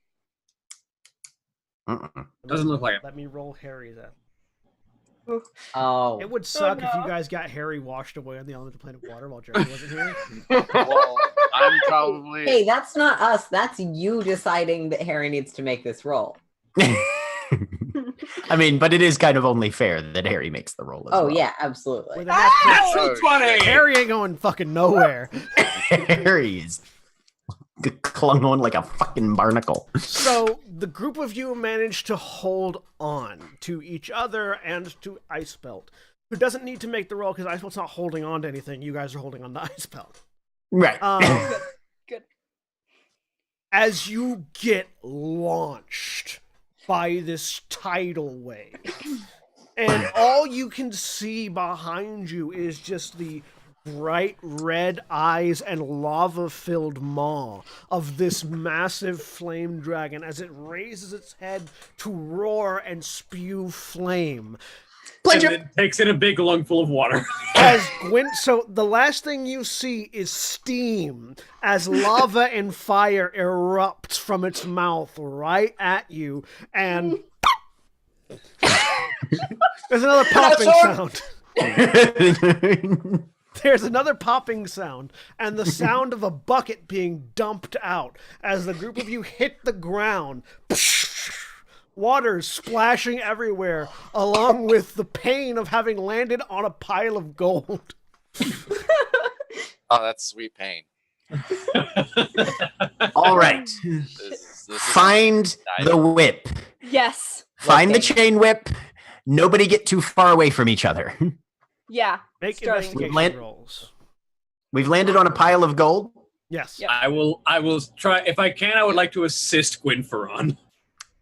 Doesn't look like it. Let me roll Harry's at. Oh. It would suck if you no. guys got Harry washed away on the elemental plane of water while Jeremy wasn't here. Well, I'm probably. Hey, that's not us. That's you deciding that Harry needs to make this roll. I mean, but it is kind of only fair that Harry makes the roll as well. Yeah, absolutely. With a natural Natural 20! Harry ain't going fucking nowhere. Harry is clung on like a fucking barnacle. So the group of you managed to hold on to each other and to Icebelt, who doesn't need to make the roll because Icebelt's not holding on to anything. You guys are holding on to Icebelt. Right. Good. As you get launched by this tidal wave, and all you can see behind you is just the bright red eyes and lava-filled maw of this massive flame dragon as it raises its head to roar and spew flame. And then takes in a big lungful of water. So the last thing you see is steam as lava and fire erupts from its mouth right at you, and there's another popping sound. There's another popping sound, and the sound of a bucket being dumped out as the group of you hit the ground. Water splashing everywhere, along with the pain of having landed on a pile of gold. Oh, that's sweet pain. All right. This is Find the whip. Yes. Find the chain whip. Nobody get too far away from each other. Yeah. Make Starting. investigation rolls. We've landed on a pile of gold. Yes. Yep. I will try, if I can, I would like to assist Gwynferon.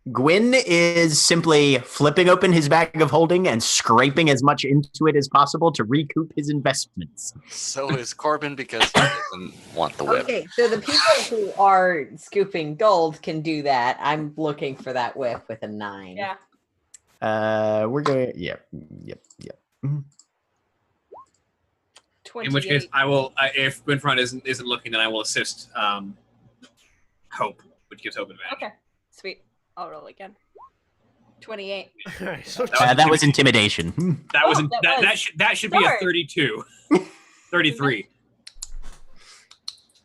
Gwyn is simply flipping open his bag of holding and scraping as much into it as possible to recoup his investments. So is Corbin because he doesn't want the whip. Okay, so the people who are scooping gold can do that. I'm looking for that whip with a 9. Yeah. We're going. Yep. 28. In which case, if Gwynferon isn't looking, then I will assist Hope, which gives Hope advantage. Okay. Sweet. I'll roll again. 28. All right, so That was intimidation. That was Oh, that should be a Sorry. 32. 33.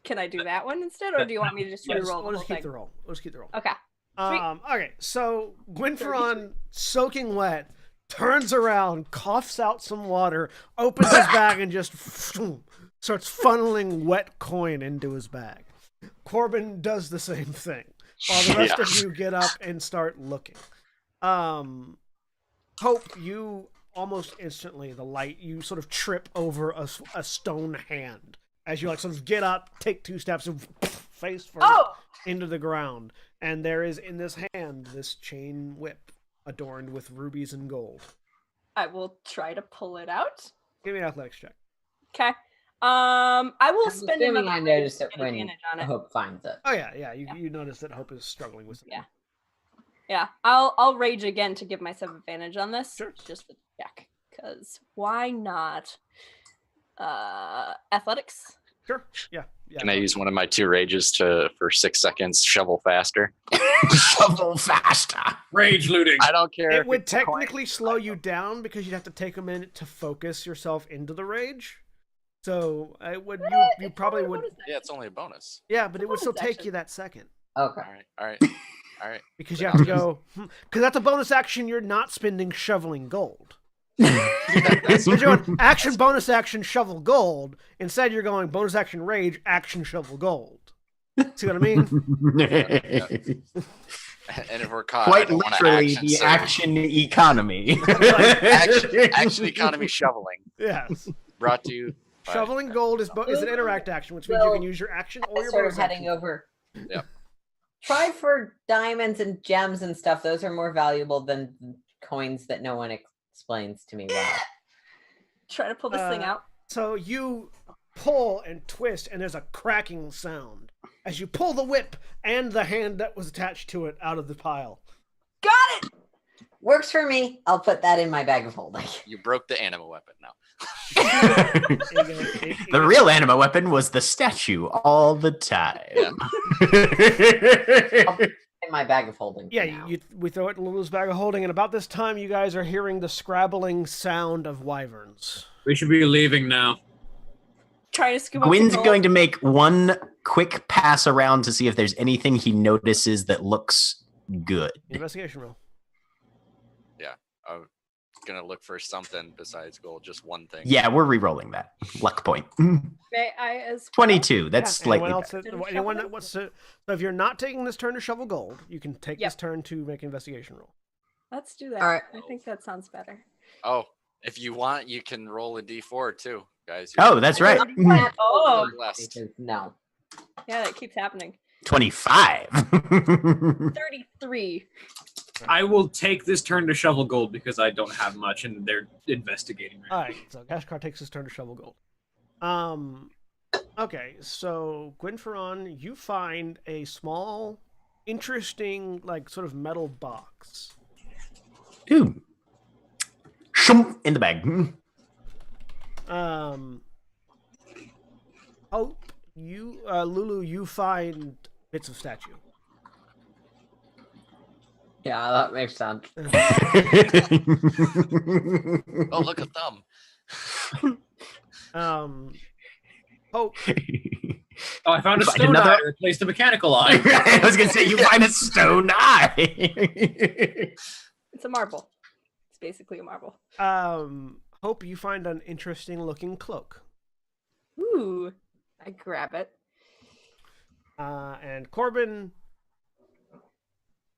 Can I do that one instead, or do you want me to just re-roll the we'll whole just keep thing? the roll. We'll just keep the roll. Okay. Sweet. Okay, so Gwynferon, soaking wet, turns around, coughs out some water, opens his bag, and just starts funneling wet coin into his bag. Corbin does the same thing, while the rest of you get up and start looking. Hope, you almost instantly, you sort of trip over a stone hand. As you sort of get up, take 2 steps, and face first into the ground. And there is in this hand this chain whip adorned with rubies and gold. I will try to pull it out. Give me an athletics check. Okay. I will I'm spend assuming another I noticed to it get when advantage on it. Hope finds it. Oh yeah. You notice that Hope is struggling with something. Yeah. Yeah. I'll rage again to give myself advantage on this. Sure. Just for the check. Because why not? Athletics. Sure. Yeah. Can I use one of my 2 rages for 6 seconds shovel faster? Shovel faster. Rage looting. I don't care. It if would it's a coin. technically slow you down because you'd have to take a minute to focus yourself into the rage. So you probably would. Yeah, it's only a bonus. Yeah, but it would still Bonus take action. you that second. Okay. All right. Because you have to go. Because that's a bonus action. You're not spending shoveling gold. That's You're doing action, bonus action, shovel gold. Instead, you're going bonus action, rage, action, shovel gold. See what I mean? And if we're caught, Quite I don't want to literally action the surge. action economy. action economy shoveling. Yes. Brought to you. by- Shoveling gold is an interact action, which means you can use your action or your Sort of bonus heading action. over. Yep. Try for diamonds and gems and stuff. Those are more valuable than coins that no one explains to me well. Try to pull this thing out. So you pull and twist, and there's a cracking sound as you pull the whip and the hand that was attached to it out of the pile. Got it! Works for me. I'll put that in my bag of holding. You broke the anima weapon now. The real anima weapon was the statue all the time. In my bag of holding. for Yeah, now. we throw it in Lulu's bag of holding, and about this time, you guys are hearing the scrabbling sound of wyverns. We should be leaving now. Trying to scoop up Gwyn's the gold. going to make one quick pass around to see if there's anything he notices that looks good. Investigation roll. I'm gonna look for something besides gold, just one thing. Yeah, we're re-rolling that. Luck point. May I as well? 22. That's Yeah, slightly anyone better. else anyone that wants to. So if you're not taking this turn to shovel gold, you can take this turn to make an investigation roll. Let's do that. All right. I think that sounds better. Oh, if you want, you can roll a d4 too, guys. Oh, that's right. Oh. Blessed. No. Yeah, that keeps happening. 25. 33. I will take this turn to shovel gold because I don't have much, and they're investigating right now. All right, so Gashkar takes his turn to shovel gold. Okay, so Gwynferon, you find a small, interesting, like sort of metal box. Ooh. Shoom, in the bag. Hope you, Lulu, you find bits of statue. Yeah, that makes sense. Oh, look at them. Hope. Oh, I found a Find stone another- eye to replace the mechanical eye. I was going to say, you find a stone eye. It's a marble. It's basically a marble. Hope you find an interesting looking cloak. Ooh. I grab it. And Corbin,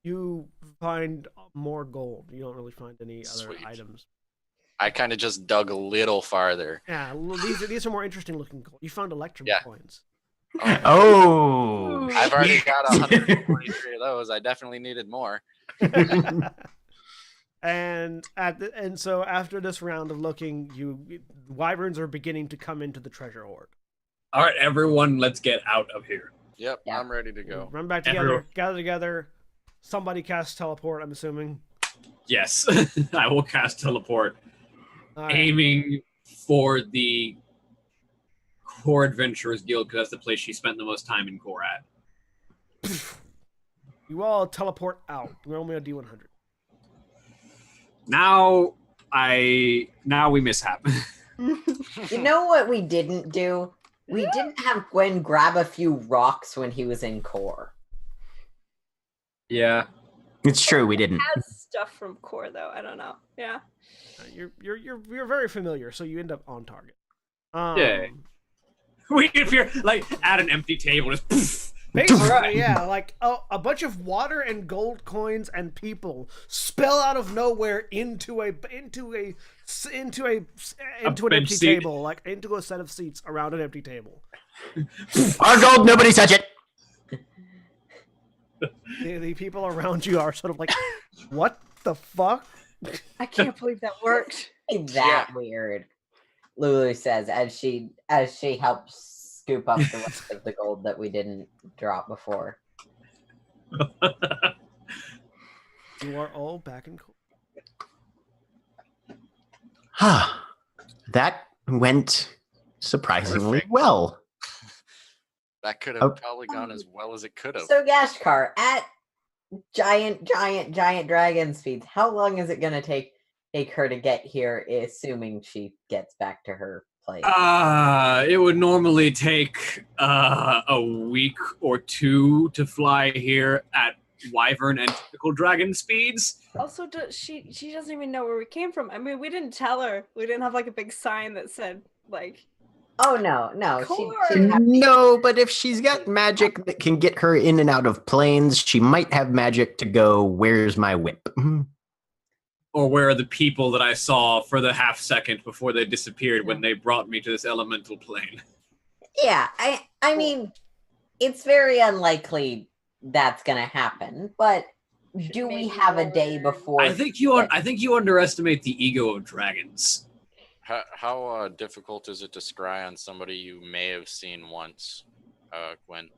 you find more gold. You don't really find any other Sweet. items. I kind of just dug a little farther. Yeah, these are more interesting looking gold. You found electrum Yeah. coins. Oh. I've already got 123 of those. I definitely needed more. And so after this round of looking, wyverns are beginning to come into the treasure hoard. All right, everyone, let's get out of here. Yep, Yeah. I'm ready to go. Run back together, Everyone. gather together. Somebody casts teleport, I'm assuming. Yes, I will cast teleport, All right. aiming for the Core Adventurers Guild because that's the place she spent the most time in Core at. You all teleport out. Roll me a D100. Now we mishap. You know what we didn't do? We didn't have Gwen grab a few rocks when he was in core. Yeah. It's true, we didn't. Has stuff from core though. I don't know. Yeah. You're very familiar, so you end up on target. Yeah. We appear like at an empty table, just poof. Basically, yeah, like a bunch of water and gold coins and people spill out of nowhere into an empty bench seat. table, like into a set of seats around an empty table. Our gold, nobody touch it. The people around you are sort of like, what the fuck? I can't believe that worked. Ain't that weird? Lulu says as she helps scoop up the rest of the gold that we didn't drop before. You are all back in court. That went surprisingly Perfect. well. That could have probably gone as well as it could have. So Gashkar, at giant dragon speeds, how long is it gonna take her to get here, assuming she gets back to her place? It would normally take a week or two to fly here at wyvern and typical dragon speeds. Also, she doesn't even know where we came from. I mean, we didn't tell her. We didn't have like a big sign that said like. Oh no. No, but if she's got magic that can get her in and out of planes, she might have magic to go, where's my whip? Or where are the people that I saw for the half second before they disappeared when they brought me to this elemental plane? Yeah, I mean, it's very unlikely that's gonna happen, but do we have a day before? I think you underestimate the ego of dragons. How difficult is it to scry on somebody you may have seen once, Gwen?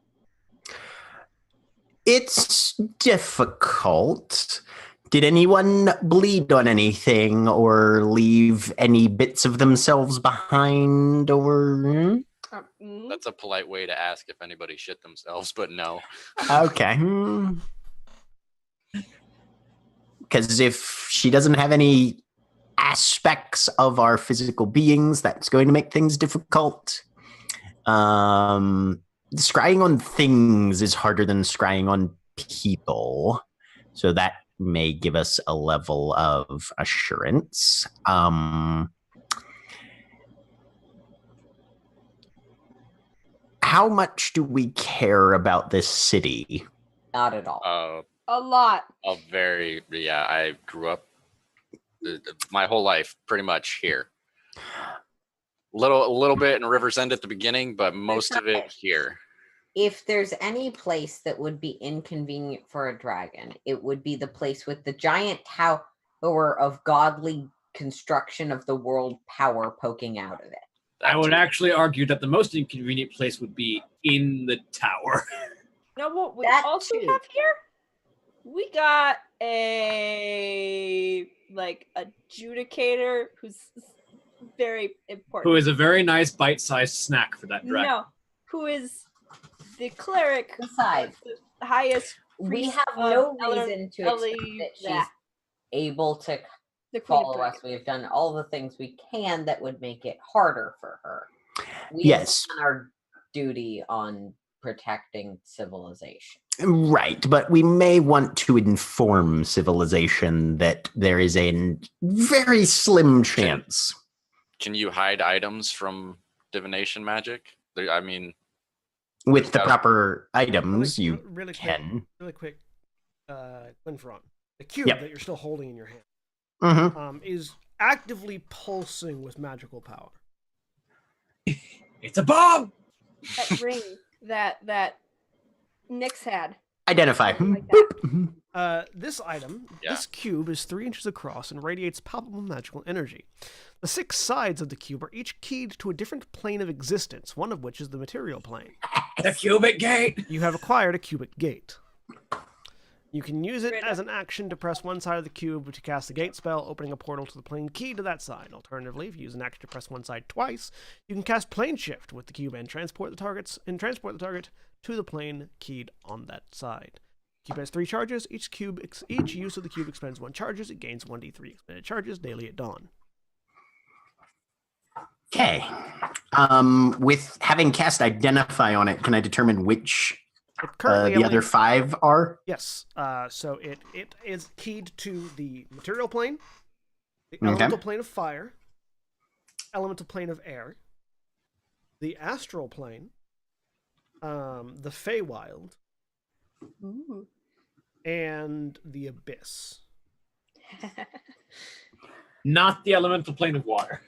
It's difficult. Did anyone bleed on anything or leave any bits of themselves behind or... That's a polite way to ask if anybody shit themselves, but no. Okay. Because if she doesn't have any aspects of our physical beings, that's going to make things difficult. Scrying on things is harder than scrying on people. So that may give us a level of assurance. How much do we care about this city? Not at all. A lot. I grew up my whole life pretty much here. A little bit in River's End at the beginning, but most of it here. If there's any place that would be inconvenient for a dragon, it would be the place with the giant tower of godly construction of the world power poking out of it. I would actually argue that the most inconvenient place would be in the tower. Now, what we That also too. have here, we got a adjudicator who's very important. Who is a very nice bite-sized snack for that dragon. No, who is the cleric. Besides, The highest. we priest have of no Ele- reason to Ele- expect that yeah, she's able to the queen of follow us. dragons. We have done all the things we can that would make it harder for her. We Yes. have done our duty on protecting civilization. Right, but we may want to inform civilization that there is a very slim chance. Can you hide items from divination magic? I mean, With the proper items, you really can. Really quick, Glenfron. The cube Yep. that you're still holding in your hand Mm-hmm. is actively pulsing with magical power. It's a bomb! That ring that Nyx had. Identify. Something like that. Boop. This item, Yeah. this cube is 3 inches across and radiates palpable magical energy. The 6 sides of the cube are each keyed to a different plane of existence, one of which is the material plane. The cubic gate! You have acquired a cubic gate. You can use it Great. as an action to press one side of the cube to cast the gate spell, opening a portal to the plane keyed to that side. Alternatively, if you use an action to press one side twice, you can cast plane shift with the cube and transport the target to the plane keyed on that side. Cube has 3 charges. Each use of the cube expends 1 charges. It gains 1d3 expended charges daily at dawn. Okay. With having cast Identify on it, can I determine which It currently the only- other 5 are? Yes. So it is keyed to the material plane, the Okay. elemental plane of fire, elemental plane of air, the astral plane, the Feywild, Ooh. and the abyss. Not the elemental plane of water.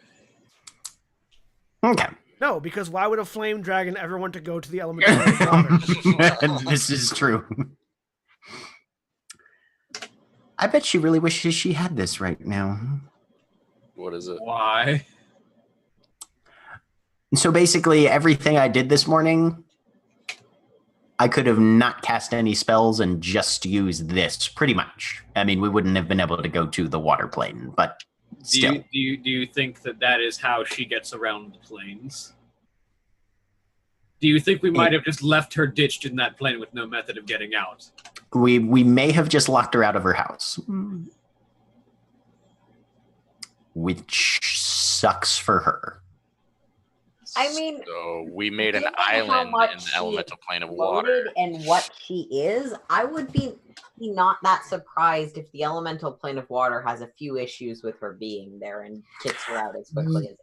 Okay. No, because why would a flame dragon ever want to go to the elemental plane of water? This is true. I bet she really wishes she had this right now. what is it? Why? So basically, everything I did this morning, I could have not cast any spells and just used this, pretty much. I mean, we wouldn't have been able to go to the water plane, but still. Do you think that is how she gets around the planes? Do you think we might have just left her ditched in that plane with no method of getting out? We may have just locked her out of her house. Which sucks for her. I mean, So we made an given how island much in the she elemental plane of water. exploded and what she is, I would be not that surprised if the elemental plane of water has a few issues with her being there and kicks her out as quickly as it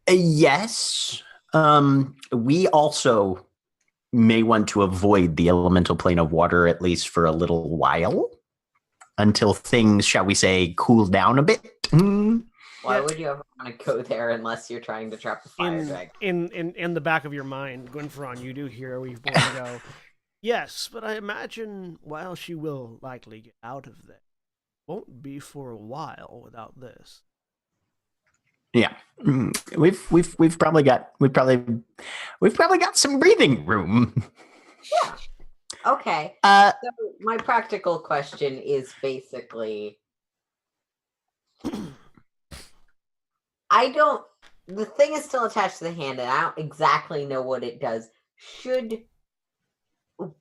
can. Yes. We also may want to avoid the elemental plane of water at least for a little while until things, shall we say, cool down a bit. Why Yeah. would you ever want to go there unless you're trying to trap the fire dragon? In the back of your mind, Gwynferon, you do hear we've born to go. Yes, but I imagine while she will likely get out of there, won't be for a while without this. Yeah, we've probably got some breathing room. Yeah. Okay. Uh, So my practical question is basically, the thing is still attached to the hand, and I don't exactly know what it does. Should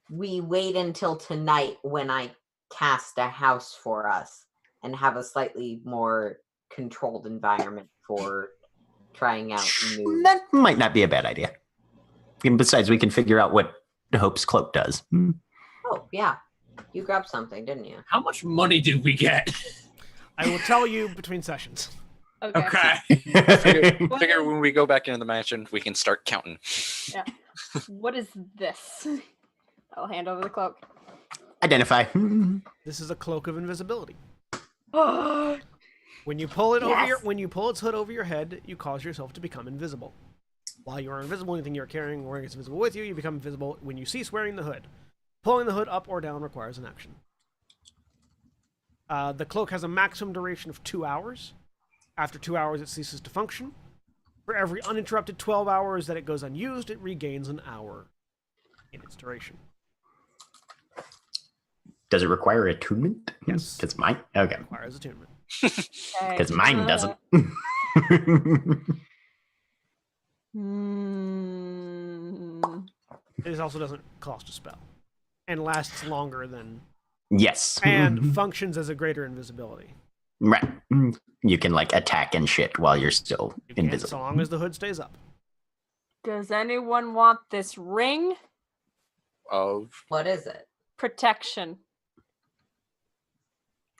we wait until tonight when I cast a house for us and have a slightly more controlled environment for trying out new? that might not be a bad idea. And besides, we can figure out what Hope's cloak does. Oh, yeah. You grabbed something, didn't you? How much money did we get? I will tell you between sessions. Okay. Figure when we go back into the mansion, we can start counting. Yeah. What is this? I'll hand over the cloak. Identify. This is a cloak of invisibility. Oh, When you pull it Yes. when you pull its hood over your head, you cause yourself to become invisible. While you are invisible, anything you're carrying or wearing is invisible with you. You become invisible when you cease wearing the hood. Pulling the hood up or down requires an action. The cloak has a maximum duration of 2 hours. After 2 hours, it ceases to function. For every uninterrupted 12 hours that it goes unused, it regains an hour in its duration. Does it require attunement? Yes. Because mine. Okay. It requires attunement. okay. Because mine doesn't. It also doesn't cost a spell. And lasts longer than... Yes. And functions as a greater invisibility. Right. You can like attack and shit while you're still You can, invisible. so long as the hood stays up. Does anyone want this ring? Of What is it? Protection.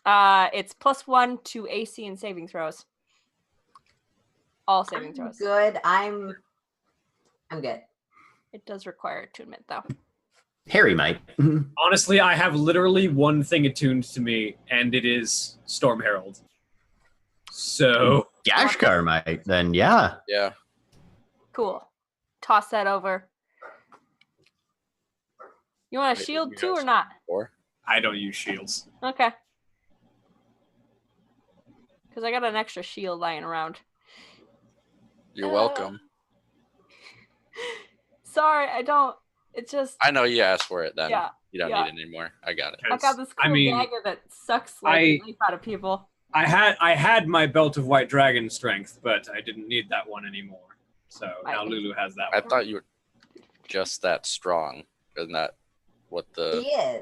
It's +1 to AC and saving throws. All saving I'm throws. good. I'm good. It does require attunement, though. Harry might. Honestly, I have literally one thing attuned to me, and it is Storm Herald. So Gashkar might. Then yeah. yeah. Cool. Toss that over. You want a Wait, shield you too or guys- not? Or I don't use shields. Okay. Because I got an extra shield lying around. you're welcome. Sorry, I don't. It's just I know you asked for it then. yeah. You don't yeah. need it anymore. I got it. I got this cool I mean, dagger that sucks like the life out of people. I had my belt of white dragon strength, but I didn't need that one anymore. So now Lulu has that I one. thought you were just that strong. Isn't that what He the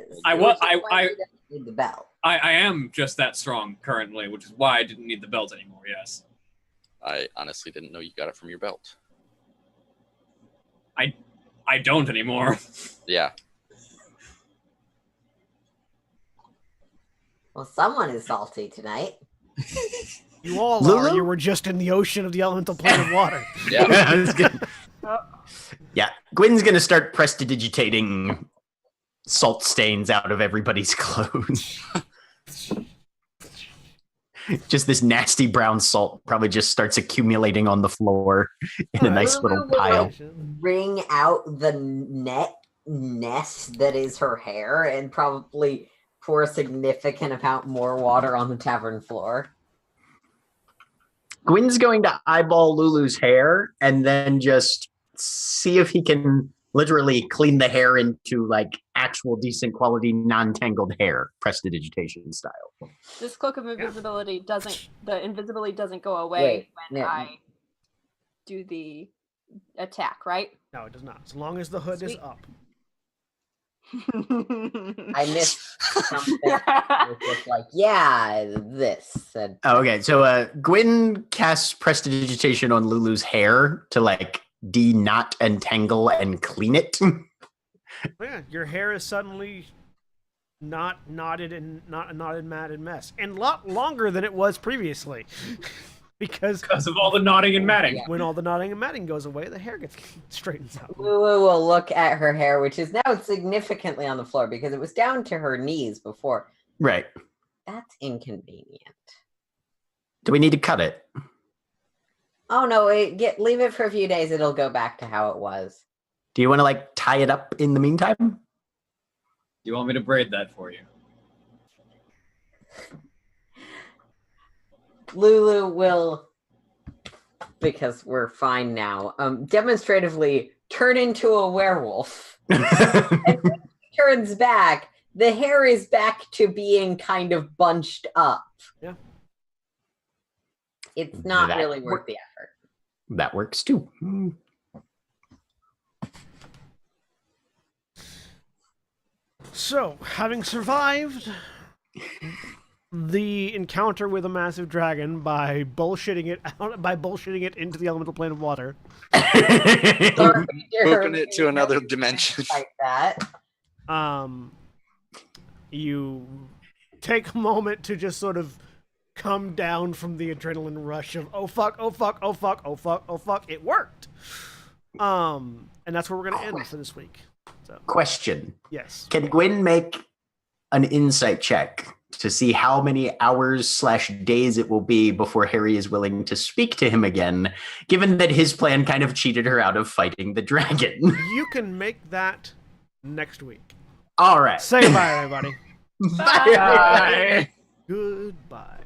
is. I which wa- is I- why I- he doesn't need the belt. I am just that strong currently, which is why I didn't need the belt anymore, yes. I honestly didn't know you got it from your belt. I don't anymore. Yeah. Well, someone is salty tonight. You all Lulu? are. You were just in the ocean of the elemental plane of water. Yeah. I was gonna- yeah. Gwen's gonna start prestidigitating salt stains out of everybody's clothes. Just this nasty brown salt probably just starts accumulating on the floor in a nice Lulu little would, pile. like, wring out the nest that is her hair and probably pour a significant amount more water on the tavern floor. Gwen's going to eyeball Lulu's hair and then just see if he can literally clean the hair into like actual decent quality non-tangled hair, prestidigitation style. This cloak of invisibility the invisibility doesn't go away when yeah. I do the attack, right? No, it does not. As long as the hood is Sweet. up. I missed something. It was just like, yeah, this. And Okay, so Gwyn casts prestidigitation on Lulu's hair to like de-knot and tangle and clean it. Yeah, your hair is suddenly not knotted and not a knotted, matted mess, and a lot longer than it was previously. Because of all the nodding and matting. when all the knotting and matting goes away, the hair gets straightens out. Lulu will look at her hair, which is now significantly on the floor because it was down to her knees before. Right. That's inconvenient. Do we need to cut it? Oh no, leave it for a few days. It'll go back to how it was. Do you want to like tie it up in the meantime? You want me to braid that for you? Lulu will, because we're fine now, demonstratively turn into a werewolf. And when she turns back, the hair is back to being kind of bunched up. Yeah. It's not That really worth the effort. That works too. So, having survived the encounter with a massive dragon by bullshitting it into the elemental plane of water. Moving it to another dimension. Like that. You take a moment to just sort of come down from the adrenaline rush of oh fuck, it worked. And that's where we're gonna end for this week. So, Question. yes. Can Gwyn make an insight check to see how many hours/days it will be before Harry is willing to speak to him again, given that his plan kind of cheated her out of fighting the dragon? You can make that next week. All right. Say bye, everybody. Bye. Goodbye.